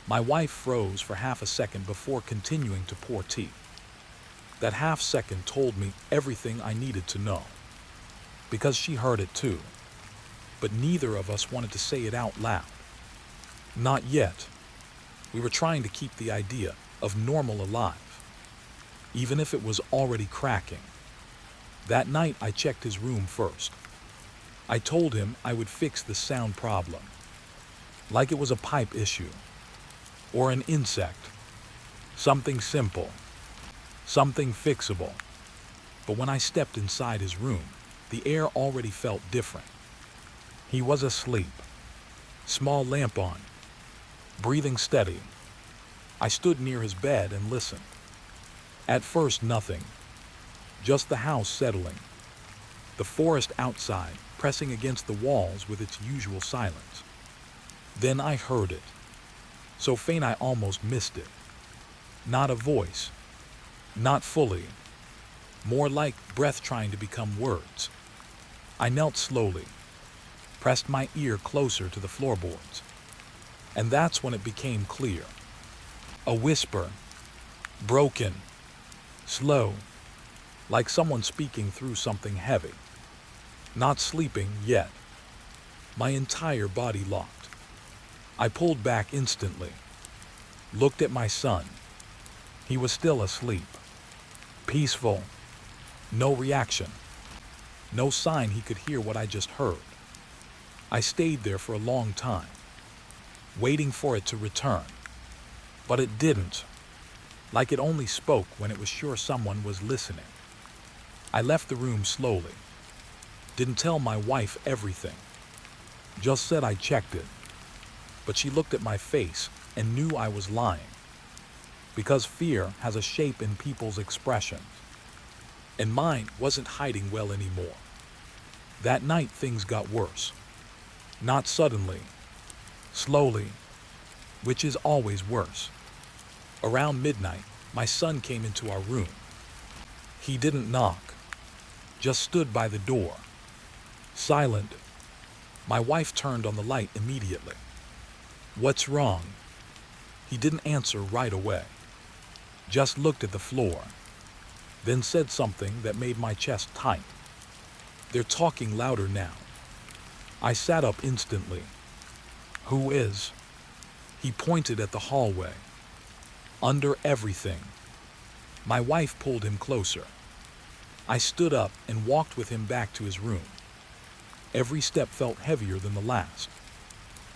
My wife froze for half a second before continuing to pour tea. That half second told me everything I needed to know, because she heard it too. But neither of us wanted to say it out loud. Not yet. We were trying to keep the idea of normal alive, even if it was already cracking. That night I checked his room first. I told him I would fix the sound problem, like it was a pipe issue, or an insect, something simple, something fixable. But when I stepped inside his room, the air already felt different. He was asleep, small lamp on, breathing steady. I stood near his bed and listened. At first, nothing, just the house settling, the forest outside pressing against the walls with its usual silence. Then I heard it, so faint I almost missed it. Not a voice, not fully, more like breath trying to become words. I knelt slowly, pressed my ear closer to the floorboards, and that's when it became clear. A whisper, broken, slow, like someone speaking through something heavy. Not sleeping yet. My entire body locked. I pulled back instantly, looked at my son. He was still asleep, peaceful, no reaction, no sign he could hear what I just heard. I stayed there for a long time, waiting for it to return. But it didn't, like it only spoke when it was sure someone was listening. I left the room slowly. Didn't tell my wife everything. Just said I checked it. But she looked at my face and knew I was lying. Because fear has a shape in people's expressions. And mine wasn't hiding well anymore. That night things got worse. Not suddenly. Slowly. Which is always worse. Around midnight, my son came into our room. He didn't knock, just stood by the door, silent. My wife turned on the light immediately. "What's wrong?" He didn't answer right away, just looked at the floor, then said something that made my chest tight. "They're talking louder now." I sat up instantly. "Who is?" He pointed at the hallway. "Under everything." My wife pulled him closer. I stood up and walked with him back to his room. Every step felt heavier than the last,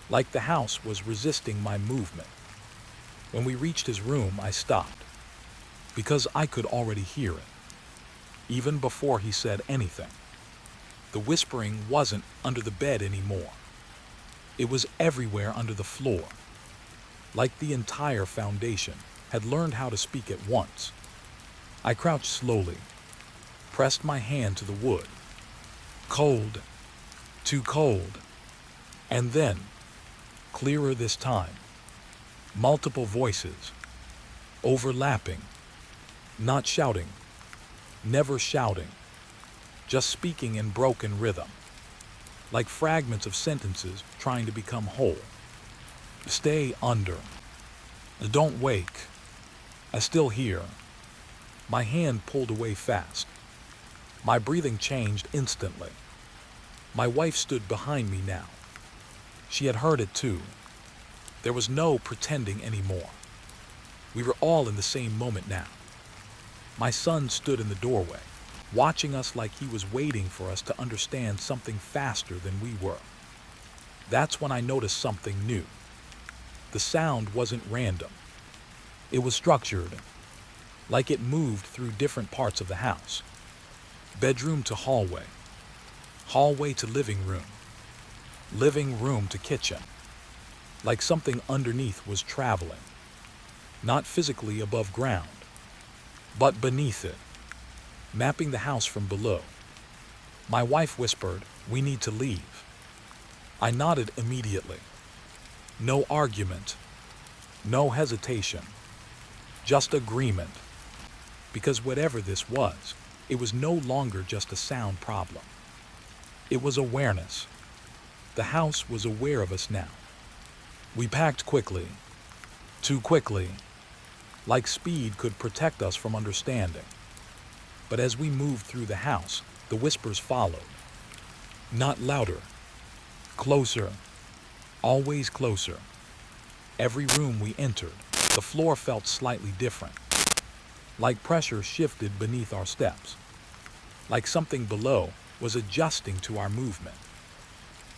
like the house was resisting my movement. When we reached his room, I stopped, because I could already hear it, even before he said anything. The whispering wasn't under the bed anymore. It was everywhere under the floor, like the entire foundation had learned how to speak at once. I crouched slowly, pressed my hand to the wood. Cold, too cold. And then, clearer this time, multiple voices, overlapping, not shouting, never shouting, just speaking in broken rhythm, like fragments of sentences trying to become whole. "Stay under. Don't wake. I still hear." My hand pulled away fast. My breathing changed instantly. My wife stood behind me now. She had heard it too. There was no pretending anymore. We were all in the same moment now. My son stood in the doorway, watching us like he was waiting for us to understand something faster than we were. That's when I noticed something new. The sound wasn't random. It was structured, like it moved through different parts of the house. Bedroom to hallway, hallway to living room to kitchen. Like something underneath was traveling, not physically above ground, but beneath it, mapping the house from below. My wife whispered, "We need to leave." I nodded immediately. No argument, no hesitation, just agreement. Because whatever this was, it was no longer just a sound problem. It was awareness. The house was aware of us now. We packed quickly, too quickly, like speed could protect us from understanding. But as we moved through the house, the whispers followed. Not louder, closer, always closer. Every room we entered, the floor felt slightly different, like pressure shifted beneath our steps, like something below was adjusting to our movement.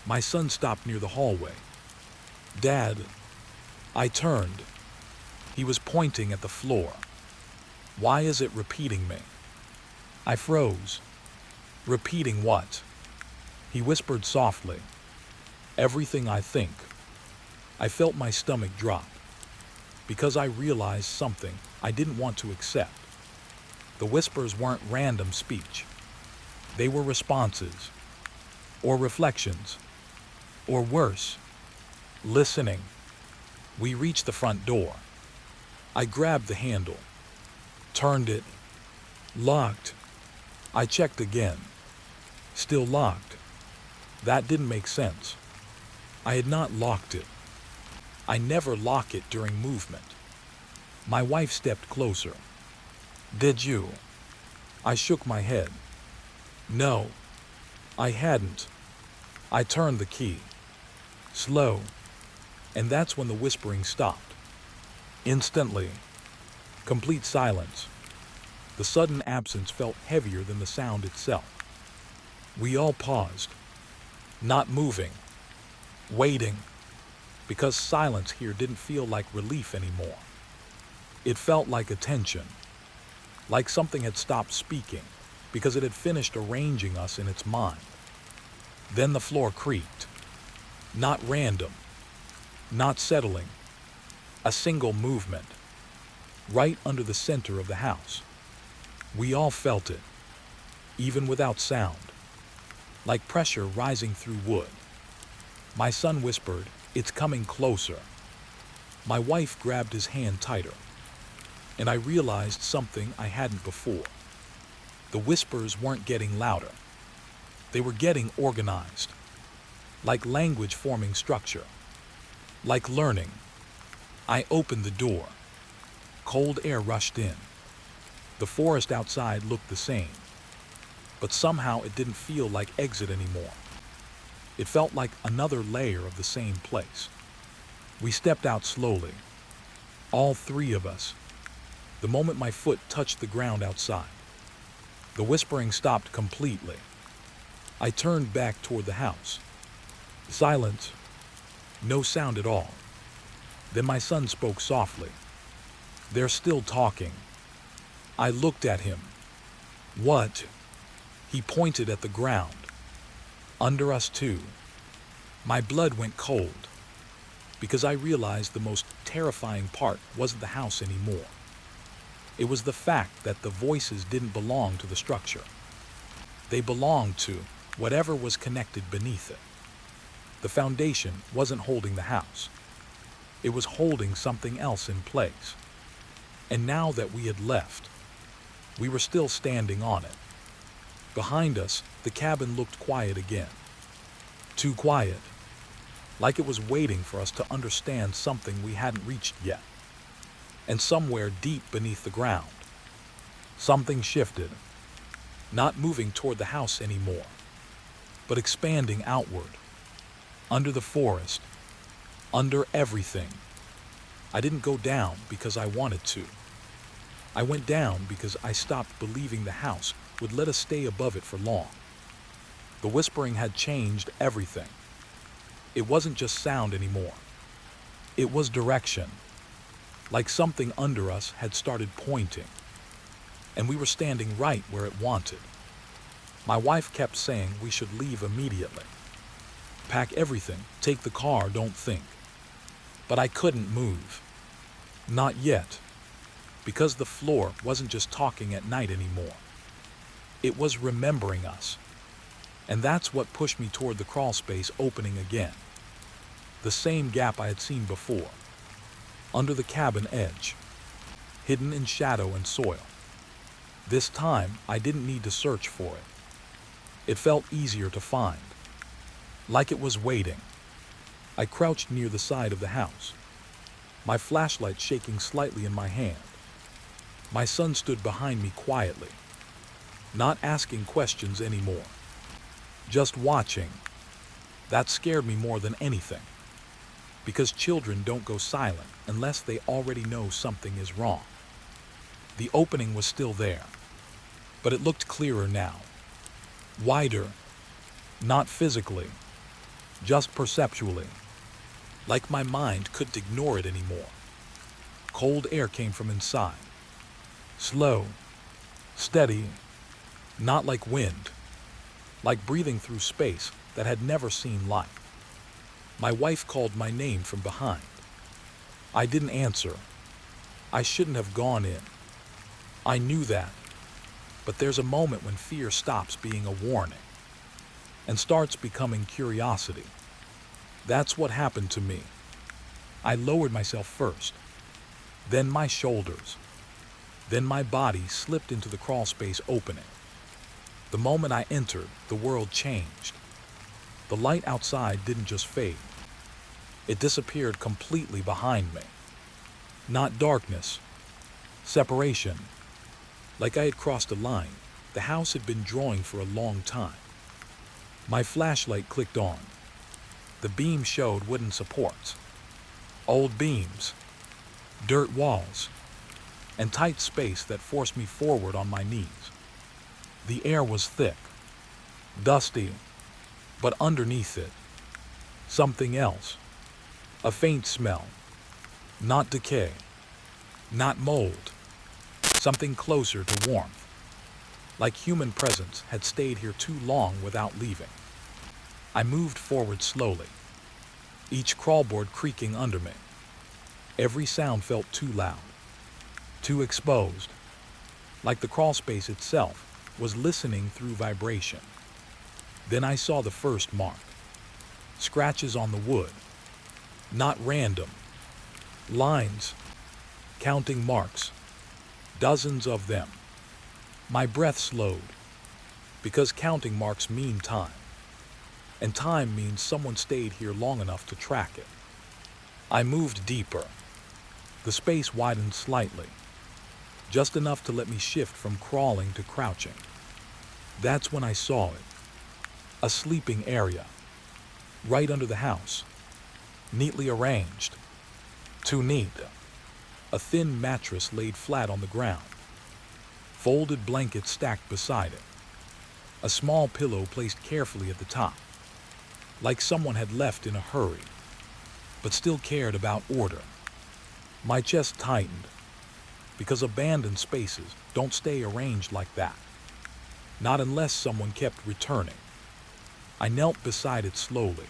My son stopped near the hallway. "Dad." I turned. He was pointing at the floor. "Why is it repeating me?" I froze. "Repeating what?" He whispered softly. "Everything I think." I felt my stomach drop, because I realized something I didn't want to accept. The whispers weren't random speech. They were responses, or reflections, or worse, listening. We reached the front door. I grabbed the handle, turned it, locked. I checked again. Still locked. That didn't make sense. I had not locked it. I never lock it during movement. My wife stepped closer. "Did you?" I shook my head. "No, I hadn't." I turned the key. Slow. And that's when the whispering stopped. Instantly. Complete silence. The sudden absence felt heavier than the sound itself. We all paused. Not moving. Waiting. Because silence here didn't feel like relief anymore. It felt like attention. Like something had stopped speaking, because it had finished arranging us in its mind. Then the floor creaked. Not random. Not settling. A single movement. Right under the center of the house. We all felt it, even without sound. Like pressure rising through wood. My son whispered, "It's coming closer." My wife grabbed his hand tighter. and I realized something I hadn't before. The whispers weren't getting louder. They were getting organized, like language forming structure, like learning. I opened the door. Cold air rushed in. The forest outside looked the same, but somehow it didn't feel like exit anymore. It felt like another layer of the same place. We stepped out slowly, all three of us, the moment my foot touched the ground outside. The whispering stopped completely. I turned back toward the house. Silence. No sound at all. Then my son spoke softly. "They're still talking." I looked at him. "What?" He pointed at the ground. "Under us too." My blood went cold, because I realized the most terrifying part wasn't the house anymore. It was the fact that the voices didn't belong to the structure. They belonged to whatever was connected beneath it. The foundation wasn't holding the house. It was holding something else in place. And now that we had left, we were still standing on it. Behind us, the cabin looked quiet again. Too quiet, like it was waiting for us to understand something we hadn't reached yet. And somewhere deep beneath the ground, something shifted, not moving toward the house anymore, but expanding outward, under the forest, under everything. I didn't go down because I wanted to. I went down because I stopped believing the house would let us stay above it for long. The whispering had changed everything. It wasn't just sound anymore. It was direction, like something under us had started pointing, and we were standing right where it wanted. My wife kept saying we should leave immediately. Pack everything, take the car, don't think. But I couldn't move. Not yet. Because the floor wasn't just talking at night anymore. It was remembering us. And that's what pushed me toward the crawl space opening again. The same gap I had seen before. Under the cabin edge. Hidden in shadow and soil. This time, I didn't need to search for it. It felt easier to find. Like it was waiting. I crouched near the side of the house, my flashlight shaking slightly in my hand. My son stood behind me quietly, not asking questions anymore, just watching. That scared me more than anything, because children don't go silent unless they already know something is wrong. The opening was still there, but it looked clearer now, wider, not physically, just perceptually, like my mind couldn't ignore it anymore. Cold air came from inside, slow, steady, not like wind, like breathing through space that had never seen light. My wife called my name from behind. I didn't answer. I shouldn't have gone in. I knew that. But there's a moment when fear stops being a warning and starts becoming curiosity. That's what happened to me. I lowered myself first, then my shoulders, then my body slipped into the crawl space opening. The moment I entered, the world changed. The light outside didn't just fade. It disappeared completely behind me. Not darkness, separation. Like I had crossed a line the house had been drawing for a long time. My flashlight clicked on. The beam showed wooden supports, old beams, dirt walls, and tight space that forced me forward on my knees. The air was thick, dusty, but underneath it, something else. A faint smell, not decay, not mold, something closer to warmth, like human presence had stayed here too long without leaving. I moved forward slowly, each crawlboard creaking under me. Every sound felt too loud, too exposed, like the crawl space itself was listening through vibration. Then I saw the first mark, scratches on the wood, not random, lines, counting marks, Dozens of them. My breath slowed, because counting marks mean time. And time means someone stayed here long enough to track it. I moved deeper. The space widened slightly, just enough to let me shift from crawling to crouching. That's when I saw it. A sleeping area, right under the house, neatly arranged. Too neat. A thin mattress laid flat on the ground, folded blankets stacked beside it, a small pillow placed carefully at the top, like someone had left in a hurry, but still cared about order. My chest tightened, because abandoned spaces don't stay arranged like that. Not unless someone kept returning. I knelt beside it slowly,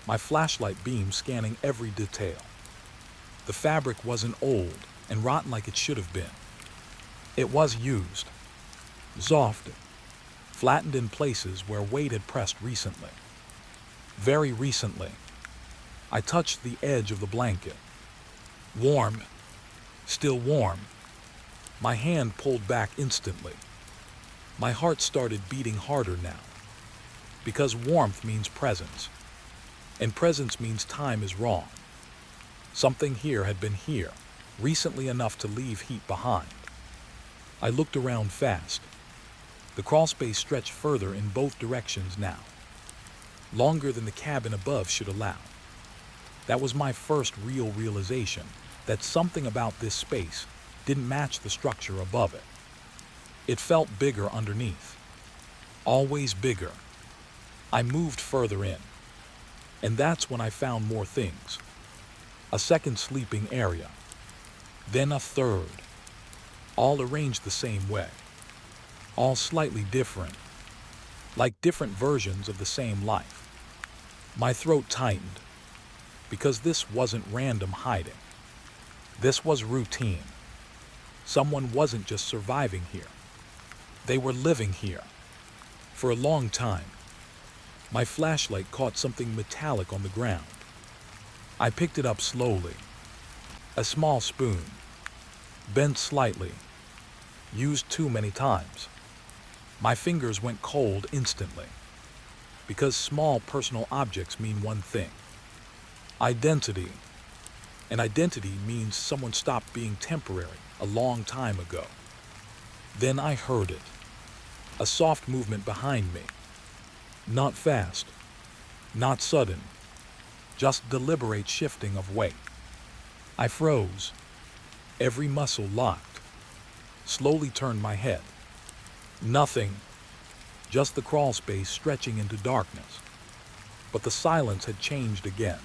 my flashlight beam scanning every detail. The fabric wasn't old and rotten like it should have been. It was used, soft, flattened in places where weight had pressed recently. Very recently. I touched the edge of the blanket. Warm, still warm. My hand pulled back instantly. My heart started beating harder now, because warmth means presence, and presence means time is wrong. Something here had been here, recently enough to leave heat behind. I looked around fast. The crawl space stretched further in both directions now, longer than the cabin above should allow. That was my first real realization that something about this space didn't match the structure above it. It felt bigger underneath, always bigger. I moved further in, and that's when I found more things. A second sleeping area, then a third, all arranged the same way, all slightly different, like different versions of the same life. My throat tightened, because this wasn't random hiding. This was routine. Someone wasn't just surviving here. They were living here. For a long time. My flashlight caught something metallic on the ground. I picked it up slowly. A small spoon, bent slightly, used too many times. My fingers went cold instantly, because small personal objects mean one thing: identity. And identity means someone stopped being temporary a long time ago. Then I heard it. A soft movement behind me. Not fast, not sudden, just deliberate shifting of weight. I froze, every muscle locked, slowly turned my head. Nothing, just the crawl space stretching into darkness. But the silence had changed again.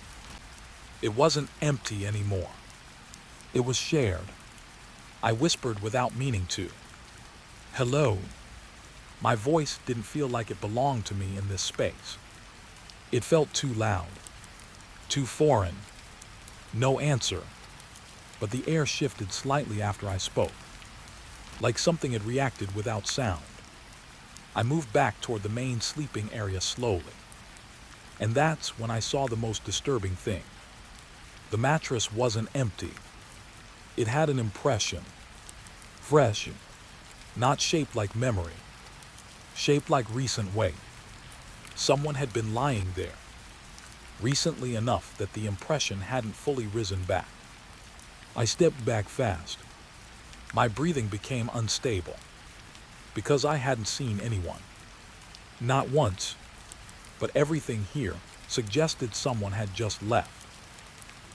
It wasn't empty anymore. It was shared. I whispered without meaning to. Hello. My voice didn't feel like it belonged to me in this space. It felt too loud, too foreign. No answer, but the air shifted slightly after I spoke, like something had reacted without sound. I moved back toward the main sleeping area slowly, and that's when I saw the most disturbing thing. The mattress wasn't empty. It had an impression, fresh, not shaped like memory, shaped like recent weight. Someone had been lying there, recently enough that the impression hadn't fully risen back. I stepped back fast. My breathing became unstable, because I hadn't seen anyone. Not once, but everything here suggested someone had just left,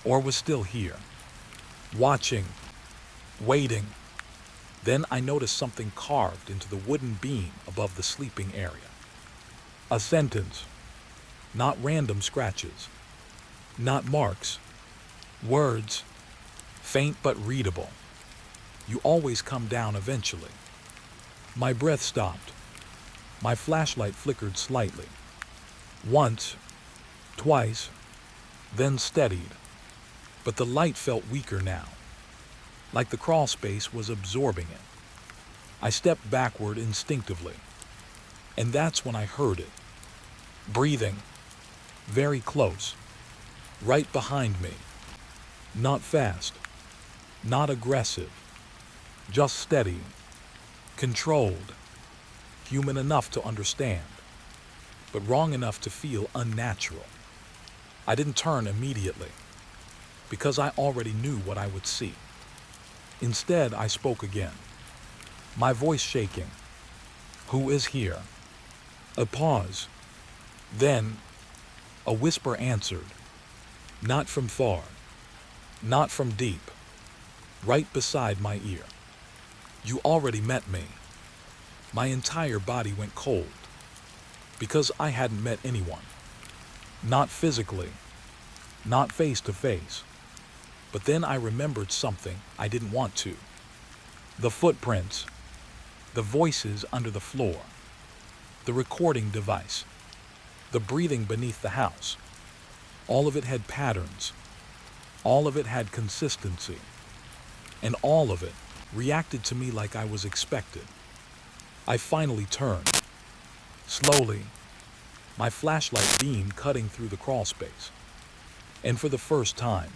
or was still here, watching, waiting. Then I noticed something carved into the wooden beam above the sleeping area. A sentence, not random scratches, not marks, words, faint but readable. You always come down eventually. My breath stopped. My flashlight flickered slightly. Once, twice, then steadied. But the light felt weaker now, like the crawl space was absorbing it. I stepped backward instinctively, and that's when I heard it. Breathing, very close, right behind me. Not fast, not aggressive, Just steady, controlled, human enough to understand, but wrong enough to feel unnatural. I didn't turn immediately, because I already knew what I would see. Instead, I spoke again, my voice shaking. "Who is here?" A pause. Then, a whisper answered, not from far, not from deep, right beside my ear. "You already met me." My entire body went cold, because I hadn't met anyone. Not physically, not face to face. But then I remembered something I didn't want to. The footprints, the voices under the floor, the recording device, the breathing beneath the house. All of it had patterns. All of it had consistency. And all of it reacted to me like I was expected. I finally turned. Slowly, my flashlight beam cutting through the crawl space. And for the first time,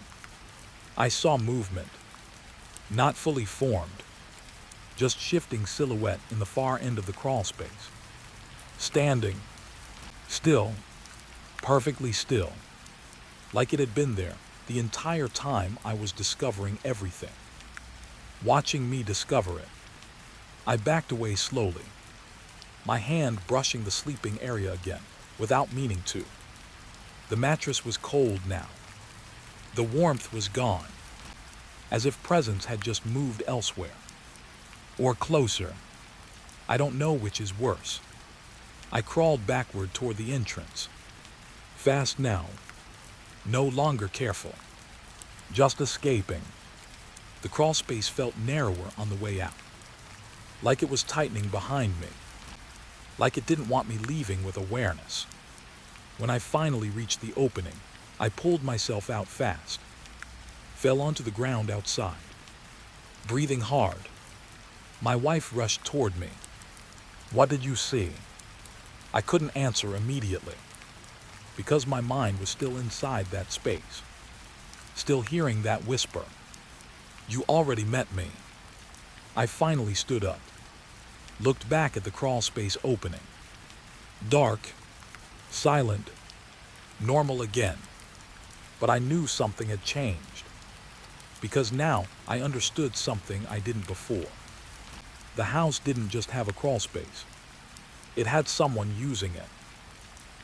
I saw movement. Not fully formed, just shifting silhouette in the far end of the crawl space. Standing, still, perfectly still, like it had been there the entire time I was discovering everything. Watching me discover it. I backed away slowly, my hand brushing the sleeping area again, without meaning to. The mattress was cold now. The warmth was gone, as if presence had just moved elsewhere. Or closer. I don't know which is worse. I crawled backward toward the entrance. Fast now. No longer careful. Just escaping. The crawl space felt narrower on the way out. Like it was tightening behind me. Like it didn't want me leaving with awareness. When I finally reached the opening, I pulled myself out fast. Fell onto the ground outside. Breathing hard. My wife rushed toward me. "What did you see?" I couldn't answer immediately, because my mind was still inside that space. Still hearing that whisper. "You already met me." I finally stood up. Looked back at the crawl space opening. Dark. Silent. Normal again. But I knew something had changed. Because now I understood something I didn't before. The house didn't just have a crawl space. It had someone using it.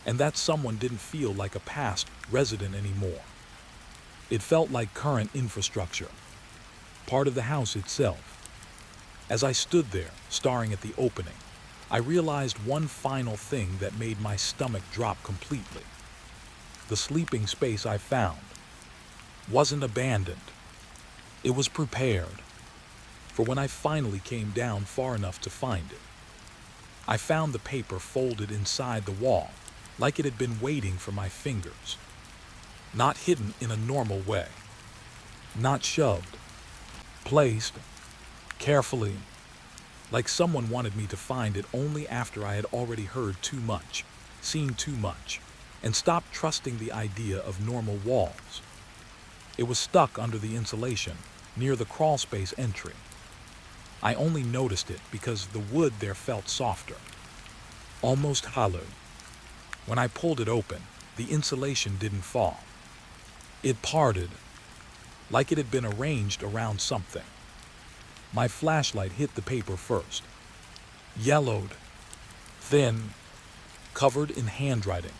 And that someone didn't feel like a past resident anymore. It felt like current infrastructure. Part of the house itself. As I stood there, staring at the opening, I realized one final thing that made my stomach drop completely. The sleeping space I found wasn't abandoned. It was prepared for when I finally came down far enough to find it. I found the paper folded inside the wall, like it had been waiting for my fingers. Not hidden in a normal way. Not shoved. Placed carefully, like someone wanted me to find it only after I had already heard too much, seen too much, and stopped trusting the idea of normal walls. It was stuck under the insulation, near the crawl space entry. I only noticed it because the wood there felt softer, almost hollow. When I pulled it open, the insulation didn't fall. It parted, like it had been arranged around something. My flashlight hit the paper first. Yellowed, thin, covered in handwriting.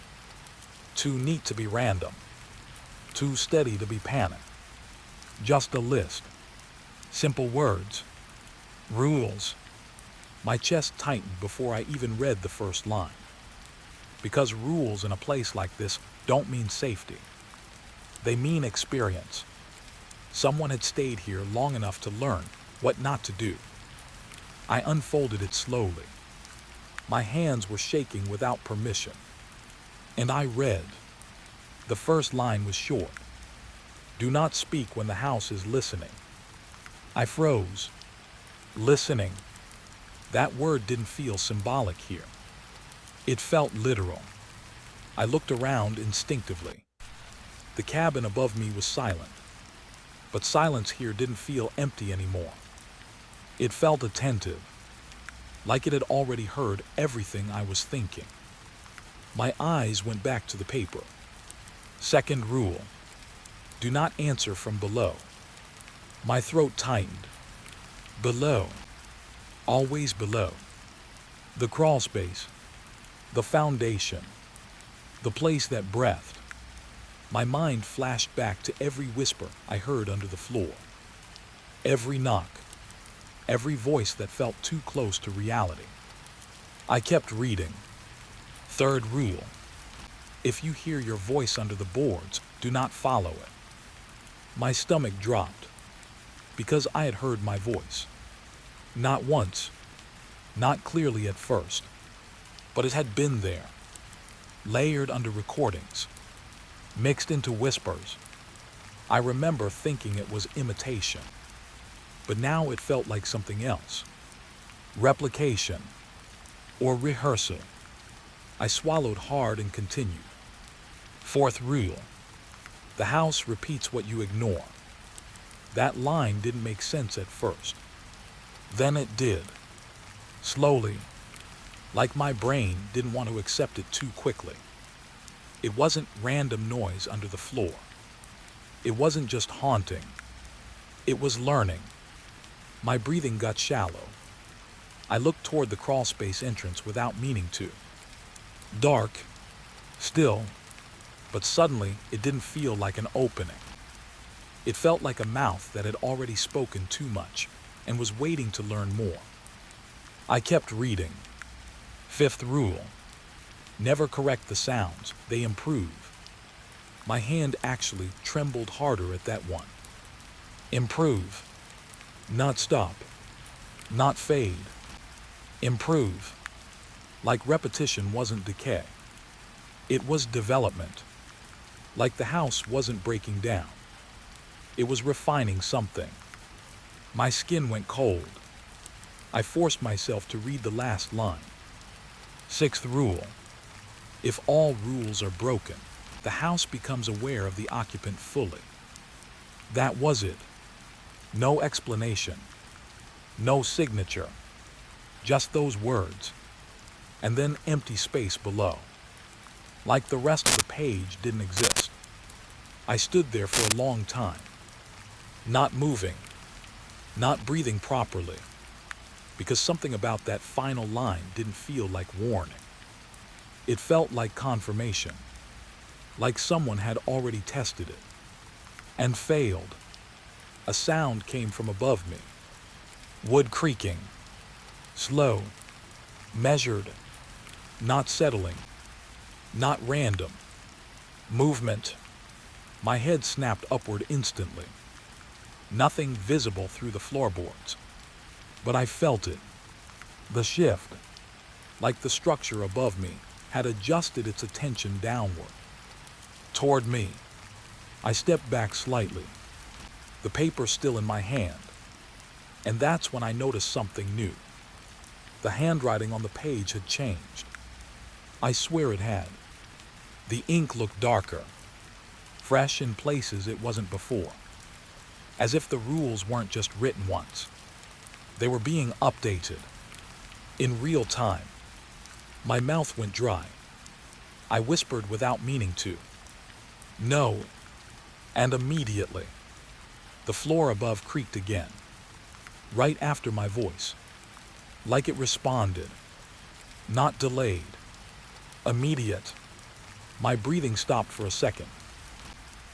Too neat to be random. Too steady to be panic. Just a list. Simple words. Rules. My chest tightened before I even read the first line. Because rules in a place like this don't mean safety. They mean experience. Someone had stayed here long enough to learn what not to do. I unfolded it slowly. My hands were shaking without permission. And I read. The first line was short. "Do not speak when the house is listening." I froze. Listening. That word didn't feel symbolic here. It felt literal. I looked around instinctively. The cabin above me was silent. But silence here didn't feel empty anymore. It felt attentive, like it had already heard everything I was thinking. My eyes went back to the paper. Second rule: do not answer from below. My throat tightened. Below. Always below. The crawl space. The foundation. The place that breathed. My mind flashed back to every whisper I heard under the floor. Every knock. Every voice that felt too close to reality. I kept reading. Third rule: if you hear your voice under the boards, do not follow it. My stomach dropped, because I had heard my voice. Not once, not clearly at first, but it had been there, layered under recordings, mixed into whispers. I remember thinking it was imitation, but now it felt like something else. Replication, or rehearsal. I swallowed hard and continued. Fourth rule: the house repeats what you ignore. That line didn't make sense at first. Then it did. Slowly, like my brain didn't want to accept it too quickly. It wasn't random noise under the floor. It wasn't just haunting. It was learning. My breathing got shallow. I looked toward the crawlspace entrance without meaning to. Dark, still, but suddenly it didn't feel like an opening. It felt like a mouth that had already spoken too much and was waiting to learn more. I kept reading. Fifth rule: never correct the sounds, they improve. My hand actually trembled harder at that one. Improve. Not stop. Not fade. Improve. Like repetition wasn't decay. It was development. Like the house wasn't breaking down. It was refining something. My skin went cold. I forced myself to read the last line. Sixth rule: if all rules are broken, the house becomes aware of the occupant fully. That was it. No explanation. No signature. Just those words. And then empty space below. Like the rest of the page didn't exist. I stood there for a long time. Not moving. Not breathing properly. Because something about that final line didn't feel like warning. It felt like confirmation. Like someone had already tested it. And failed. A sound came from above me. Wood creaking. Slow. Measured. Not settling. Not random. Movement. My head snapped upward instantly. Nothing visible through the floorboards. But I felt it. The shift. Like the structure above me had adjusted its attention downward. Toward me. I stepped back slightly. The paper still in my hand. And that's when I noticed something new. The handwriting on the page had changed. I swear it had. The ink looked darker. Fresh in places it wasn't before. As if the rules weren't just written once. They were being updated. In real time. My mouth went dry. I whispered without meaning to. No. And immediately, the floor above creaked again. Right after my voice. Like it responded. Not delayed. Immediate. My breathing stopped for a second.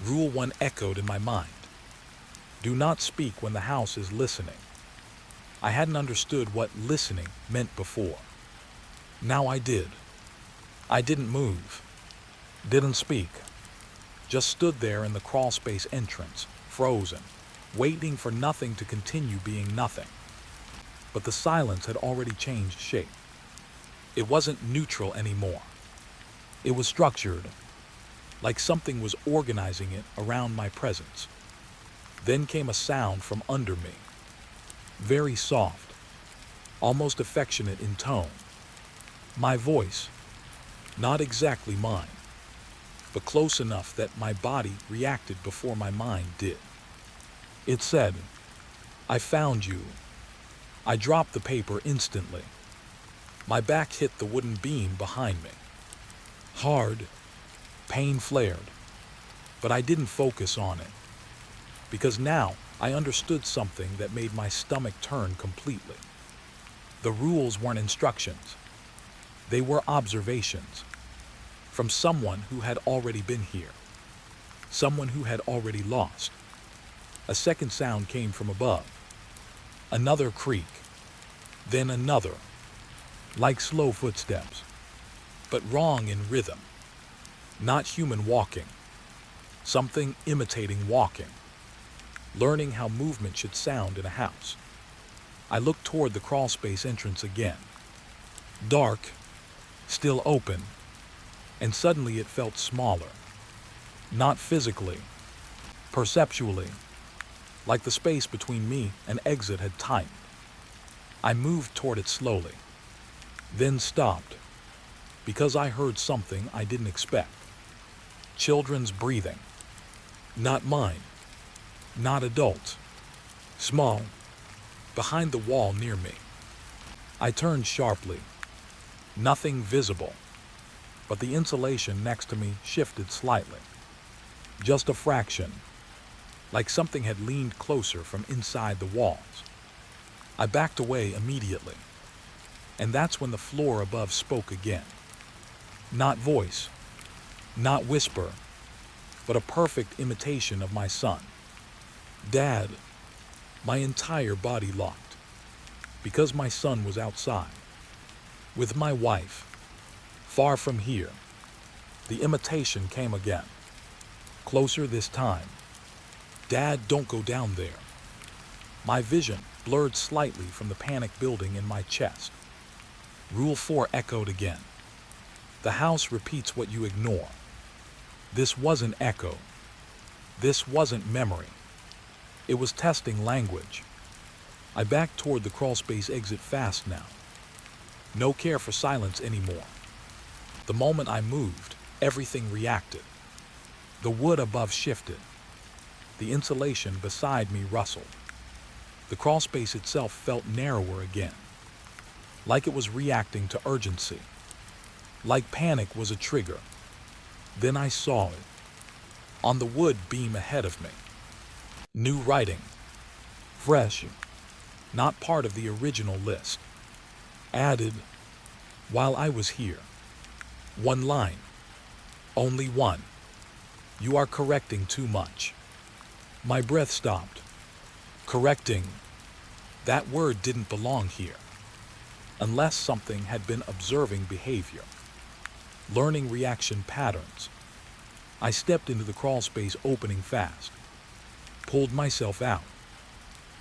Rule 1 echoed in my mind. Do not speak when the house is listening. I hadn't understood what listening meant before. Now I did. I didn't move. Didn't speak. Just stood there in the crawlspace entrance, frozen, waiting for nothing to continue being nothing. But the silence had already changed shape. It wasn't neutral anymore. It was structured, like something was organizing it around my presence. Then came a sound from under me. Very soft, almost affectionate in tone. My voice, not exactly mine, but close enough that my body reacted before my mind did. It said, I found you. I dropped the paper instantly. My back hit the wooden beam behind me. Hard, pain flared, but I didn't focus on it, because now I understood something that made my stomach turn completely. The rules weren't instructions. They were observations from someone who had already been here, someone who had already lost. A second sound came from above. Another creak, then another, like slow footsteps, but wrong in rhythm. Not human walking, something imitating walking, learning how movement should sound in a house. I looked toward the crawlspace entrance again. Dark, still open, and suddenly it felt smaller. Not physically, perceptually, like the space between me and exit had tightened. I moved toward it slowly, then stopped, because I heard something I didn't expect. Children's breathing. Not mine, not adults. Small, behind the wall near me. I turned sharply. Nothing visible, but the insulation next to me shifted slightly. Just a fraction, like something had leaned closer from inside the walls. I backed away immediately, and that's when the floor above spoke again. Not voice, not whisper, but a perfect imitation of my son. Dad. My entire body locked, because my son was outside, with my wife, far from here. The imitation came again, closer this time. Dad, don't go down there. My vision blurred slightly from the panic building in my chest. Rule 4 echoed again. The house repeats what you ignore. This wasn't echo. This wasn't memory. It was testing language. I backed toward the crawlspace exit fast now. No care for silence anymore. The moment I moved, everything reacted. The wood above shifted. The insulation beside me rustled. The crawlspace itself felt narrower again, like it was reacting to urgency, like panic was a trigger. Then I saw it, on the wood beam ahead of me. New writing, fresh, not part of the original list. Added while I was here. One line, only one. You are correcting too much. My breath stopped. Correcting. That word didn't belong here, unless something had been observing behavior, learning reaction patterns. I stepped into the crawlspace opening fast, pulled myself out,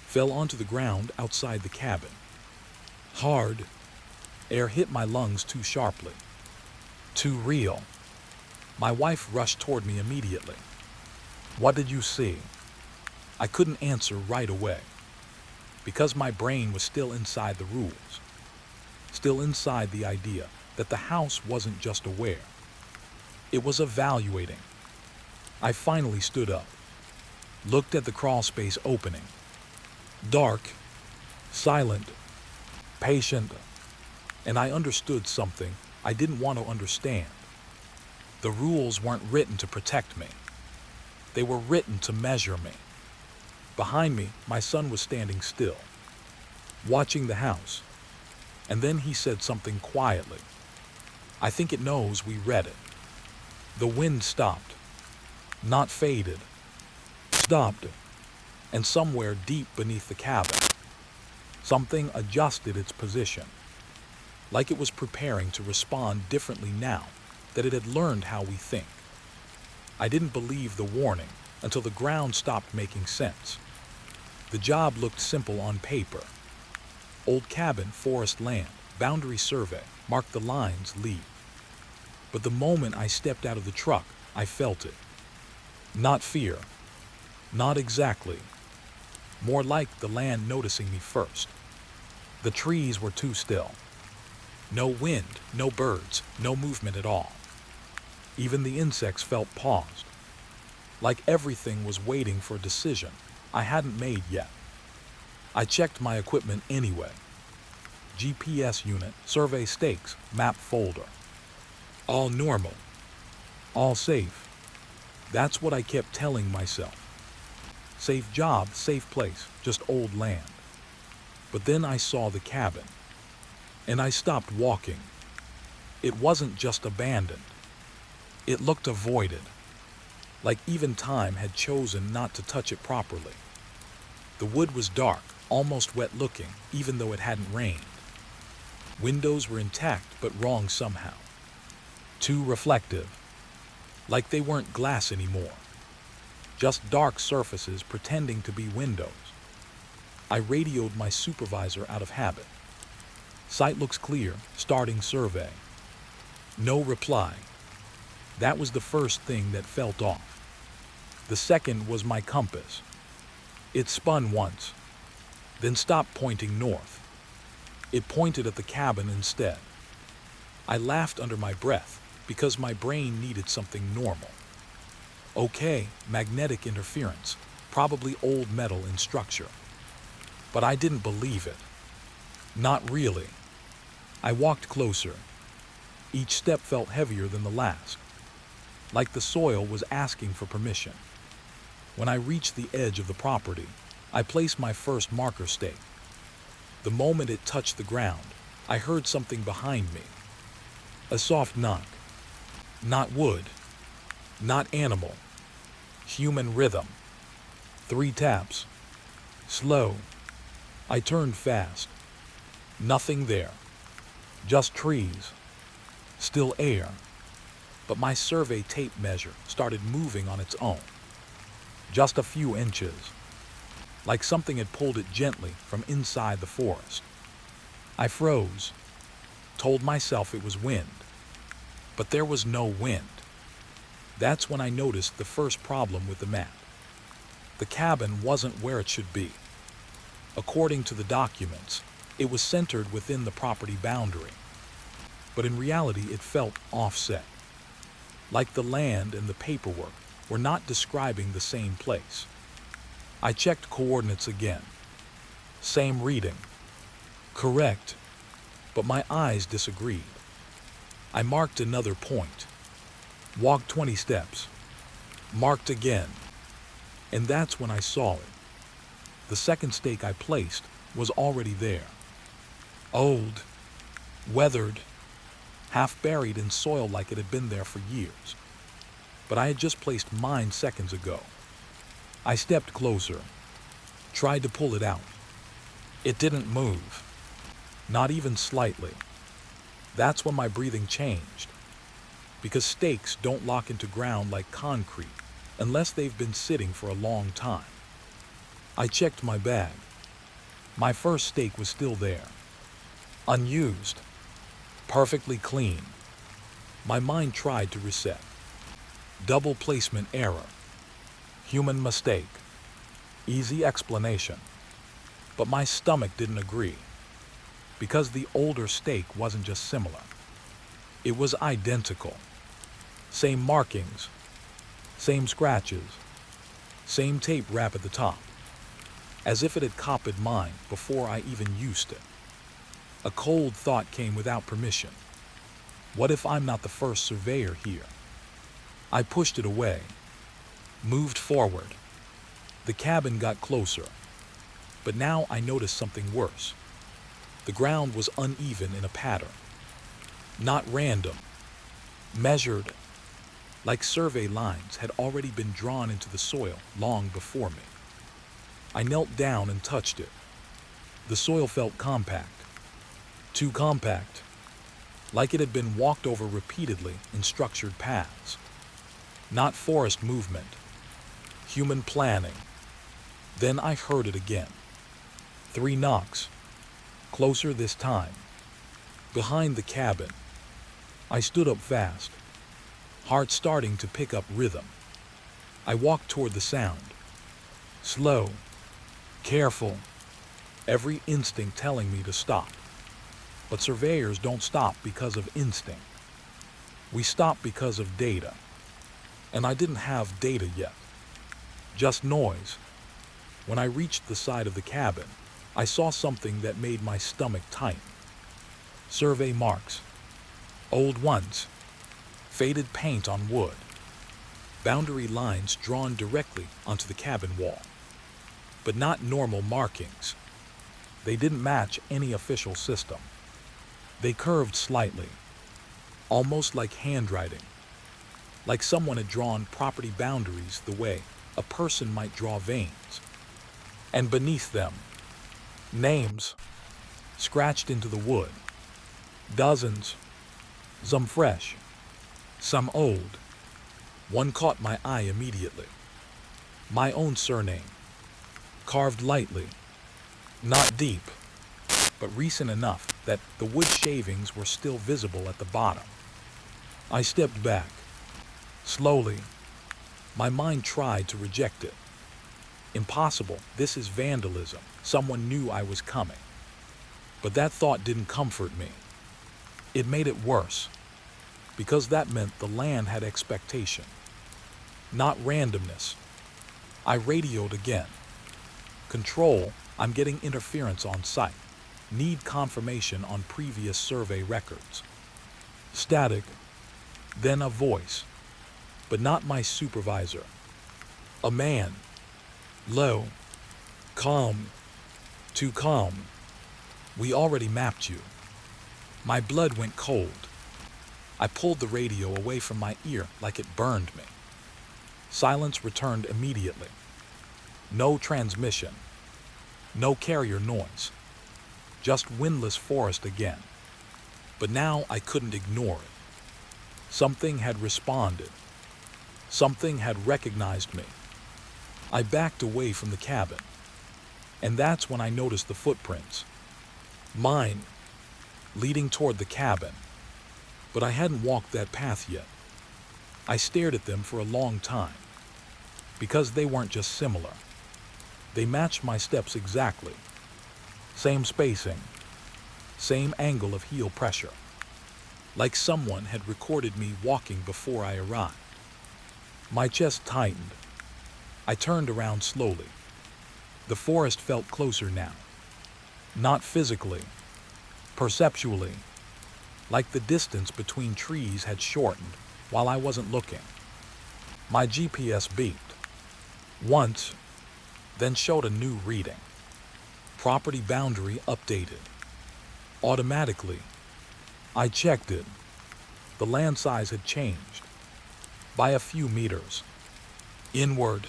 fell onto the ground outside the cabin. Hard, air hit my lungs too sharply, too real. My wife rushed toward me immediately. What did you see? I couldn't answer right away, because my brain was still inside the rules, still inside the idea that the house wasn't just aware. It was evaluating. I finally stood up, looked at the crawlspace opening. Dark, silent, patient, and I understood something I didn't want to understand. The rules weren't written to protect me. They were written to measure me. Behind me, my son was standing still, watching the house, and then he said something quietly. I think it knows we read it. The wind stopped, not faded, stopped, and somewhere deep beneath the cabin, something adjusted its position, like it was preparing to respond differently now that it had learned how we think. I didn't believe the warning until the ground stopped making sense. The job looked simple on paper. Old cabin, forest land, boundary survey, marked the lines, leave. But the moment I stepped out of the truck, I felt it. Not fear. Not exactly. More like the land noticing me first. The trees were too still. No wind, no birds, no movement at all. Even the insects felt paused, like everything was waiting for a decision I hadn't made yet. I checked my equipment anyway. GPS unit, survey stakes, map folder. All normal. All safe. That's what I kept telling myself. Safe job, safe place, just old land. But then I saw the cabin. And I stopped walking. It wasn't just abandoned. It looked avoided. Like even time had chosen not to touch it properly. The wood was dark, almost wet looking, even though it hadn't rained. Windows were intact, but wrong somehow. Too reflective. Like they weren't glass anymore. Just dark surfaces pretending to be windows. I radioed my supervisor out of habit. Site looks clear, starting survey. No reply. That was the first thing that felt off. The second was my compass. It spun once, then stopped pointing north. It pointed at the cabin instead. I laughed under my breath because my brain needed something normal. Okay, magnetic interference, probably old metal in structure. But I didn't believe it. Not really. I walked closer. Each step felt heavier than the last, like the soil was asking for permission. When I reached the edge of the property, I placed my first marker stake. The moment it touched the ground, I heard something behind me. A soft knock. Not wood. Not animal. Human rhythm. 3 taps. Slow. I turned fast. Nothing there. Just trees. Still air. But my survey tape measure started moving on its own. Just a few inches. Like something had pulled it gently from inside the forest. I froze. Told myself it was wind. But there was no wind. That's when I noticed the first problem with the map. The cabin wasn't where it should be. According to the documents, it was centered within the property boundary. But in reality, it felt offset. Like the land and the paperwork were not describing the same place. I checked coordinates again. Same reading. Correct. But my eyes disagreed. I marked another point. Walked 20 steps. Marked again. And that's when I saw it. The second stake I placed was already there. Old. Weathered. Half buried in soil like it had been there for years. But I had just placed mine seconds ago. I stepped closer. Tried to pull it out. It didn't move. Not even slightly. That's when my breathing changed. Because stakes don't lock into ground like concrete unless they've been sitting for a long time. I checked my bag. My first stake was still there. Unused. Perfectly clean. My mind tried to reset. Double placement error. Human mistake. Easy explanation. But my stomach didn't agree. Because the older stake wasn't just similar. It was identical. Same markings. Same scratches. Same tape wrap at the top. As if it had copied mine before I even used it. A cold thought came without permission. What if I'm not the first surveyor here? I pushed it away. Moved forward. The cabin got closer. But now I noticed something worse. The ground was uneven in a pattern. Not random. Measured. Like survey lines had already been drawn into the soil long before me. I knelt down and touched it. The soil felt compact. Too compact. Like it had been walked over repeatedly in structured paths. Not forest movement. Human planning. Then I heard it again. 3 knocks. Closer this time. Behind the cabin. I stood up fast. Heart starting to pick up rhythm. I walked toward the sound. Slow. Careful. Every instinct telling me to stop. But surveyors don't stop because of instinct. We stop because of data. And I didn't have data yet. Just noise. When I reached the side of the cabin, I saw something that made my stomach tighten. Survey marks. Old ones. Faded paint on wood. Boundary lines drawn directly onto the cabin wall. But not normal markings. They didn't match any official system. They curved slightly, almost like handwriting, like someone had drawn property boundaries the way a person might draw veins. And beneath them, names scratched into the wood. Dozens, some fresh, some old. One caught my eye immediately. My own surname, carved lightly, not deep, but recent enough that the wood shavings were still visible at the bottom. I stepped back. Slowly, my mind tried to reject it. Impossible, this is vandalism. Someone knew I was coming. But that thought didn't comfort me. It made it worse, because that meant the land had expectation, not randomness. I radioed again. Control, I'm getting interference on site. Need confirmation on previous survey records. Static, then a voice, but not my supervisor. A man, low, calm, too calm. We already mapped you. My blood went cold. I pulled the radio away from my ear like it burned me. Silence returned immediately. No transmission. No carrier noise. Just windless forest again. But now I couldn't ignore it. Something had responded. Something had recognized me. I backed away from the cabin. And that's when I noticed the footprints. Mine, leading toward the cabin. But I hadn't walked that path yet. I stared at them for a long time. Because they weren't just similar. They matched my steps exactly. Same spacing. Same angle of heel pressure. Like someone had recorded me walking before I arrived. My chest tightened. I turned around slowly. The forest felt closer now. Not physically, perceptually, like the distance between trees had shortened while I wasn't looking. My GPS beeped. Once, then showed a new reading. Property boundary updated. Automatically, I checked it. The land size had changed. By a few meters. Inward,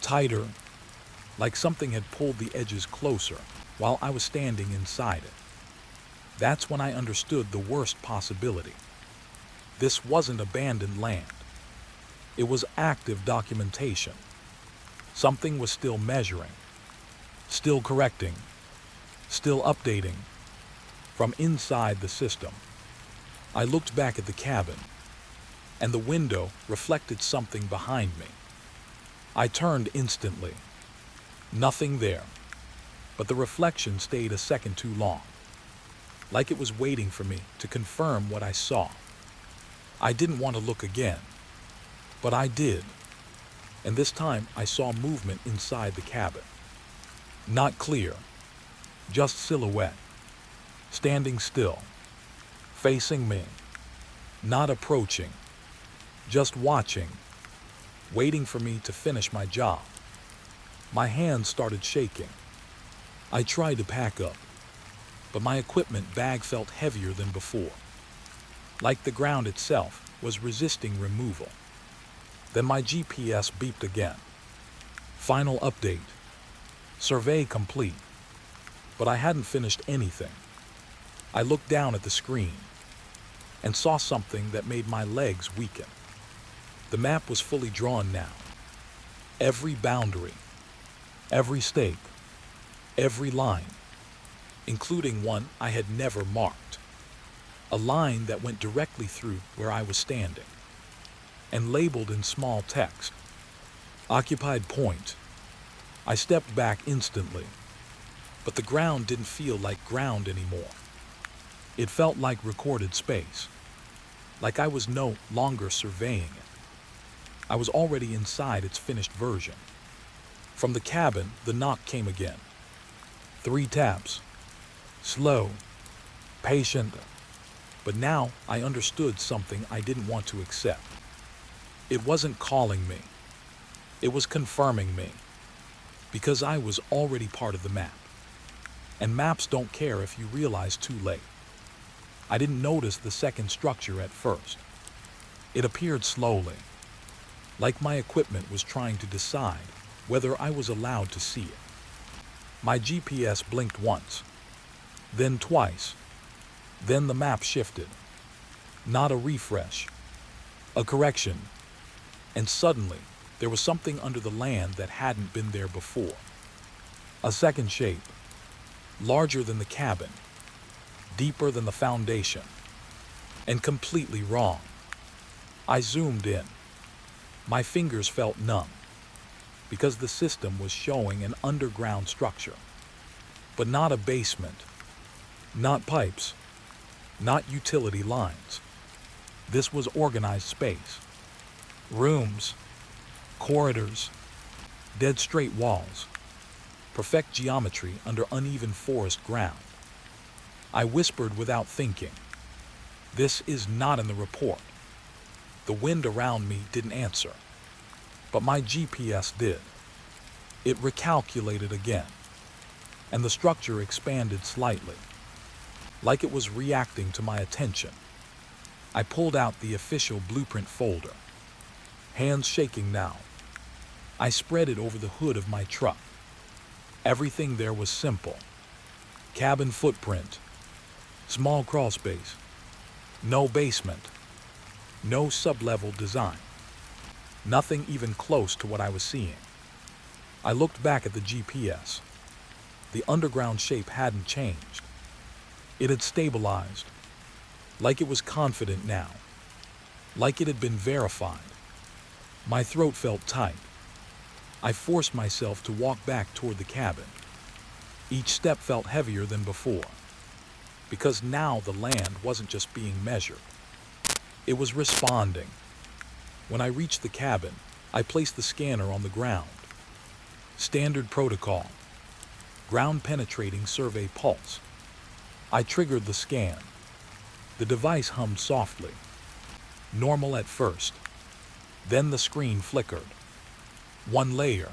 tighter, like something had pulled the edges closer while I was standing inside it. That's when I understood the worst possibility. This wasn't abandoned land. It was active documentation. Something was still measuring, still correcting, still updating. From inside the system, I looked back at the cabin, and the window reflected something behind me. I turned instantly. Nothing there, but the reflection stayed a second too long, like it was waiting for me to confirm what I saw. I didn't want to look again, but I did, and this time I saw movement inside the cabin. Not clear, just silhouette, standing still, facing me, not approaching, just watching, waiting for me to finish my job. My hands started shaking. I tried to pack up, but my equipment bag felt heavier than before, like the ground itself was resisting removal. Then my GPS beeped again. Final update. Survey complete. But I hadn't finished anything. I looked down at the screen and saw something that made my legs weaken. The map was fully drawn now. Every boundary, every stake, every line, including one I had never marked. A line that went directly through where I was standing, and labeled in small text, occupied point. I stepped back instantly, but the ground didn't feel like ground anymore. It felt like recorded space, like I was no longer surveying it. I was already inside its finished version. From the cabin, the knock came again. 3 taps. Slow, patient. But now I understood something I didn't want to accept. It wasn't calling me. It was confirming me. Because I was already part of the map. And maps don't care if you realize too late. I didn't notice the second structure at first. It appeared slowly, like my equipment was trying to decide whether I was allowed to see it. My GPS blinked once, then twice, then the map shifted. Not a refresh, a correction, and suddenly there was something under the land that hadn't been there before. A second shape, larger than the cabin, deeper than the foundation, and completely wrong. I zoomed in. My fingers felt numb, because the system was showing an underground structure. But not a basement, not pipes, not utility lines. This was organized space. Rooms, corridors, dead straight walls, perfect geometry under uneven forest ground. I whispered without thinking, "This is not in the report." The wind around me didn't answer, but my GPS did. It recalculated again, and the structure expanded slightly, like it was reacting to my attention. I pulled out the official blueprint folder, hands shaking now. I spread it over the hood of my truck. Everything there was simple. Cabin footprint, small crawl space, no basement, no sub-level design. Nothing even close to what I was seeing. I looked back at the GPS. The underground shape hadn't changed. It had stabilized, like it was confident now, like it had been verified. My throat felt tight. I forced myself to walk back toward the cabin. Each step felt heavier than before, because now the land wasn't just being measured. It was responding. When I reached the cabin, I placed the scanner on the ground. Standard protocol. Ground penetrating survey pulse. I triggered the scan. The device hummed softly. Normal at first. Then the screen flickered. 1 layer.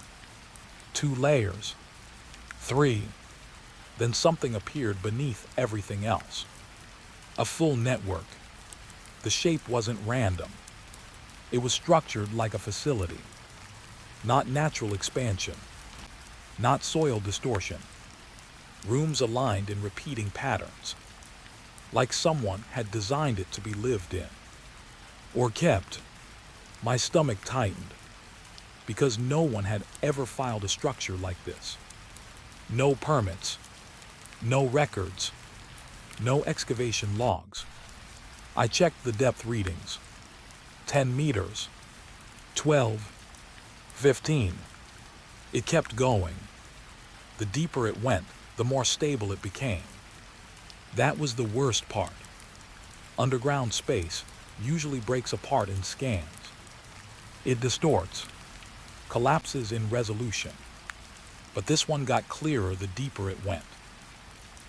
2 layers. 3. Then something appeared beneath everything else. A full network. The shape wasn't random. It was structured like a facility. Not natural expansion. Not soil distortion. Rooms aligned in repeating patterns. Like someone had designed it to be lived in. Or kept. My stomach tightened. Because no one had ever filed a structure like this. No permits. No records. No excavation logs. I checked the depth readings. 10 meters. 12. 15. It kept going. The deeper it went, the more stable it became. That was the worst part. Underground space usually breaks apart in scans. It distorts, collapses in resolution. But this one got clearer the deeper it went,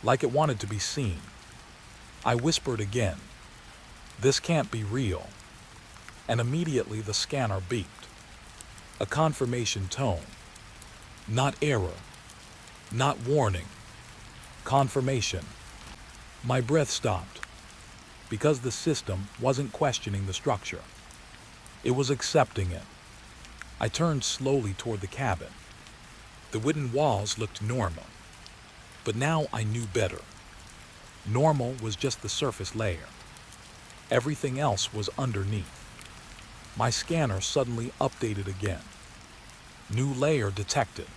like it wanted to be seen. I whispered again, "This can't be real." And immediately the scanner beeped. A confirmation tone. Not error. Not warning. Confirmation. My breath stopped, because the system wasn't questioning the structure. It was accepting it. I turned slowly toward the cabin. The wooden walls looked normal, but now I knew better. Normal was just the surface layer. Everything else was underneath. My scanner suddenly updated again. New layer detected.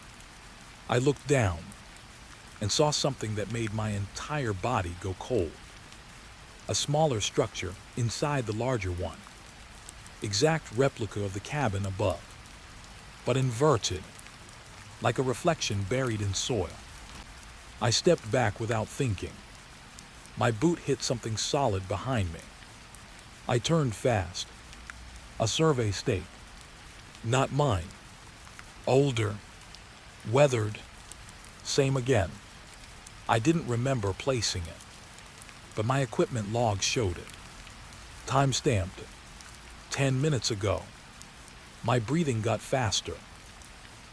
I looked down and saw something that made my entire body go cold. A smaller structure inside the larger one. Exact replica of the cabin above, but inverted, like a reflection buried in soil. I stepped back without thinking. My boot hit something solid behind me. I turned fast. A survey stake. Not mine. Older. Weathered. Same again. I didn't remember placing it, but my equipment log showed it. Time stamped 10 minutes ago. My breathing got faster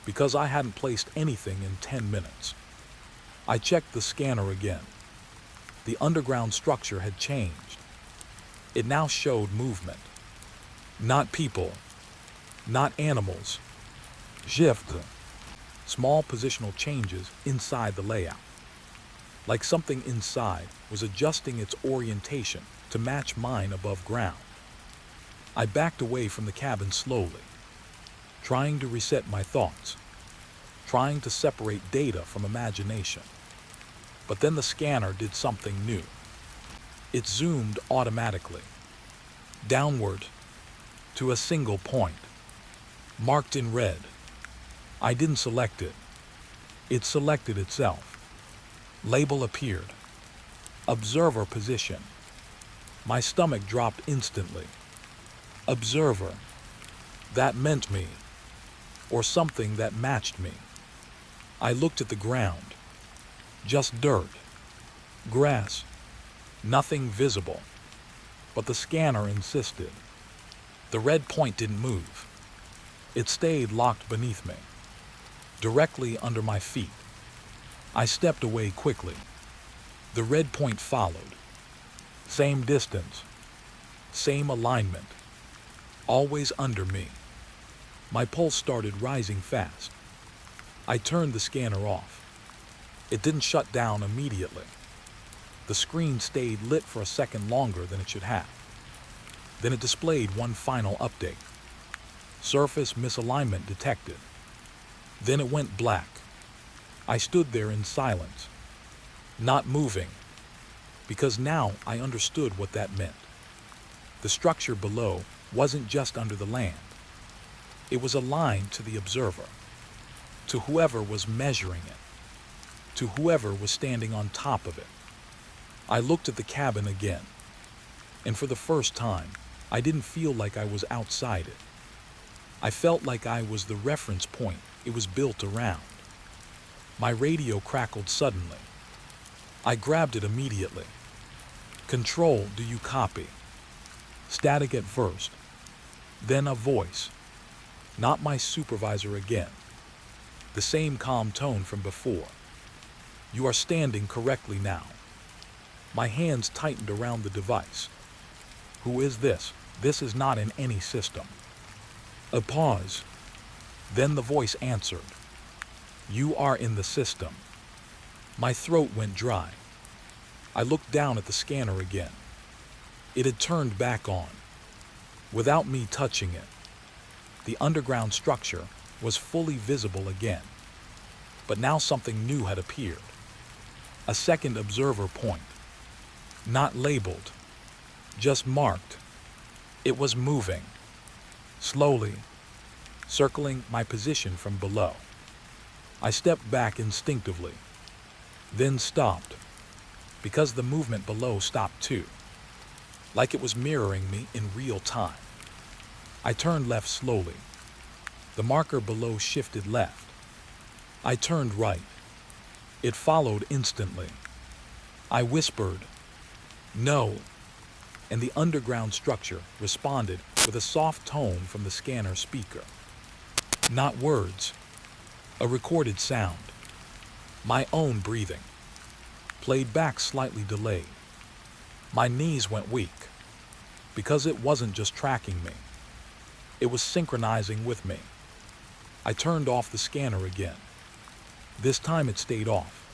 because I hadn't placed anything in 10 minutes. I checked the scanner again. The underground structure had changed. It now showed movement. Not people, not animals. Shift. Small positional changes inside the layout. Like something inside was adjusting its orientation to match mine above ground. I backed away from the cabin slowly, trying to reset my thoughts, trying to separate data from imagination. But then the scanner did something new. It zoomed automatically, downward, to a single point, marked in red. I didn't select it. It selected itself. Label appeared. Observer position. My stomach dropped instantly. Observer. That meant me, or something that matched me. I looked at the ground. Just dirt, grass, nothing visible. But the scanner insisted. The red point didn't move. It stayed locked beneath me, directly under my feet. I stepped away quickly. The red point followed. Same distance, same alignment, always under me. My pulse started rising fast. I turned the scanner off. It didn't shut down immediately. The screen stayed lit for a second longer than it should have. Then it displayed one final update. Surface misalignment detected. Then it went black. I stood there in silence, not moving, because now I understood what that meant. The structure below wasn't just under the land. It was aligned to the observer, to whoever was measuring it, to whoever was standing on top of it. I looked at the cabin again, and for the first time, I didn't feel like I was outside it. I felt like I was the reference point it was built around. My radio crackled suddenly. I grabbed it immediately. Control, do you copy? Static at first, then a voice. Not my supervisor again. The same calm tone from before. You are standing correctly now. My hands tightened around the device. Who is this? This is not in any system. A pause. Then the voice answered. You are in the system. My throat went dry. I looked down at the scanner again. It had turned back on, without me touching it. The underground structure was fully visible again. But now something new had appeared. A second observer point. Not labeled, just marked. It was moving, slowly, circling my position from below. I stepped back instinctively, then stopped, because the movement below stopped too, like it was mirroring me in real time. I turned left slowly. The marker below shifted left. I turned right. It followed instantly. I whispered, no, and the underground structure responded with a soft tone from the scanner speaker. Not words, a recorded sound. My own breathing, played back slightly delayed. My knees went weak, because it wasn't just tracking me. It was synchronizing with me. I turned off the scanner again. This time it stayed off,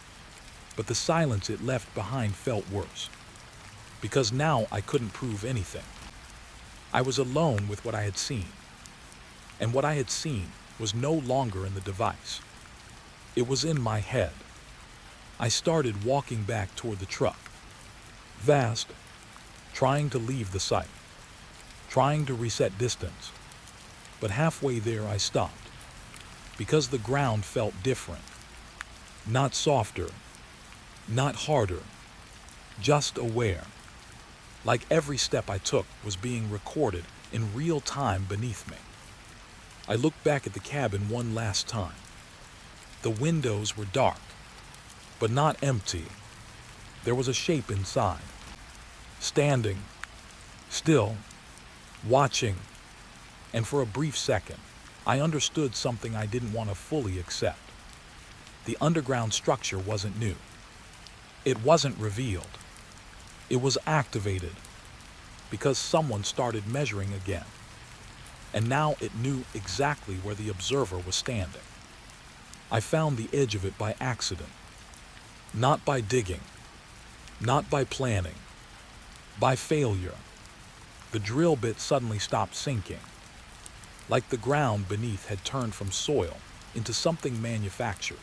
but the silence it left behind felt worse, because now I couldn't prove anything. I was alone with what I had seen, and what I had seen was no longer in the device. It was in my head. I started walking back toward the truck, fast, trying to leave the site, trying to reset distance. But halfway there I stopped, because the ground felt different. Not softer, not harder, just aware. Like every step I took was being recorded in real time beneath me. I looked back at the cabin one last time. The windows were dark. but not empty. There was a shape inside, standing, still, watching, and for a brief second, I understood something I didn't want to fully accept. The underground structure wasn't new. It wasn't revealed. It was activated because someone started measuring again. And now it knew exactly where the observer was standing. I found the edge of it by accident. Not by digging. Not by planning. By failure. The drill bit suddenly stopped sinking. Like the ground beneath had turned from soil into something manufactured.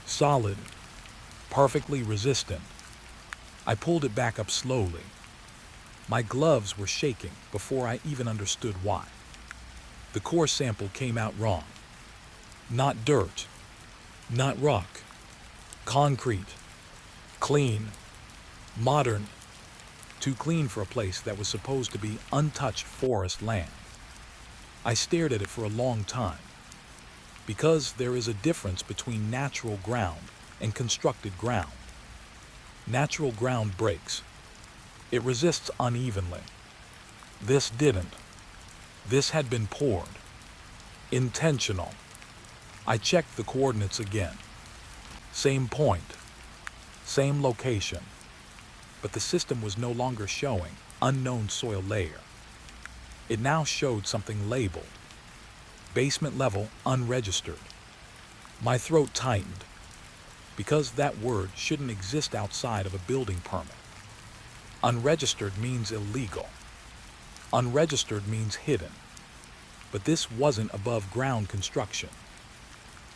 Solid. Perfectly resistant. I pulled it back up slowly. My gloves were shaking before I even understood why. The core sample came out wrong. Not dirt. Not rock. Concrete. Clean. Modern. Too clean for a place that was supposed to be untouched forest land. I stared at it for a long time. Because there is a difference between natural ground and constructed ground. Natural ground breaks. It resists unevenly. This didn't. This had been poured. Intentional. I checked the coordinates again. Same point. Same location. But the system was no longer showing unknown soil layer. It now showed something labeled. Basement level unregistered. My throat tightened. Because that word shouldn't exist outside of a building permit. Unregistered means illegal. Unregistered means hidden. But this wasn't above ground construction.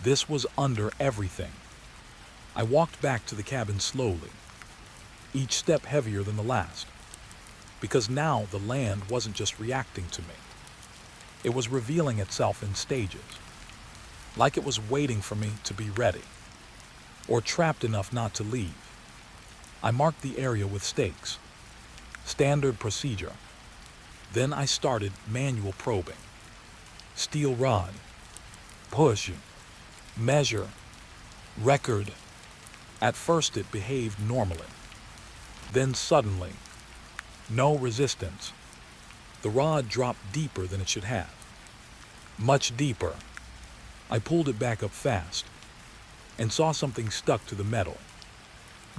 This was under everything. I walked back to the cabin slowly, each step heavier than the last, because now the land wasn't just reacting to me. It was revealing itself in stages, like it was waiting for me to be ready, or trapped enough not to leave. I marked the area with stakes, standard procedure. Then I started manual probing. Steel rod, push, measure, record. At first it behaved normally. Then suddenly, no resistance. The rod dropped deeper than it should have. Much deeper. I pulled it back up fast and saw something stuck to the metal.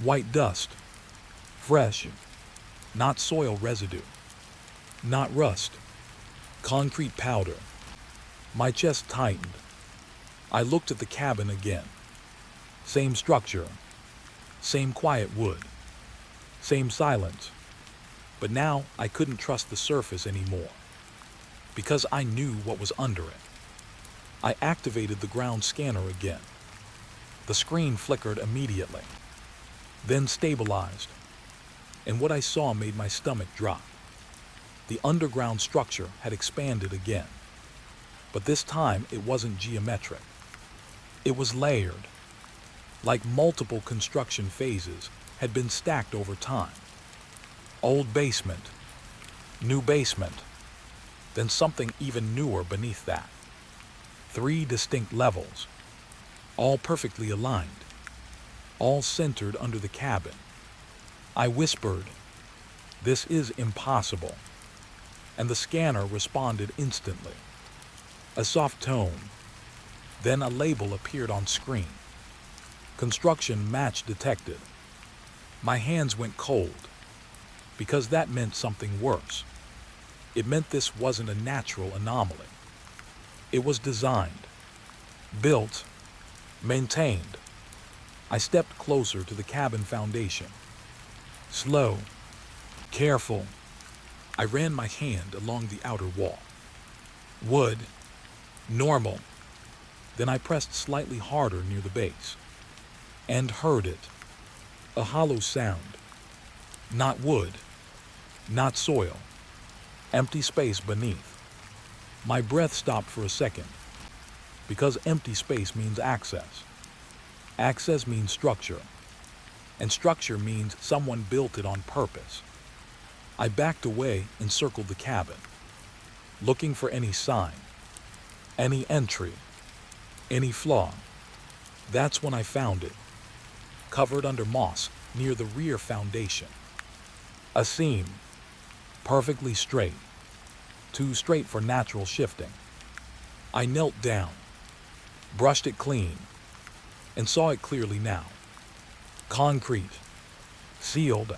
White dust. Fresh. Not soil residue. Not rust. Concrete powder. My chest tightened. I looked at the cabin again. Same structure. Same quiet wood. Same silence. But now I couldn't trust the surface anymore. Because I knew what was under it. I activated the ground scanner again. The screen flickered immediately. Then stabilized. And what I saw made my stomach drop. The underground structure had expanded again. But this time it wasn't geometric. It was layered. Like multiple construction phases had been stacked over time. Old basement, new basement, then something even newer beneath that. 3 distinct levels, all perfectly aligned, all centered under the cabin. I whispered, "This is impossible." And the scanner responded instantly. A soft tone, then a label appeared on screen. Construction match detected. My hands went cold, because that meant something worse. It meant this wasn't a natural anomaly. It was designed, built, maintained. I stepped closer to the cabin foundation. Slow, careful. I ran my hand along the outer wall. Wood, normal. Then I pressed slightly harder near the base. And heard it. A hollow sound. Not wood. Not soil. Empty space beneath. My breath stopped for a second. Because empty space means access. Access means structure. And structure means someone built it on purpose. I backed away and circled the cabin, looking for any sign, any entry, any flaw. That's when I found it. covered under moss near the rear foundation. A seam, perfectly straight, too straight for natural shifting. I knelt down, brushed it clean, and saw it clearly now. Concrete, sealed,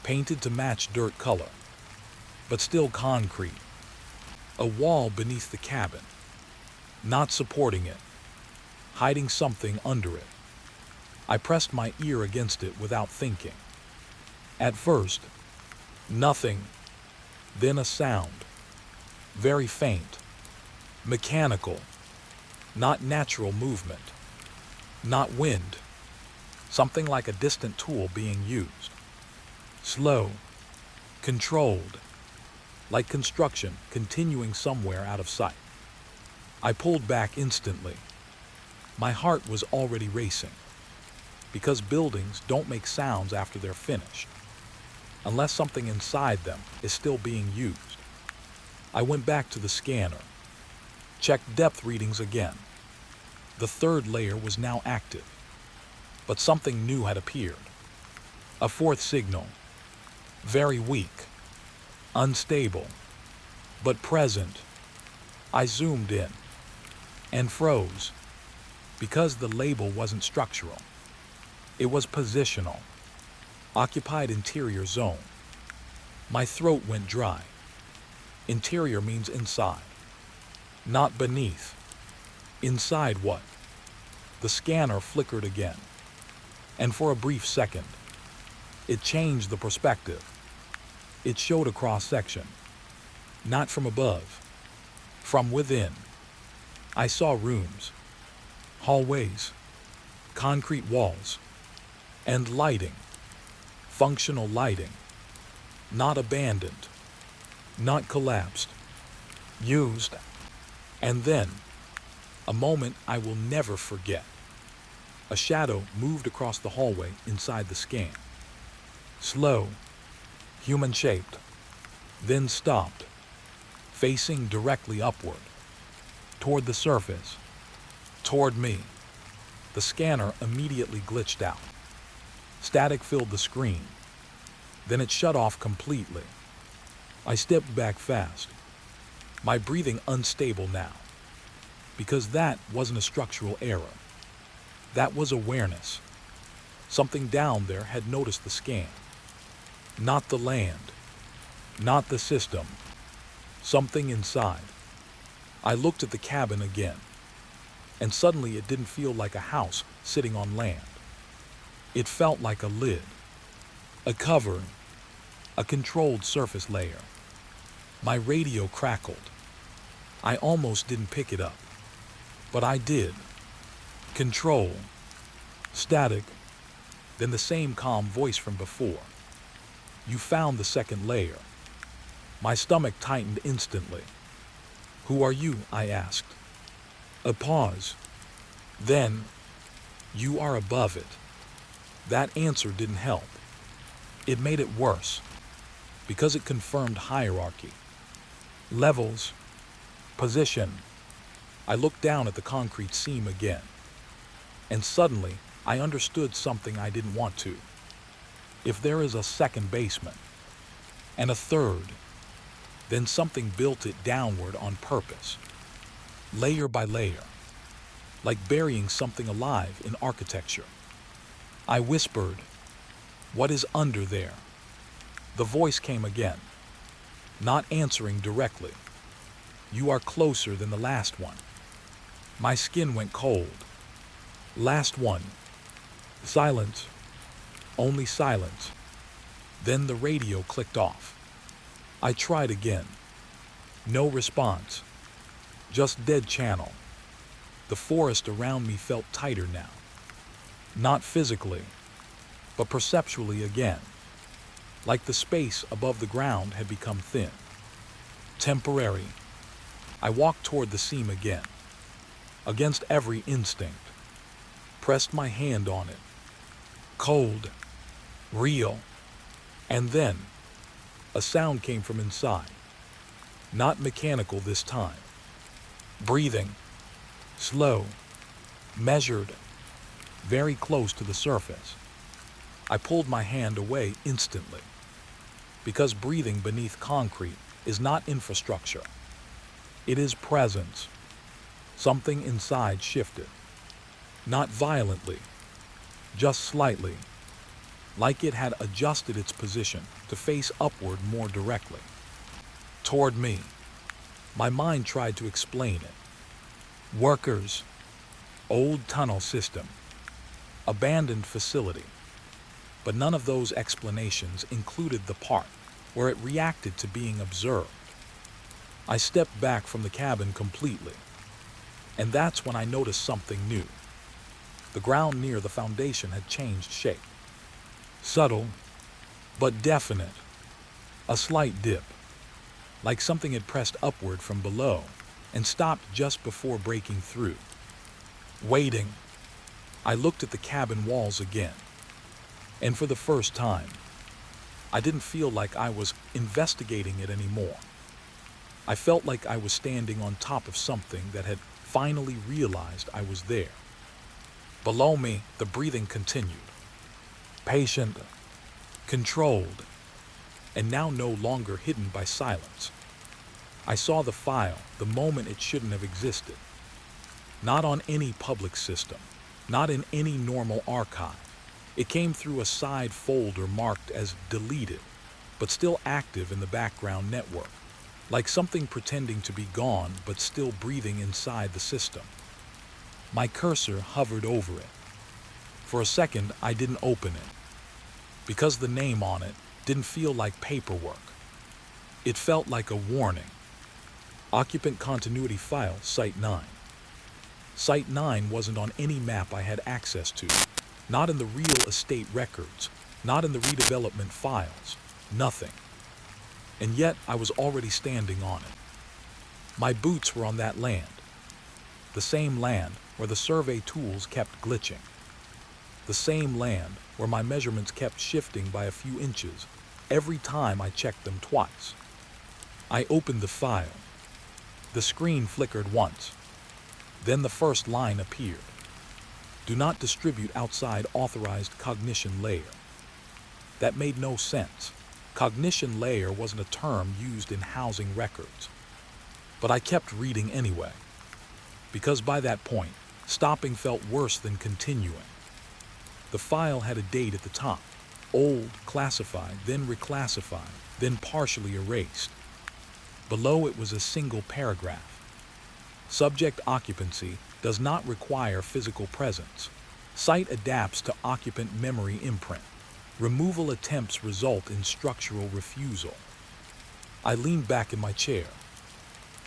painted to match dirt color, but still concrete. A wall beneath the cabin, not supporting it, hiding something under it. I pressed my ear against it without thinking. At first, nothing, then a sound, very faint, mechanical, not natural movement, not wind, something like a distant tool being used. Slow, controlled, like construction continuing somewhere out of sight. I pulled back instantly. My heart was already racing, because buildings don't make sounds after they're finished, unless something inside them is still being used. I went back to the scanner, checked depth readings again. The third layer was now active, but something new had appeared. A fourth signal, very weak, unstable, but present. I zoomed in and froze, because the label wasn't structural. It was positional, occupied interior zone. My throat went dry. Interior means inside, not beneath. Inside what? The scanner flickered again, and for a brief second, it changed the perspective. It showed a cross-section, not from above, from within. I saw rooms, hallways, concrete walls, and lighting, functional lighting, not abandoned, not collapsed, used. And then, a moment I will never forget. A shadow moved across the hallway inside the scan. Slow, human-shaped, then stopped, facing directly upward, toward the surface, toward me. The scanner immediately glitched out. Static filled the screen. Then it shut off completely. I stepped back fast, my breathing unstable now, because that wasn't a structural error. That was awareness. Something down there had noticed the scan. Not the land, not the system, something inside. I looked at the cabin again, and suddenly it didn't feel like a house sitting on land. It felt like a lid, a cover, a controlled surface layer. My radio crackled. I almost didn't pick it up, but I did. Control, static, then the same calm voice from before. You found the second layer. My stomach tightened instantly. Who are you? I asked. A pause. Then, you are above it. That answer didn't help. It made it worse, because it confirmed hierarchy. Levels, position. I looked down at the concrete seam again, and suddenly I understood something I didn't want to. If there is a second basement, and a third, then something built it downward on purpose, layer by layer, like burying something alive in architecture. I whispered, "What is under there?" The voice came again, not answering directly. "You are closer than the last one." My skin went cold. Last one. Silence. Only silence. Then the radio clicked off. I tried again. No response. Just dead channel. The forest around me felt tighter now. Not physically, but perceptually again. Like the space above the ground had become thin. Temporary. I walked toward the seam again. Against every instinct. Pressed my hand on it. Cold. Real. And then, a sound came from inside. Not mechanical this time. Breathing. Slow. Measured. very close to the surface. I pulled my hand away instantly, because breathing beneath concrete is not infrastructure. It is presence. Something inside shifted. Not violently, just slightly, like it had adjusted its position to face upward more directly. Toward me. My mind tried to explain it. Workers, old tunnel system, abandoned facility. But none of those explanations included the part where it reacted to being observed. I stepped back from the cabin completely, and that's when I noticed something new. The ground near the foundation had changed shape. Subtle, but definite. A slight dip, like something had pressed upward from below and stopped just before breaking through. Waiting, I looked at the cabin walls again, and for the first time, I didn't feel like I was investigating it anymore. I felt like I was standing on top of something that had finally realized I was there. Below me, the breathing continued. Patient, controlled, and now no longer hidden by silence. I saw the file the moment it shouldn't have existed. Not on any public system, not in any normal archive. It came through a side folder marked as deleted, but still active in the background network, like something pretending to be gone but still breathing inside the system. My cursor hovered over it. For a second, I didn't open it, because the name on it didn't feel like paperwork. It felt like a warning. Occupant continuity file, Site 9. Site 9 wasn't on any map I had access to, not in the real estate records, not in the redevelopment files, nothing. And yet I was already standing on it. My boots were on that land, the same land where the survey tools kept glitching, the same land where my measurements kept shifting by a few inches every time I checked them twice. I opened the file. The screen flickered once. Then the first line appeared. Do not distribute outside authorized cognition layer. That made no sense. Cognition layer wasn't a term used in housing records. But I kept reading anyway, because by that point, stopping felt worse than continuing. The file had a date at the top, old, classified, then reclassified, then partially erased. Below it was a single paragraph. Subject occupancy does not require physical presence. Site adapts to occupant memory imprint. Removal attempts result in structural refusal. I leaned back in my chair.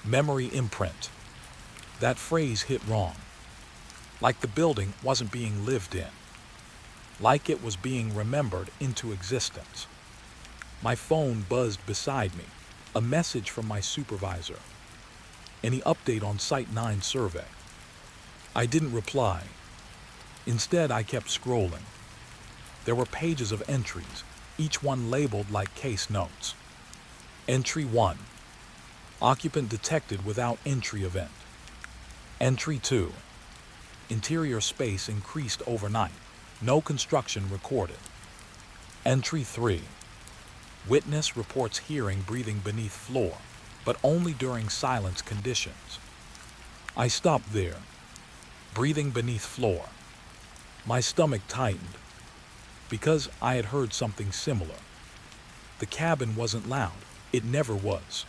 Memory imprint. That phrase hit wrong. Like the building wasn't being lived in. Like it was being remembered into existence. My phone buzzed beside me. A message from my supervisor. Any update on Site 9 survey? I didn't reply. Instead, I kept scrolling. There were pages of entries, each one labeled like case notes. Entry 1. Occupant detected without entry event. Entry 2. Interior space increased overnight. No construction recorded. Entry 3. Witness reports hearing breathing beneath floor, but only during silence conditions. I stopped there. Breathing beneath floor. My stomach tightened, because I had heard something similar. The cabin wasn't loud. It never was.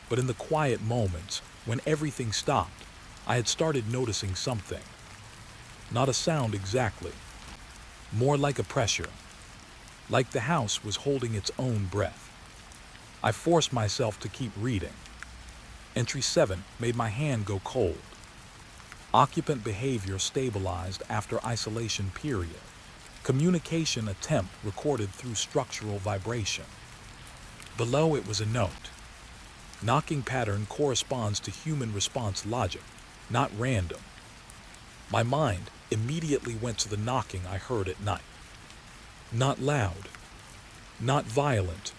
But in the quiet moments, when everything stopped, I had started noticing something. Not a sound exactly. More like a pressure. Like the house was holding its own breath. I forced myself to keep reading. Entry 7 made my hand go cold. Occupant behavior stabilized after isolation period. Communication attempt recorded through structural vibration. Below it was a note. Knocking pattern corresponds to human response logic, not random. My mind immediately went to the knocking I heard at night. Not loud, not violent,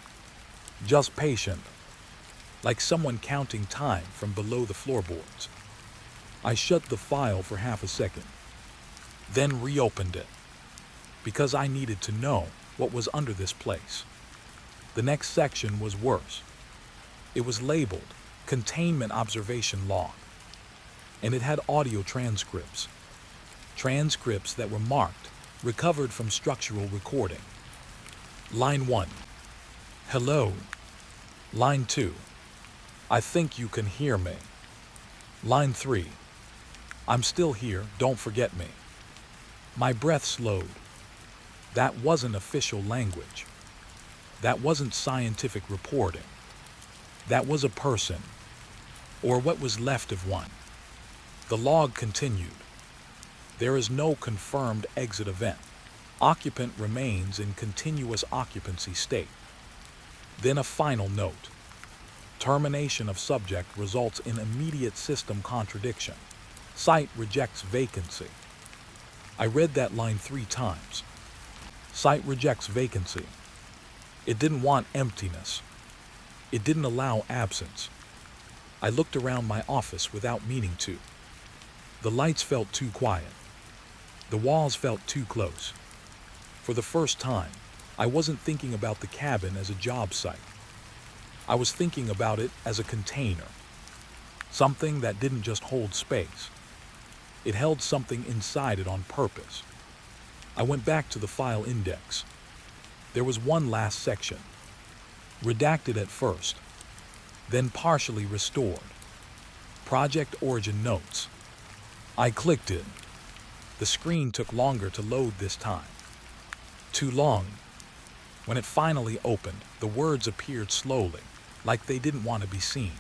just patient, like someone counting time from below the floorboards. I shut the file for half a second. then reopened it, because I needed to know what was under this place. The next section was worse. It was labeled Containment Observation Log, and it had audio transcripts that were marked Recovered from Structural Recording. Line 1. Hello. Line 2. I think you can hear me. Line 3. I'm still here, don't forget me. My breath slowed. That wasn't official language. That wasn't scientific reporting. That was a person, or what was left of one. The log continued. There is no confirmed exit event. Occupant remains in continuous occupancy state. Then a final note. Termination of subject results in immediate system contradiction. Site rejects vacancy. I read that line 3 times. Site rejects vacancy. It didn't want emptiness. It didn't allow absence. I looked around my office without meaning to. The lights felt too quiet. The walls felt too close. For the first time, I wasn't thinking about the cabin as a job site. I was thinking about it as a container. Something that didn't just hold space. It held something inside it on purpose. I went back to the file index. There was one last section. Redacted at first, then partially restored. Project Origin Notes. I clicked it. The screen took longer to load this time. Too long. When it finally opened, the words appeared slowly, like they didn't want to be seen.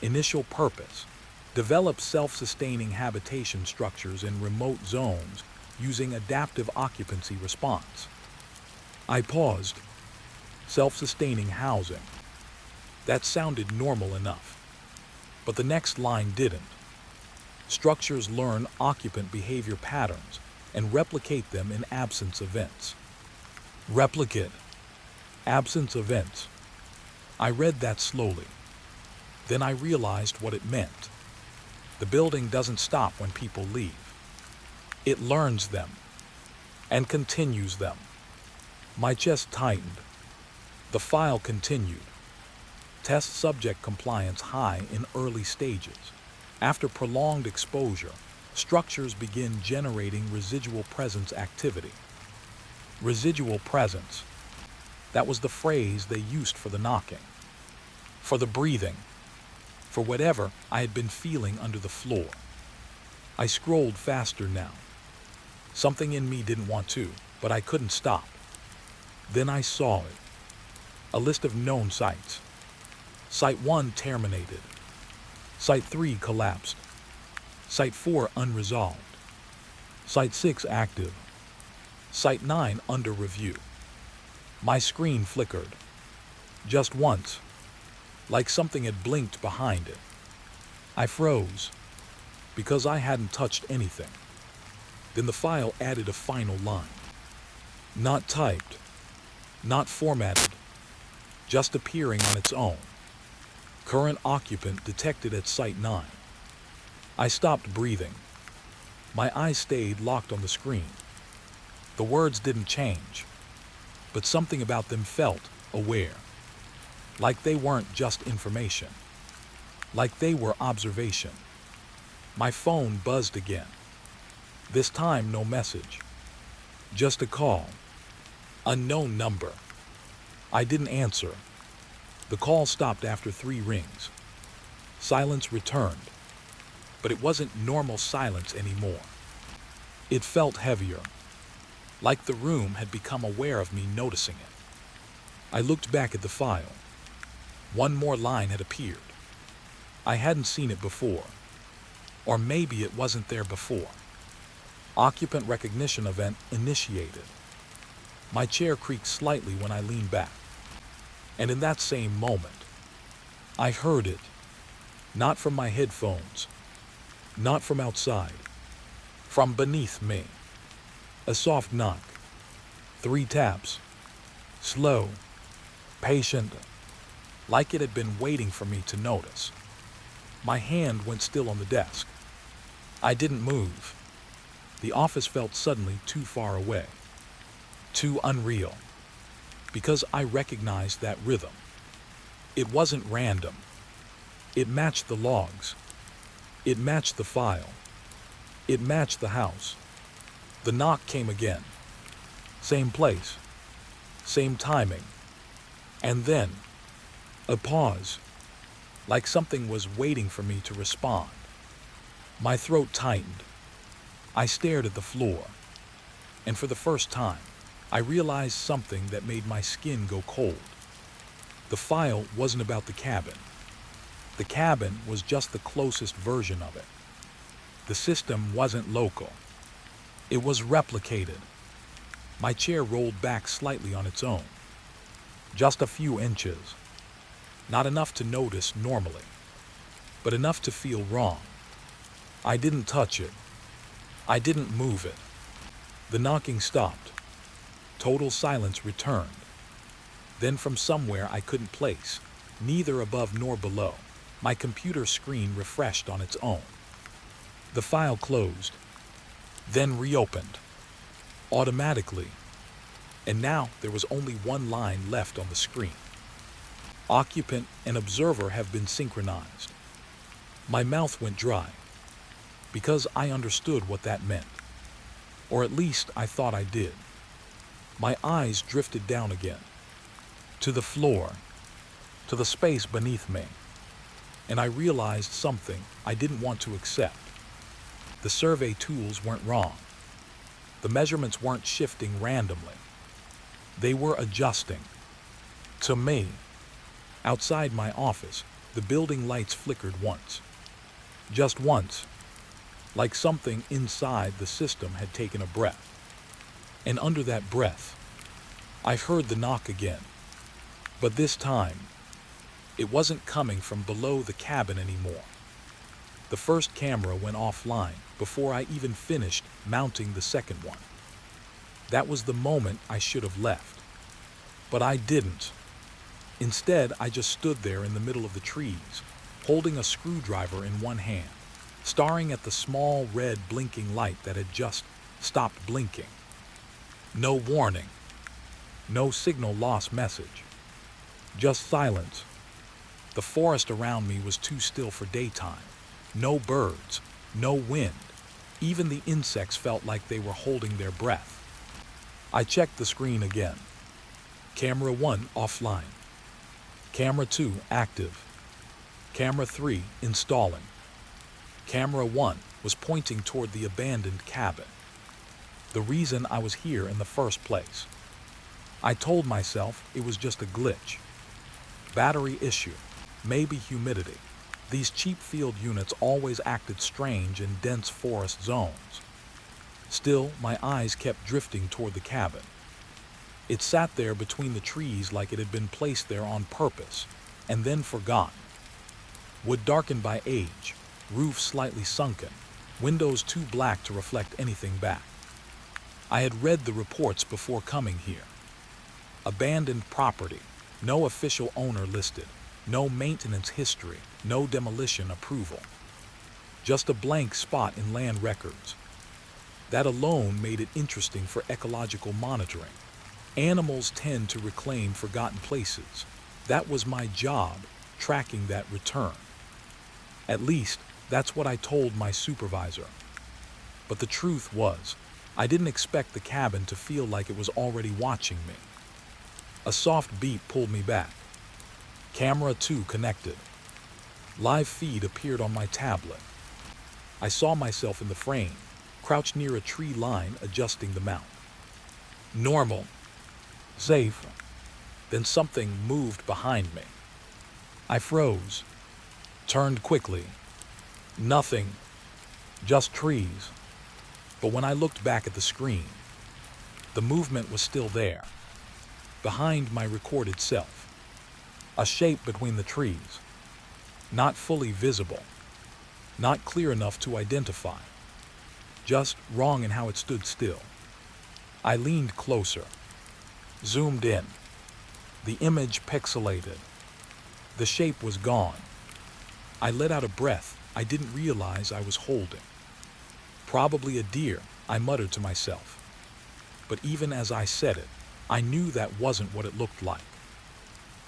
Initial purpose. Develop self-sustaining habitation structures in remote zones using adaptive occupancy response. I paused. Self-sustaining housing. That sounded normal enough. But the next line didn't. Structures learn occupant behavior patterns and replicate them in absence events. Replicate. Absence events. I read that slowly. Then I realized what it meant. The building doesn't stop when people leave. It learns them and continues them. My chest tightened. The file continued. Test subject compliance high in early stages. After prolonged exposure, structures begin generating residual presence activity. Residual presence. That was the phrase they used for the knocking, for the breathing, for whatever I had been feeling under the floor. I scrolled faster now. Something in me didn't want to, but I couldn't stop. Then I saw it. A list of known sites. Site 1 terminated. Site 3 collapsed. Site 4 unresolved. Site 6 active. Site 9 under review. My screen flickered. Just once. Like something had blinked behind it. I froze. Because I hadn't touched anything. Then the file added a final line. Not typed. Not formatted. Just appearing on its own. Current occupant detected at Site 9. I stopped breathing. My eyes stayed locked on the screen. The words didn't change, but something about them felt aware. Like they weren't just information. Like they were observation. My phone buzzed again. This time no message. Just a call. Unknown number. I didn't answer. The call stopped after 3 rings. Silence returned, but it wasn't normal silence anymore. It felt heavier, like the room had become aware of me noticing it. I looked back at the file. One more line had appeared. I hadn't seen it before, or maybe it wasn't there before. Occupant recognition event initiated. My chair creaked slightly when I leaned back. And in that same moment, I heard it. Not from my headphones. Not from outside. From beneath me. A soft knock. 3 taps. Slow. Patient. Like it had been waiting for me to notice. My hand went still on the desk. I didn't move. The office felt suddenly too far away, too unreal, because I recognized that rhythm. It wasn't random. It matched the logs. It matched the file. It matched the house. The knock came again. Same place. Same timing. And then, a pause, like something was waiting for me to respond. My throat tightened. I stared at the floor, and for the first time, I realized something that made my skin go cold. The file wasn't about the cabin. The cabin was just the closest version of it. The system wasn't local. It was replicated. My chair rolled back slightly on its own. Just a few inches. Not enough to notice normally, but enough to feel wrong. I didn't touch it. I didn't move it. The knocking stopped. Total silence returned. Then from somewhere I couldn't place, neither above nor below, my computer screen refreshed on its own. The file closed, then reopened, automatically, and now there was only one line left on the screen. Occupant and observer have been synchronized. My mouth went dry, because I understood what that meant. Or at least I thought I did. My eyes drifted down again, to the floor, to the space beneath me, and I realized something I didn't want to accept. The survey tools weren't wrong. The measurements weren't shifting randomly. They were adjusting. To me, outside my office, the building lights flickered once. Just once, like something inside the system had taken a breath. And under that breath, I heard the knock again. But this time, it wasn't coming from below the cabin anymore. The first camera went offline before I even finished mounting the second one. That was the moment I should have left. But I didn't. Instead, I just stood there in the middle of the trees, holding a screwdriver in one hand, staring at the small red blinking light that had just stopped blinking. No warning. No signal loss message. Just silence. The forest around me was too still for daytime. No birds, no wind. Even the insects felt like they were holding their breath. I checked the screen again. Camera 1 offline. Camera 2 active. Camera 3 installing. Camera 1 was pointing toward the abandoned cabin. The reason I was here in the first place. I told myself it was just a glitch. Battery issue, maybe humidity. These cheap field units always acted strange in dense forest zones. Still, my eyes kept drifting toward the cabin. It sat there between the trees like it had been placed there on purpose, and then forgotten. Wood darkened by age, roof slightly sunken, windows too black to reflect anything back. I had read the reports before coming here. Abandoned property, no official owner listed, no maintenance history, no demolition approval. Just a blank spot in land records. That alone made it interesting for ecological monitoring. Animals tend to reclaim forgotten places. That was my job, tracking that return. At least, that's what I told my supervisor. But the truth was, I didn't expect the cabin to feel like it was already watching me. A soft beep pulled me back. Camera 2 connected. Live feed appeared on my tablet. I saw myself in the frame, crouched near a tree line adjusting the mount. Normal. Safe. Then something moved behind me. I froze. Turned quickly. Nothing. Just trees. But when I looked back at the screen, the movement was still there. Behind my recorded self. A shape between the trees. Not fully visible. Not clear enough to identify. Just wrong in how it stood still. I leaned closer. Zoomed in. The image pixelated. The shape was gone. I let out a breath I didn't realize I was holding. Probably a deer, I muttered to myself. But even as I said it, I knew that wasn't what it looked like.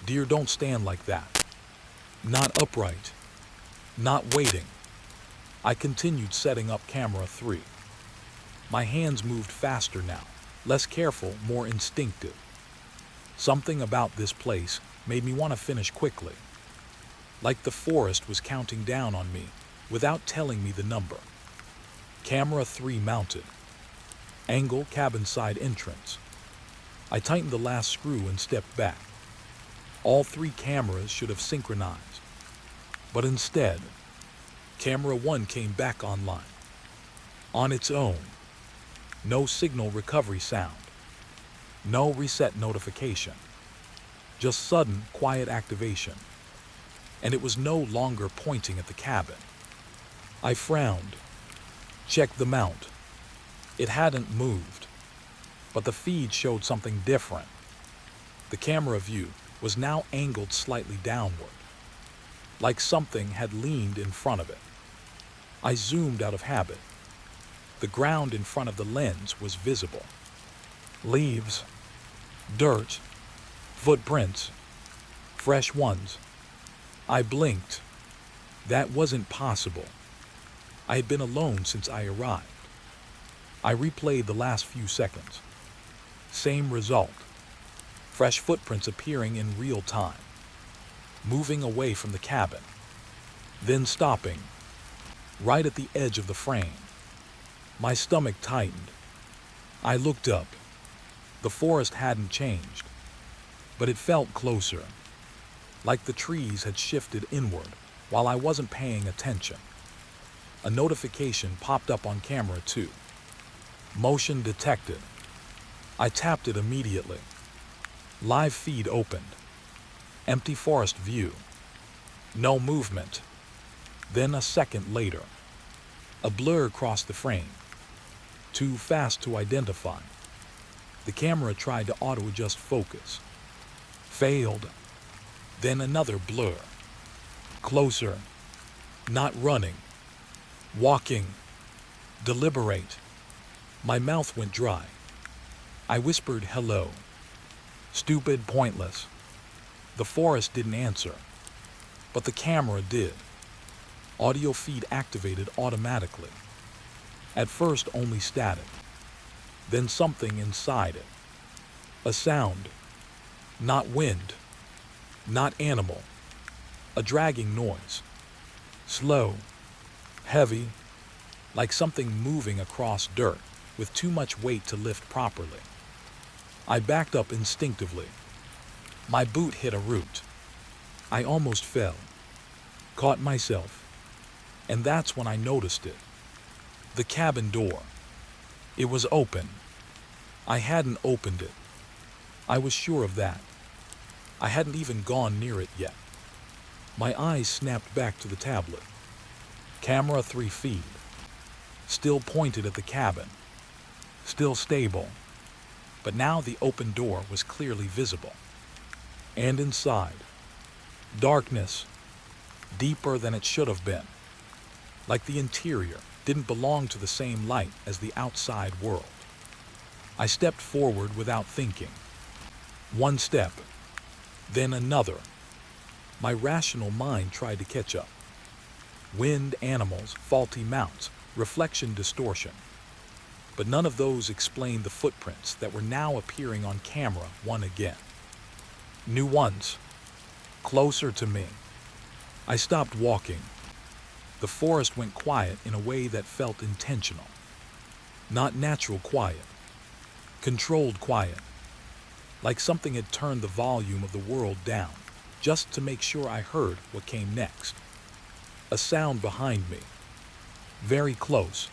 Deer don't stand like that. Not upright. Not waiting. I continued setting up camera 3. My hands moved faster now, less careful, more instinctive. Something about this place made me want to finish quickly. Like the forest was counting down on me without telling me the number. Camera 3 mounted. Angle cabin side entrance. I tightened the last screw and stepped back. All 3 cameras should have synchronized. But instead, camera 1 came back online. On its own. No signal recovery sound. No reset notification. Just sudden, quiet activation. And it was no longer pointing at the cabin. I frowned. Checked the mount. It hadn't moved. But the feed showed something different. The camera view was now angled slightly downward. Like something had leaned in front of it. I zoomed out of habit. The ground in front of the lens was visible. Leaves, dirt, footprints, fresh ones. I blinked. That wasn't possible. I had been alone since I arrived. I replayed the last few seconds. Same result. Fresh footprints appearing in real time. Moving away from the cabin. Then stopping. Right at the edge of the frame. My stomach tightened. I looked up. The forest hadn't changed. But it felt closer. Like the trees had shifted inward while I wasn't paying attention. A notification popped up on camera 2. Motion detected. I tapped it immediately. Live feed opened. Empty forest view. No movement. Then a second later. A blur crossed the frame. Too fast to identify. The camera tried to auto-adjust focus. Failed. Then another blur. Closer. Not running. Walking. Deliberate. My mouth went dry. I whispered hello. Stupid, pointless. The forest didn't answer. But the camera did. Audio feed activated automatically. At first only static. Then something inside it. A sound. Not wind. Not animal. A dragging noise. Slow. Heavy. Like something moving across dirt with too much weight to lift properly. I backed up instinctively. My boot hit a root. I almost fell. Caught myself. And that's when I noticed it. The cabin door. It was open. I hadn't opened it. I was sure of that. I hadn't even gone near it yet. My eyes snapped back to the tablet. Camera 3 feed. Still pointed at the cabin. Still stable. But now the open door was clearly visible. And inside. Darkness. Deeper than it should have been. Like the interior didn't belong to the same light as the outside world. I stepped forward without thinking. One step. Then another. My rational mind tried to catch up. Wind, animals, faulty mounts, reflection distortion. But none of those explained the footprints that were now appearing on camera 1 again. New ones. Closer to me. I stopped walking. The forest went quiet in a way that felt intentional. Not natural quiet. Controlled quiet. Like something had turned the volume of the world down, just to make sure I heard what came next. A sound behind me. Very close.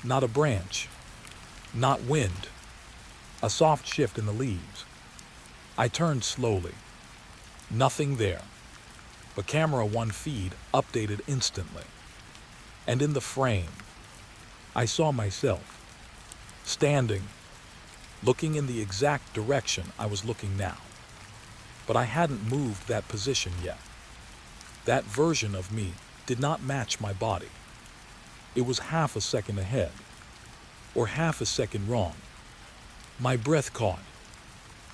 Not a branch. Not wind. A soft shift in the leaves. I turned slowly. Nothing there. But camera 1 feed updated instantly. And in the frame, I saw myself. Standing. Looking in the exact direction I was looking now. But I hadn't moved that position yet. That version of me did not match my body. It was half a second ahead. or half a second wrong. My breath caught.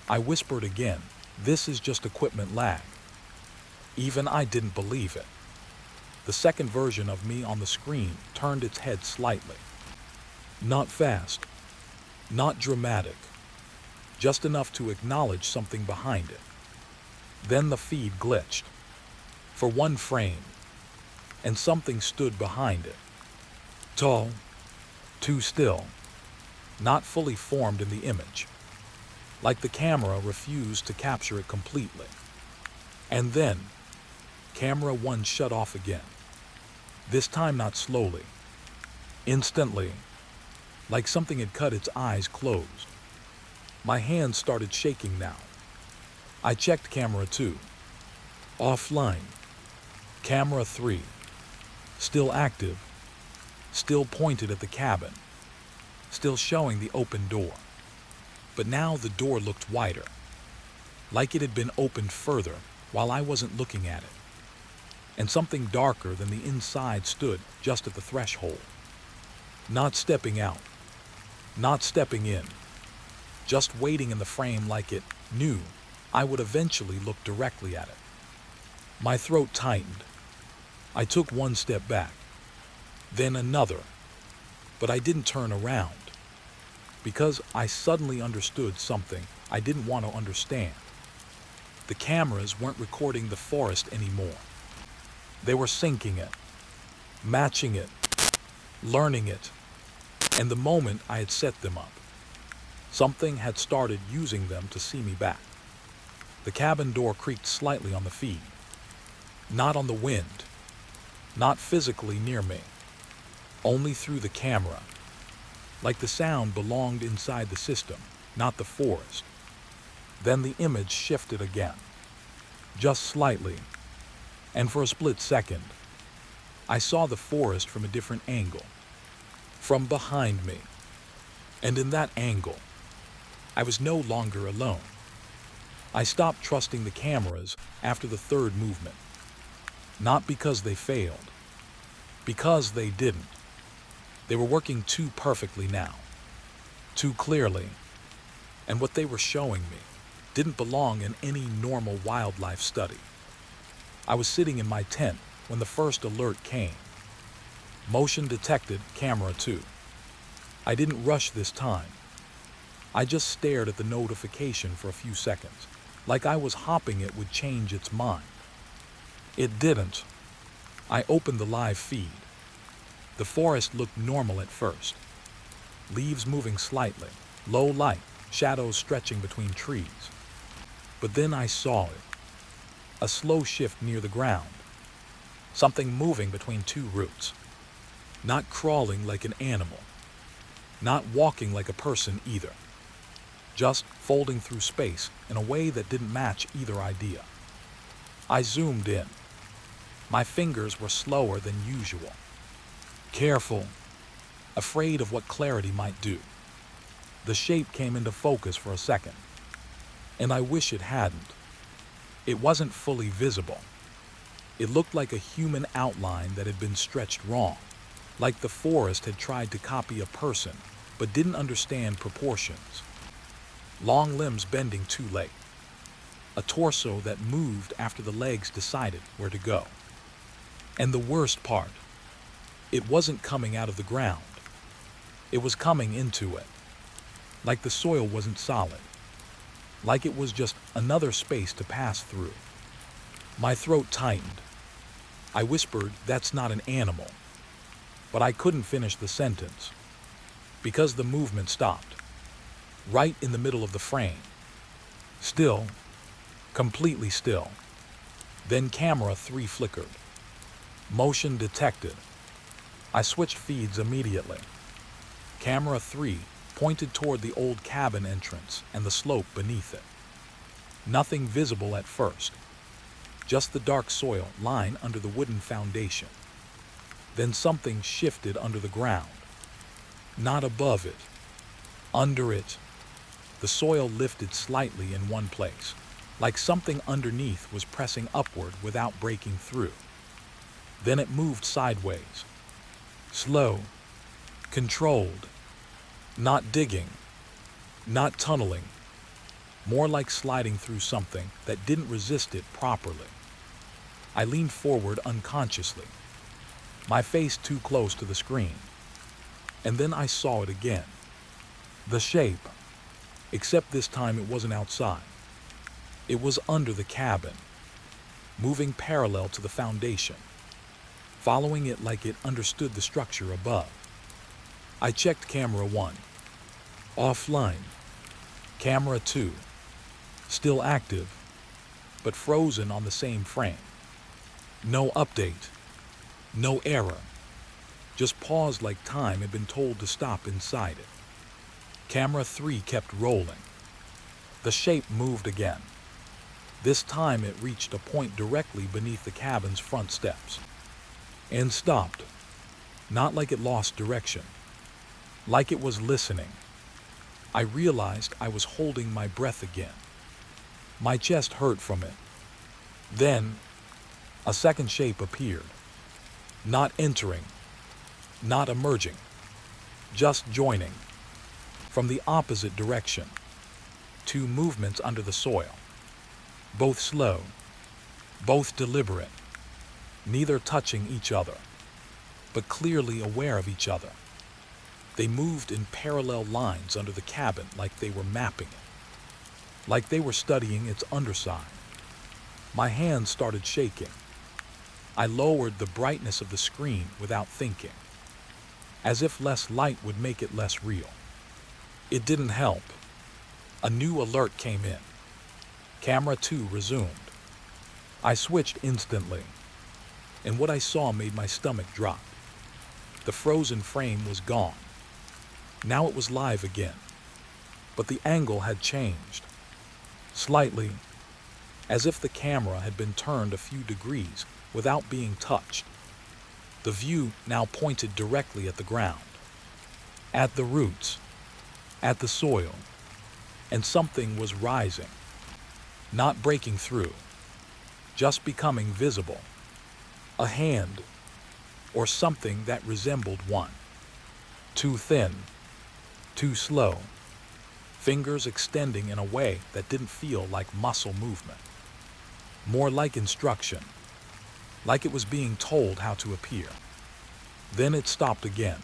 I whispered again, "This is just equipment lag." Even I didn't believe it. The second version of me on the screen turned its head slightly. Not fast, not dramatic, just enough to acknowledge something behind it. Then the feed glitched. For one frame, and something stood behind it. Tall, too still, not fully formed in the image. Like the camera refused to capture it completely. And then, camera one shut off again. This time not slowly. Instantly, like something had cut its eyes closed. My hands started shaking now. I checked camera 2. Offline. Camera 3. Still active. Still pointed at the cabin. Still showing the open door. But now the door looked wider. Like it had been opened further while I wasn't looking at it. And something darker than the inside stood just at the threshold. Not stepping out. Not stepping in. Just waiting in the frame like it knew I would eventually look directly at it. My throat tightened. I took one step back, then another, but I didn't turn around because I suddenly understood something I didn't want to understand. The cameras weren't recording the forest anymore. They were syncing it, matching it, learning it, and the moment I had set them up, something had started using them to see me back. The cabin door creaked slightly on the feed, not on the wind, not physically near me, only through the camera, like the sound belonged inside the system, not the forest. Then the image shifted again, just slightly, and for a split second, I saw the forest from a different angle, from behind me. And in that angle, I was no longer alone. I stopped trusting the cameras after the third movement. Not because they failed, because they didn't. They were working too perfectly now, too clearly, and what they were showing me didn't belong in any normal wildlife study. I was sitting in my tent when the first alert came. Motion detected, camera 2. I didn't rush this time. I just stared at the notification for a few seconds, like I was hoping it would change its mind. It didn't. I opened the live feed. The forest looked normal at first. Leaves moving slightly, low light, shadows stretching between trees. But then I saw it. A slow shift near the ground. Something moving between two roots. Not crawling like an animal. Not walking like a person either. Just folding through space in a way that didn't match either idea. I zoomed in. My fingers were slower than usual. Careful, afraid of what clarity might do. The shape came into focus for a second, and I wish it hadn't. It wasn't fully visible. It looked like a human outline that had been stretched wrong, like the forest had tried to copy a person, but didn't understand proportions. Long limbs bending too late. A torso that moved after the legs decided where to go. And the worst part, it wasn't coming out of the ground. It was coming into it. Like the soil wasn't solid. Like it was just another space to pass through. My throat tightened. I whispered, "That's not an animal." But I couldn't finish the sentence, because the movement stopped, right in the middle of the frame. Still, completely still. Then camera 3 flickered. Motion detected. I switched feeds immediately. Camera 3 pointed toward the old cabin entrance and the slope beneath it. Nothing visible at first, just the dark soil lying under the wooden foundation. Then something shifted under the ground. Not above it, under it. The soil lifted slightly in one place, like something underneath was pressing upward without breaking through. Then it moved sideways, slow, controlled, Not digging, not tunneling, more like sliding through something that didn't resist it properly. I leaned forward unconsciously, my face too close to the screen. And then I saw it again. The shape, except this time it wasn't outside. It was under the cabin, moving parallel to the foundation, following it like it understood the structure above. I checked camera 1, offline. Camera 2, still active, but frozen on the same frame. No update, no error, just paused like time had been told to stop inside it. Camera 3 kept rolling. The shape moved again. This time it reached a point directly beneath the cabin's front steps. And stopped. Not like it lost direction. Like it was listening. I realized I was holding my breath again. My chest hurt from it. Then, a second shape appeared. Not entering. Not emerging. Just joining. From the opposite direction. 2 movements under the soil. Both slow. Both deliberate. Neither touching each other, but clearly aware of each other. They moved in parallel lines under the cabin like they were mapping it, like they were studying its underside. My hands started shaking. I lowered the brightness of the screen without thinking, as if less light would make it less real. It didn't help. A new alert came in. Camera 2 resumed. I switched instantly, and what I saw made my stomach drop. The frozen frame was gone. Now it was live again, but the angle had changed. Slightly, as if the camera had been turned a few degrees without being touched. The view now pointed directly at the ground, at the roots, at the soil, and something was rising, not breaking through, just becoming visible. A hand, or something that resembled one. Too thin, too slow, fingers extending in a way that didn't feel like muscle movement. More like instruction, like it was being told how to appear. Then it stopped again,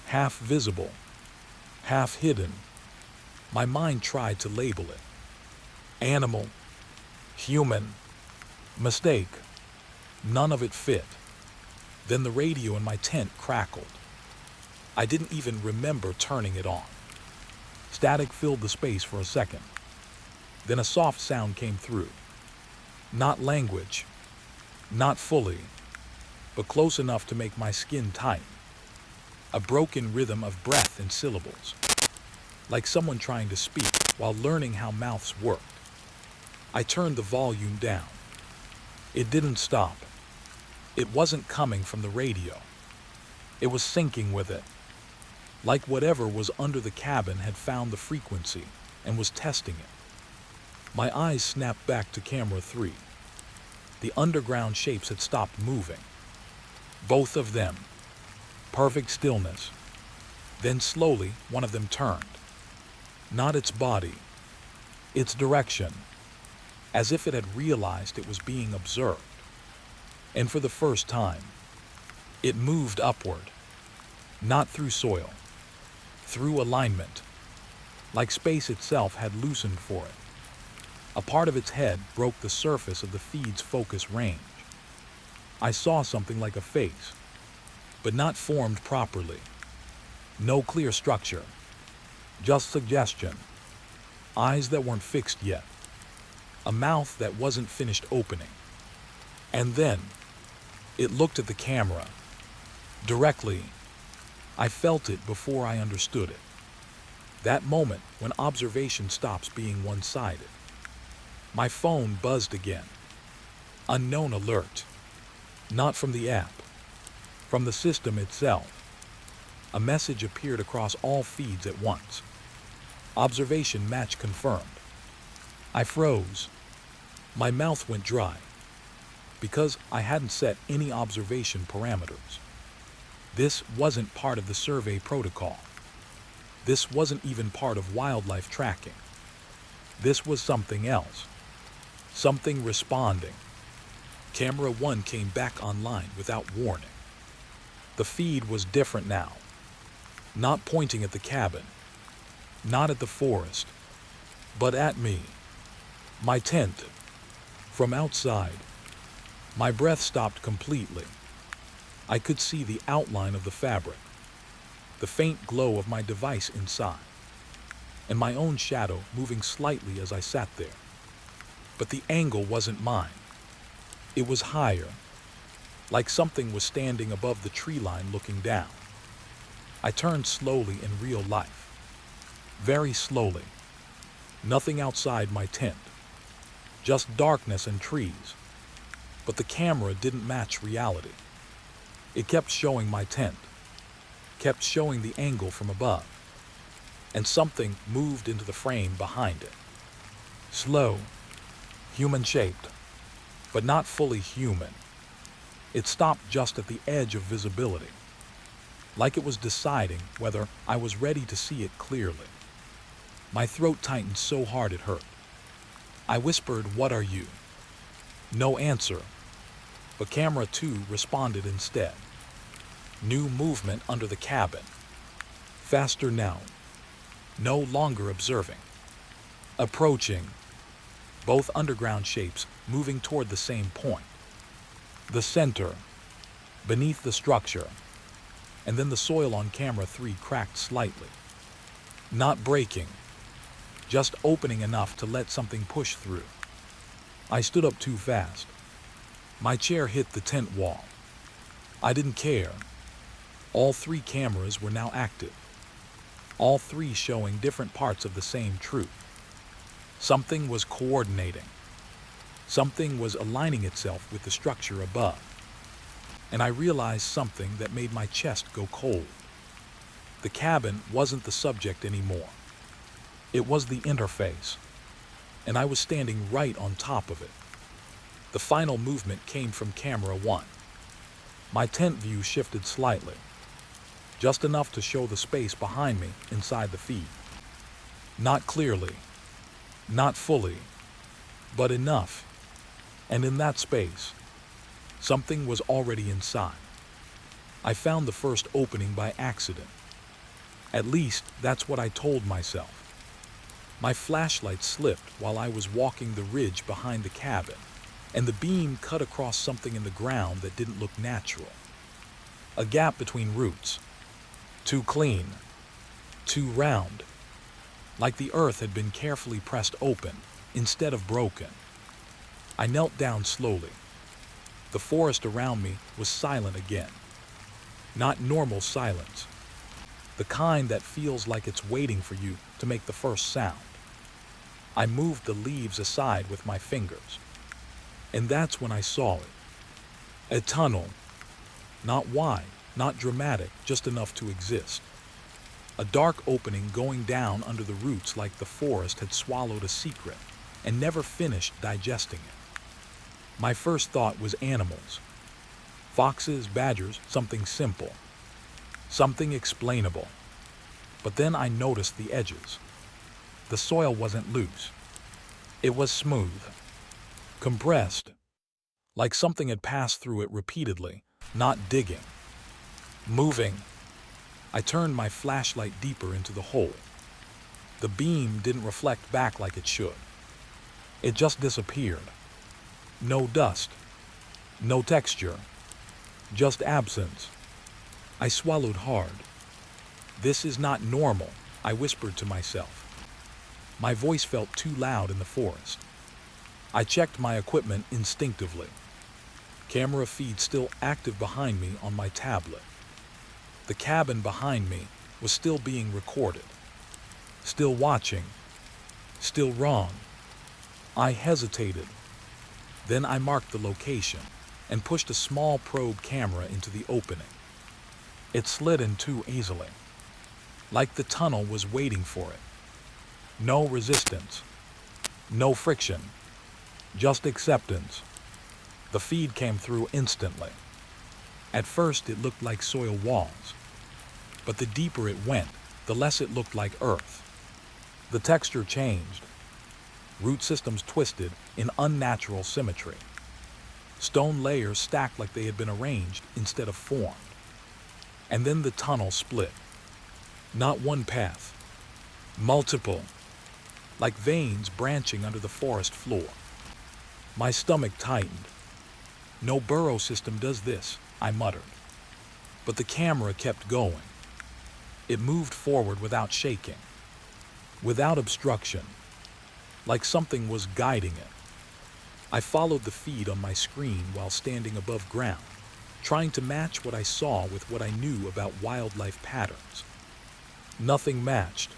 half visible, half hidden. My mind tried to label it. Animal, human, mistake. None of it fit. Then the radio in my tent crackled. I didn't even remember turning it on. Static filled the space for a second. Then a soft sound came through. Not language, not fully, but close enough to make my skin tight. A broken rhythm of breath and syllables, like someone trying to speak while learning how mouths worked. I turned the volume down. It didn't stop. It wasn't coming from the radio. It was syncing with it, like whatever was under the cabin had found the frequency and was testing it. My eyes snapped back to camera 3. The underground shapes had stopped moving. Both of them. Perfect stillness. Then slowly, one of them turned. Not its body, its direction, as if it had realized it was being observed. And for the first time, it moved upward, not through soil, through alignment, like space itself had loosened for it. A part of its head broke the surface of the feed's focus range. I saw something like a face, but not formed properly. No clear structure, just suggestion. Eyes that weren't fixed yet. A mouth that wasn't finished opening. And then, it looked at the camera. Directly. I felt it before I understood it. That moment when observation stops being one-sided. My phone buzzed again. Unknown alert. Not from the app. From the system itself. A message appeared across all feeds at once. Observation match confirmed. I froze. My mouth went dry. Because I hadn't set any observation parameters. This wasn't part of the survey protocol. This wasn't even part of wildlife tracking. This was something else. Something responding. Camera 1 came back online without warning. The feed was different now. Not pointing at the cabin, not at the forest, but at me. My tent. From outside, my breath stopped completely. I could see the outline of the fabric, the faint glow of my device inside, and my own shadow moving slightly as I sat there. But the angle wasn't mine. It was higher, like something was standing above the tree line looking down. I turned slowly in real life. Very slowly. Nothing outside my tent. Just darkness and trees. But the camera didn't match reality. It kept showing my tent. Kept showing the angle from above. And something moved into the frame behind it. Slow. Human-shaped. But not fully human. It stopped just at the edge of visibility. Like it was deciding whether I was ready to see it clearly. My throat tightened so hard it hurt. I whispered, "What are you?" No answer, but camera 2 responded instead. New movement under the cabin. Faster now. No longer observing. Approaching. Both underground shapes moving toward the same point. The center, beneath the structure. And then the soil on camera 3 cracked slightly. Not breaking, just opening enough to let something push through. I stood up too fast. My chair hit the tent wall. I didn't care. All 3 cameras were now active. All 3 showing different parts of the same truth. Something was coordinating. Something was aligning itself with the structure above. And I realized something that made my chest go cold. The cabin wasn't the subject anymore. It was the interface. And I was standing right on top of it. The final movement came from camera 1. My tent view shifted slightly. Just enough to show the space behind me inside the feed. Not clearly. Not fully. But enough. And in that space, something was already inside. I found the first opening by accident. At least, that's what I told myself. My flashlight slipped while I was walking the ridge behind the cabin, and the beam cut across something in the ground that didn't look natural. A gap between roots. Too clean. Too round. Like the earth had been carefully pressed open, instead of broken. I knelt down slowly. The forest around me was silent again. Not normal silence. The kind that feels like it's waiting for you to make the first sound. I moved the leaves aside with my fingers. And that's when I saw it. A tunnel. Not wide, not dramatic, just enough to exist. A dark opening going down under the roots like the forest had swallowed a secret and never finished digesting it. My first thought was animals. Foxes, badgers, something simple. Something explainable. But then I noticed the edges. The soil wasn't loose. It was smooth. Compressed. Like something had passed through it repeatedly, not digging. Moving. I turned my flashlight deeper into the hole. The beam didn't reflect back like it should. It just disappeared. No dust. No texture. Just absence. I swallowed hard. This is not normal, I whispered to myself. My voice felt too loud in the forest. I checked my equipment instinctively. Camera feed still active behind me on my tablet. The cabin behind me was still being recorded. Still watching. Still wrong. I hesitated. Then I marked the location and pushed a small probe camera into the opening. It slid in too easily. Like the tunnel was waiting for it. No resistance. No friction. Just acceptance. The feed came through instantly. At first it looked like soil walls. But the deeper it went, the less it looked like Earth. The texture changed, root systems twisted in unnatural symmetry. Stone layers stacked like they had been arranged instead of formed. And then the tunnel split. Not one path, multiple, like veins branching under the forest floor. My stomach tightened. No burrow system does this, I muttered. But the camera kept going. It moved forward without shaking, without obstruction, like something was guiding it. I followed the feed on my screen while standing above ground, trying to match what I saw with what I knew about wildlife patterns. Nothing matched.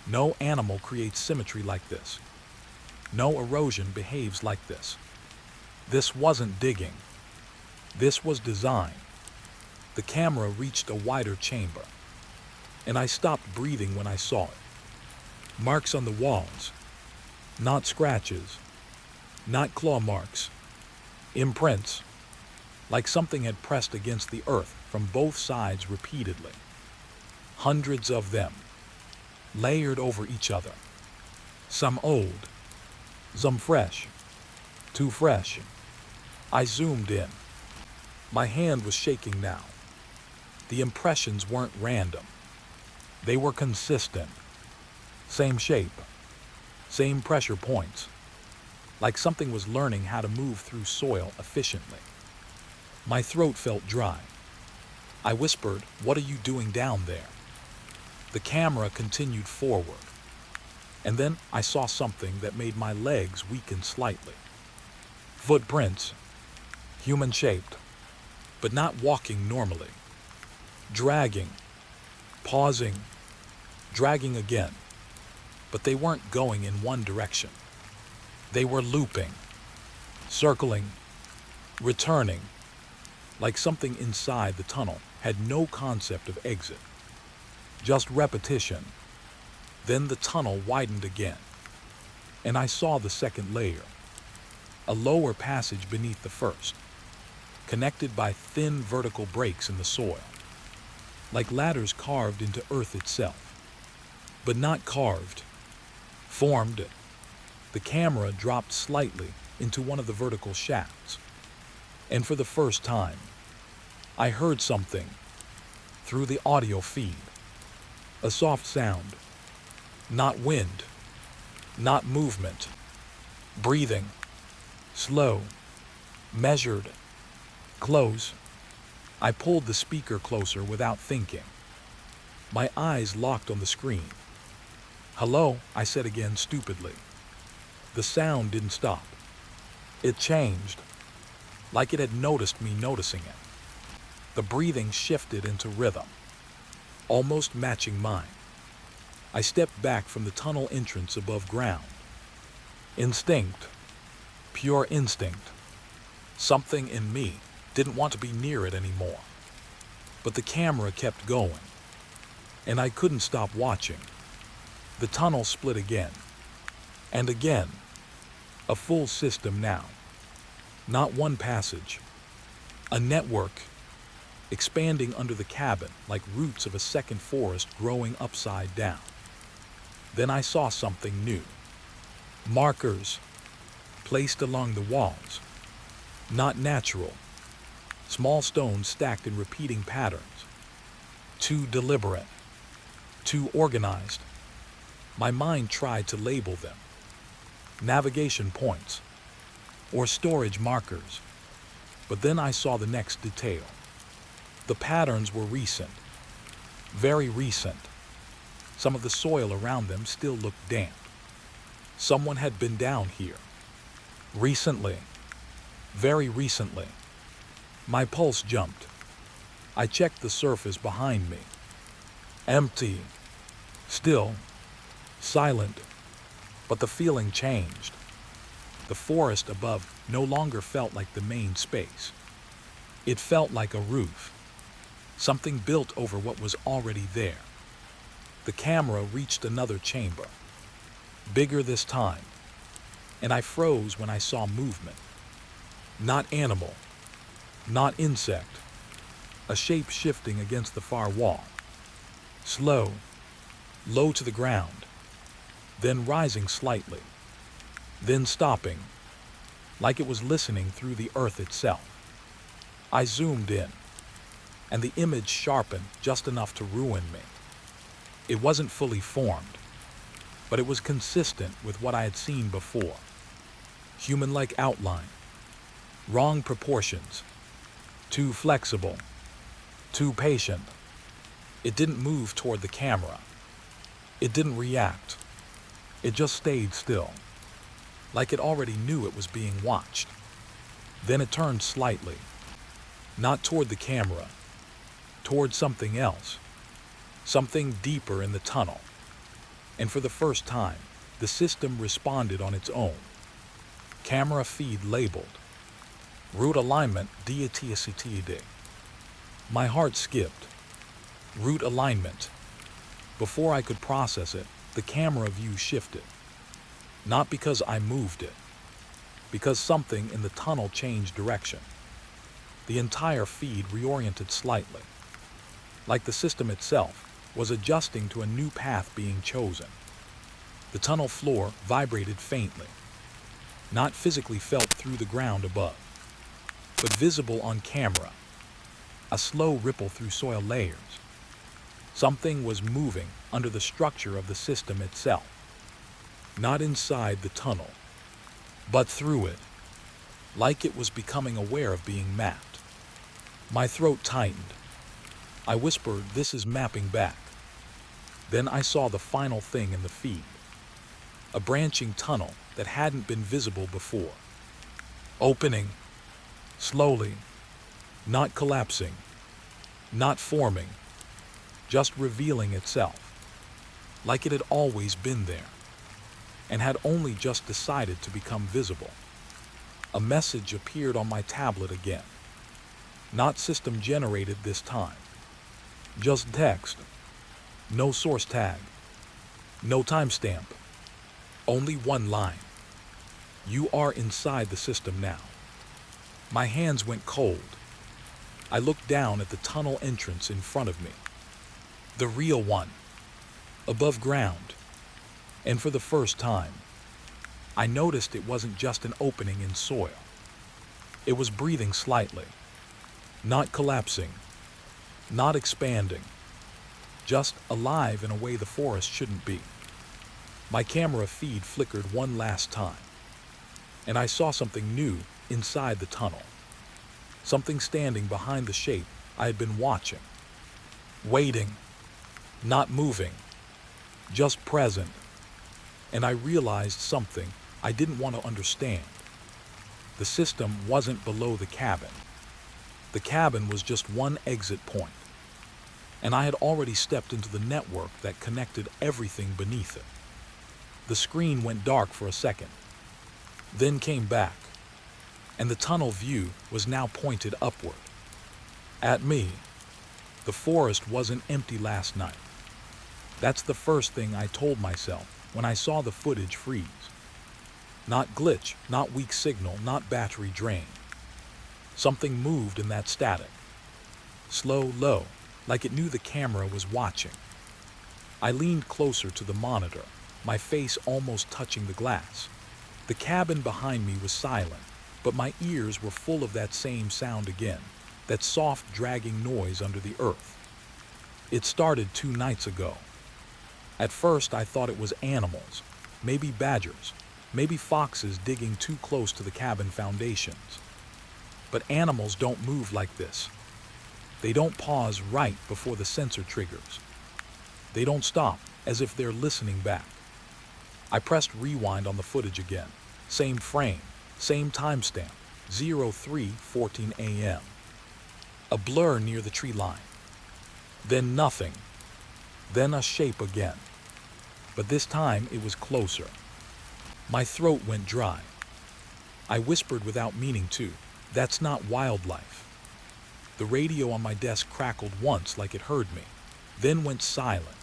No animal creates symmetry like this. No erosion behaves like this. This wasn't digging. This was design. The camera reached a wider chamber, and I stopped breathing when I saw it. Marks on the walls. Not scratches. Not claw marks. Imprints. Like something had pressed against the earth from both sides repeatedly. Hundreds of them, layered over each other. Some old, some fresh. Too fresh. I zoomed in. My hand was shaking now. The impressions weren't random. They were consistent. Same shape. Same pressure points. Like something was learning how to move through soil efficiently. My throat felt dry. I whispered, "What are you doing down there?" The camera continued forward. And then I saw something that made my legs weaken slightly. Footprints. Human-shaped, but not walking normally. Dragging. Pausing. Dragging again. But they weren't going in one direction. They were looping, circling, returning, like something inside the tunnel had no concept of exit. Just repetition. Then the tunnel widened again, and I saw the second layer, a lower passage beneath the first, connected by thin vertical breaks in the soil, like ladders carved into earth itself, but not carved, formed. The camera dropped slightly into one of the vertical shafts, and for the first time, I heard something through the audio feed. A soft sound. Not wind. Not movement. Breathing. Slow. Measured. Close. I pulled the speaker closer without thinking. My eyes locked on the screen. "Hello," I said again stupidly. The sound didn't stop. It changed, like it had noticed me noticing it. The breathing shifted into rhythm, almost matching mine. I stepped back from the tunnel entrance above ground. Instinct, pure instinct. Something in me didn't want to be near it anymore. But the camera kept going, and I couldn't stop watching. The tunnel split again, and again. A full system now. Not one passage. A network, expanding under the cabin like roots of a second forest growing upside down. Then I saw something new. Markers, placed along the walls. Not natural. Small stones stacked in repeating patterns. Too deliberate. Too organized. My mind tried to label them. Navigation points, or storage markers. But then I saw the next detail. The patterns were recent, very recent. Some of the soil around them still looked damp. Someone had been down here. Recently, very recently. My pulse jumped. I checked the surface behind me. Empty, still, silent. But the feeling changed. The forest above no longer felt like the main space. It felt like a roof, something built over what was already there. The camera reached another chamber, bigger this time, and I froze when I saw movement. Not animal, not insect, a shape shifting against the far wall. Slow, low to the ground, then rising slightly, then stopping, like it was listening through the earth itself. I zoomed in, and the image sharpened just enough to ruin me. It wasn't fully formed, but it was consistent with what I had seen before. Human-like outline, wrong proportions, too flexible, too patient. It didn't move toward the camera. It didn't react. It just stayed still, like it already knew it was being watched. Then it turned slightly, not toward the camera, toward something else, something deeper in the tunnel. And for the first time, the system responded on its own. Camera feed labeled. Route alignment DATSCTD. My heart skipped. Route alignment. Before I could process it, the camera view shifted. Not because I moved it, because something in the tunnel changed direction. The entire feed reoriented slightly, like the system itself was adjusting to a new path being chosen. The tunnel floor vibrated faintly, not physically felt through the ground above, but visible on camera, a slow ripple through soil layers. Something was moving under the structure of the system itself, not inside the tunnel, but through it, like it was becoming aware of being mapped. My throat tightened. I whispered, "This is mapping back." Then I saw the final thing in the feed, a branching tunnel that hadn't been visible before, opening, slowly, not collapsing, not forming, just revealing itself, like it had always been there, and had only just decided to become visible. A message appeared on my tablet again, not system generated this time, just text, no source tag, no timestamp, only one line. "You are inside the system now." My hands went cold. I looked down at the tunnel entrance in front of me, the real one, above ground, and for the first time, I noticed it wasn't just an opening in soil. It was breathing slightly, not collapsing, not expanding, just alive in a way the forest shouldn't be. My camera feed flickered one last time, and I saw something new inside the tunnel, something standing behind the shape I had been watching, waiting, not moving, just present. And I realized something I didn't want to understand. The system wasn't below the cabin. The cabin was just one exit point, and I had already stepped into the network that connected everything beneath it. The screen went dark for a second, then came back, and the tunnel view was now pointed upward, at me. The forest wasn't empty last night. That's the first thing I told myself when I saw the footage freeze. Not glitch, not weak signal, not battery drain. Something moved in that static. Slow, low, like it knew the camera was watching. I leaned closer to the monitor, my face almost touching the glass. The cabin behind me was silent, but my ears were full of that same sound again, that soft, dragging noise under the earth. It started 2 nights ago. At first, I thought it was animals, maybe badgers, maybe foxes digging too close to the cabin foundations. But animals don't move like this. They don't pause right before the sensor triggers. They don't stop, as if they're listening back. I pressed rewind on the footage again. Same frame, same timestamp, 03:14 a.m. A blur near the tree line. Then nothing. Then a shape again. But this time it was closer. My throat went dry. I whispered without meaning to, "That's not wildlife." The radio on my desk crackled once like it heard me, then went silent.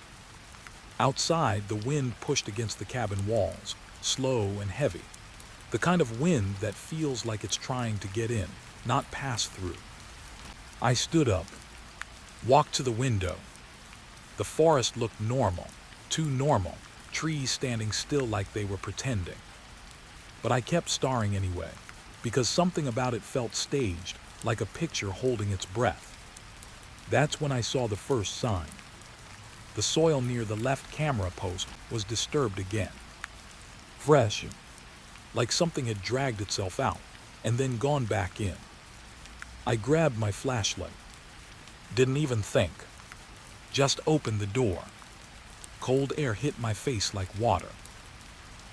Outside, the wind pushed against the cabin walls, slow and heavy. The kind of wind that feels like it's trying to get in, not pass through. I stood up, walked to the window. The forest looked normal, Too normal, trees standing still like they were pretending. But I kept staring anyway, because something about it felt staged, like a picture holding its breath. That's when I saw the first sign. The soil near the left camera post was disturbed again. Fresh, like something had dragged itself out and then gone back in. I grabbed my flashlight. Didn't even think. Just opened the door. Cold air hit my face like water.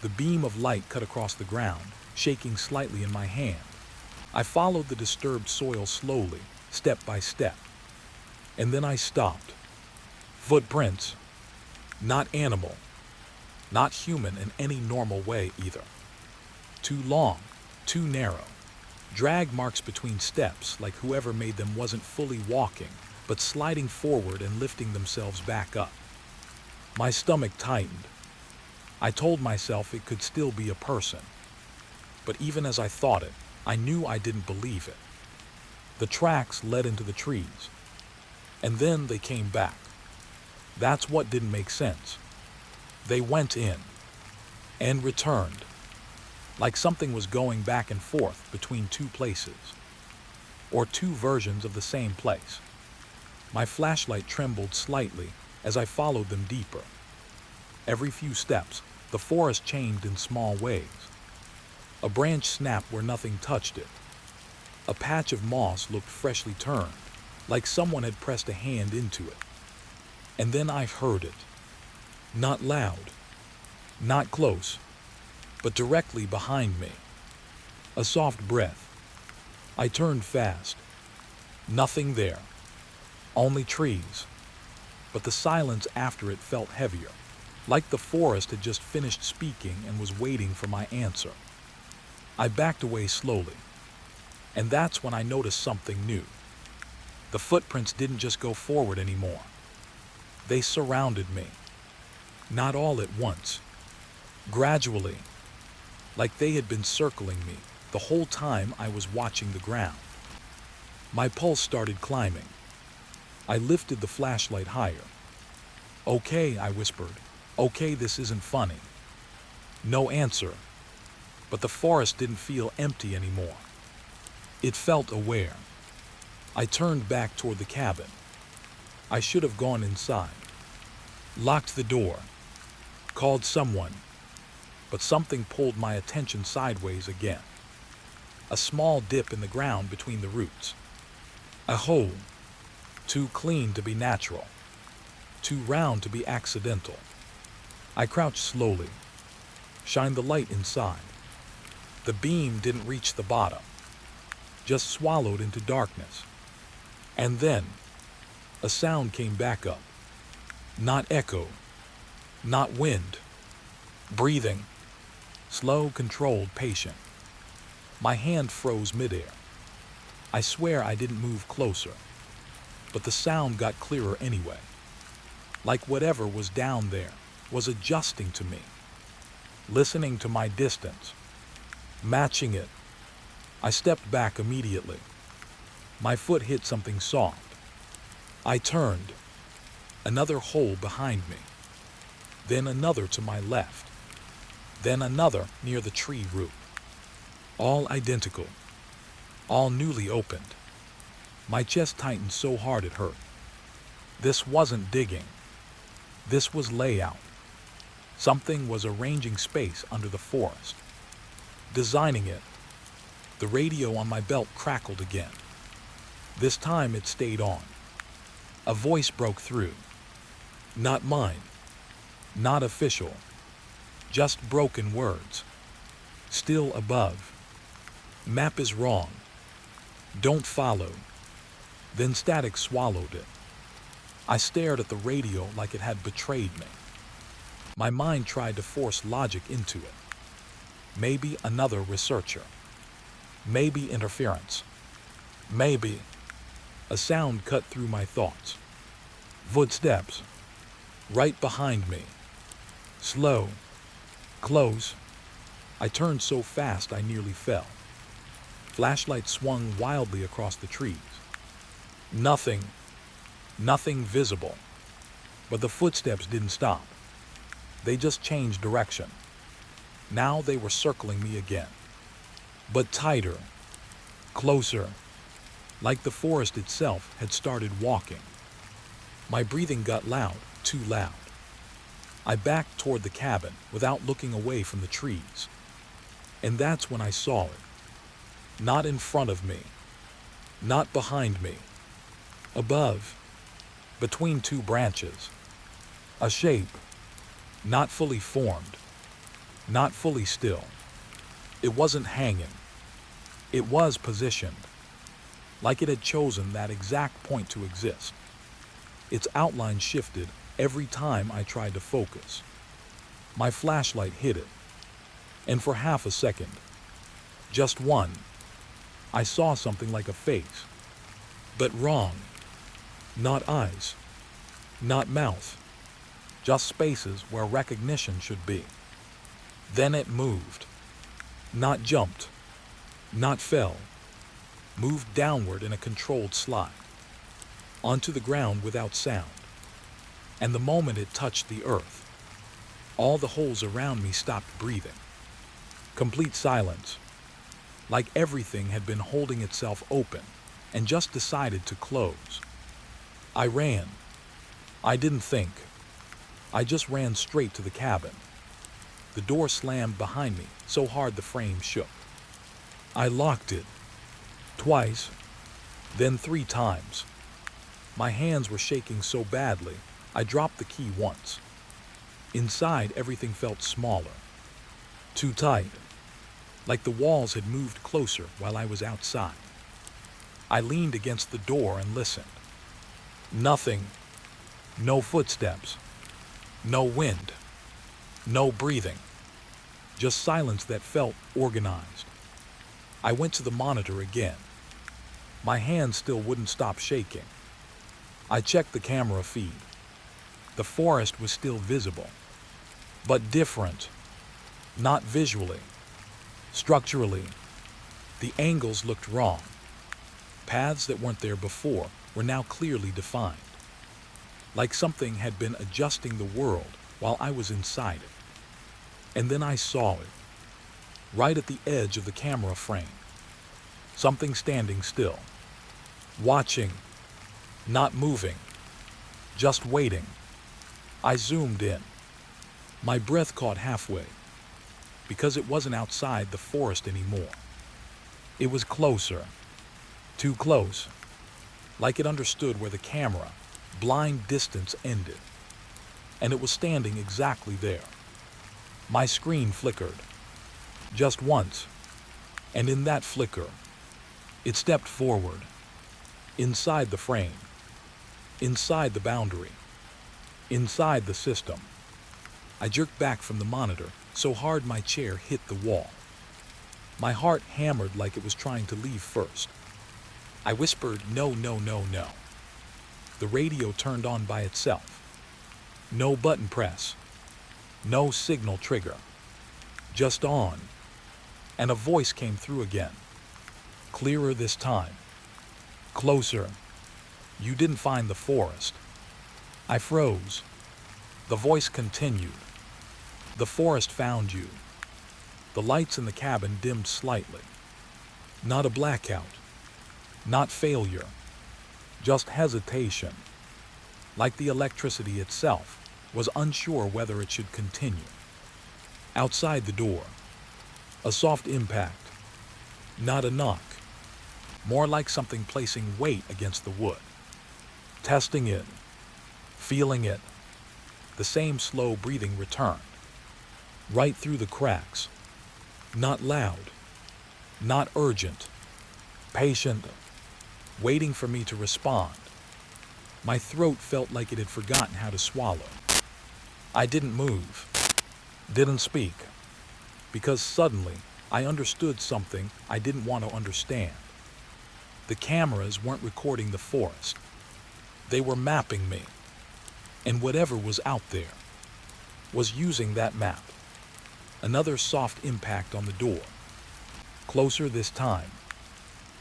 The beam of light cut across the ground, shaking slightly in my hand. I followed the disturbed soil slowly, step by step. And then I stopped. Footprints. Not animal. Not human in any normal way either. Too long, too narrow. Drag marks between steps, like whoever made them wasn't fully walking, but sliding forward and lifting themselves back up. My stomach tightened. I told myself it could still be a person. But even as I thought it, I knew I didn't believe it. The tracks led into the trees. And then they came back. That's what didn't make sense. They went in and returned, like something was going back and forth between two places, or two versions of the same place. My flashlight trembled slightly as I followed them deeper. Every few steps, the forest changed in small ways. A branch snapped where nothing touched it. A patch of moss looked freshly turned, like someone had pressed a hand into it. And then I heard it. Not loud, not close, but directly behind me. A soft breath. I turned fast. Nothing there. Only trees. But the silence after it felt heavier, like the forest had just finished speaking and was waiting for my answer. I backed away slowly. And that's when I noticed something new. The footprints didn't just go forward anymore. They surrounded me. Not all at once. Gradually. Like they had been circling me the whole time I was watching the ground. My pulse started climbing. I lifted the flashlight higher. "Okay," I whispered. "Okay, this isn't funny." No answer. But the forest didn't feel empty anymore. It felt aware. I turned back toward the cabin. I should have gone inside. Locked the door. Called someone. But something pulled my attention sideways again. A small dip in the ground between the roots. A hole. Too clean to be natural. Too round to be accidental. I crouched slowly. Shined the light inside. The beam didn't reach the bottom. Just swallowed into darkness. And then, a sound came back up. Not echo. Not wind. Breathing. Slow, controlled, patient. My hand froze midair. I swear I didn't move closer. But the sound got clearer anyway. Like whatever was down there was adjusting to me. Listening to my distance. Matching it. I stepped back immediately. My foot hit something soft. I turned. Another hole behind me. Then another to my left. Then another near the tree root. All identical. All newly opened. My chest tightened so hard it hurt. This wasn't digging. This was layout. Something was arranging space under the forest. Designing it. The radio on my belt crackled again. This time it stayed on. A voice broke through. Not mine. Not official. Just broken words. Still above. Map is wrong. Don't follow. Then static swallowed it. I stared at the radio like it had betrayed me. My mind tried to force logic into it. Maybe another researcher. Maybe interference. Maybe. A sound cut through my thoughts. Footsteps. Right behind me. Slow. Close. I turned so fast I nearly fell. Flashlight swung wildly across the trees. Nothing visible. But the footsteps didn't stop. They just changed direction. Now they were circling me again. But tighter, closer, like the forest itself had started walking. My breathing got loud, too loud. I backed toward the cabin without looking away from the trees. And that's when I saw it. Not in front of me, not behind me, above, between two branches. A shape, not fully formed, not fully still. It wasn't hanging. It was positioned, like it had chosen that exact point to exist. Its outline shifted every time I tried to focus. My flashlight hit it, and for half a second, just one, I saw something like a face. But wrong. Not eyes, not mouth, just spaces where recognition should be. Then it moved. Not jumped, not fell, moved downward in a controlled slide, onto the ground without sound. And the moment it touched the earth, all the holes around me stopped breathing. Complete silence, like everything had been holding itself open and just decided to close. I ran. I didn't think. I just ran straight to the cabin. The door slammed behind me so hard the frame shook. I locked it. Twice, then 3 times. My hands were shaking so badly, I dropped the key once. Inside, everything felt smaller. Too tight. Like the walls had moved closer while I was outside. I leaned against the door and listened. Nothing. No footsteps. No wind. No breathing. Just silence that felt organized. I went to the monitor again. My hands still wouldn't stop shaking. I checked the camera feed. The forest was still visible, but different. Not visually. Structurally, the angles looked wrong. Paths that weren't there before were now clearly defined. Like something had been adjusting the world while I was inside it. And then I saw it, right at the edge of the camera frame. Something standing still, watching, not moving, just waiting. I zoomed in. My breath caught halfway, because it wasn't outside the forest anymore. It was closer, too close, like it understood where the camera, blind distance ended. And it was standing exactly there. My screen flickered, just once, and in that flicker, it stepped forward, inside the frame, inside the boundary, inside the system. I jerked back from the monitor so hard my chair hit the wall. My heart hammered like it was trying to leave first. I whispered, "No, no, no, no." The radio turned on by itself. No button press. No signal trigger. Just on. And a voice came through again. Clearer this time. Closer. "You didn't find the forest." I froze. The voice continued. "The forest found you." The lights in the cabin dimmed slightly. Not a blackout. Not failure. Just hesitation. Like the electricity itself was unsure whether it should continue. Outside the door, a soft impact. Not a knock. More like something placing weight against the wood. Testing it. Feeling it. The same slow breathing returned. Right through the cracks. Not loud. Not urgent. Patient. Waiting for me to respond. My throat felt like it had forgotten how to swallow. I didn't move. Didn't speak. Because suddenly, I understood something I didn't want to understand. The cameras weren't recording the forest. They were mapping me. And whatever was out there was using that map. Another soft impact on the door. Closer this time.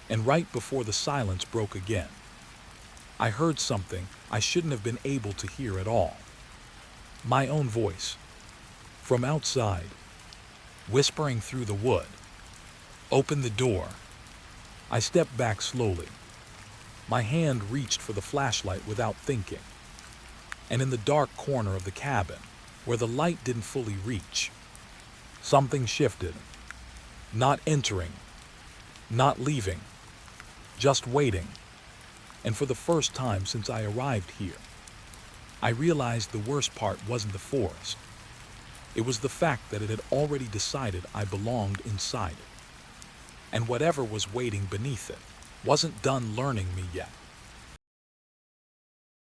And right before the silence broke again, I heard something I shouldn't have been able to hear at all. My own voice, From outside, whispering through the wood, open the door. I stepped back slowly. My hand reached for the flashlight without thinking. And in the dark corner of the cabin, where the light didn't fully reach, something shifted. Not entering, not leaving, just waiting. And for the first time since I arrived here, I realized the worst part wasn't the forest. It was the fact that it had already decided I belonged inside it. And whatever was waiting beneath it wasn't done learning me yet.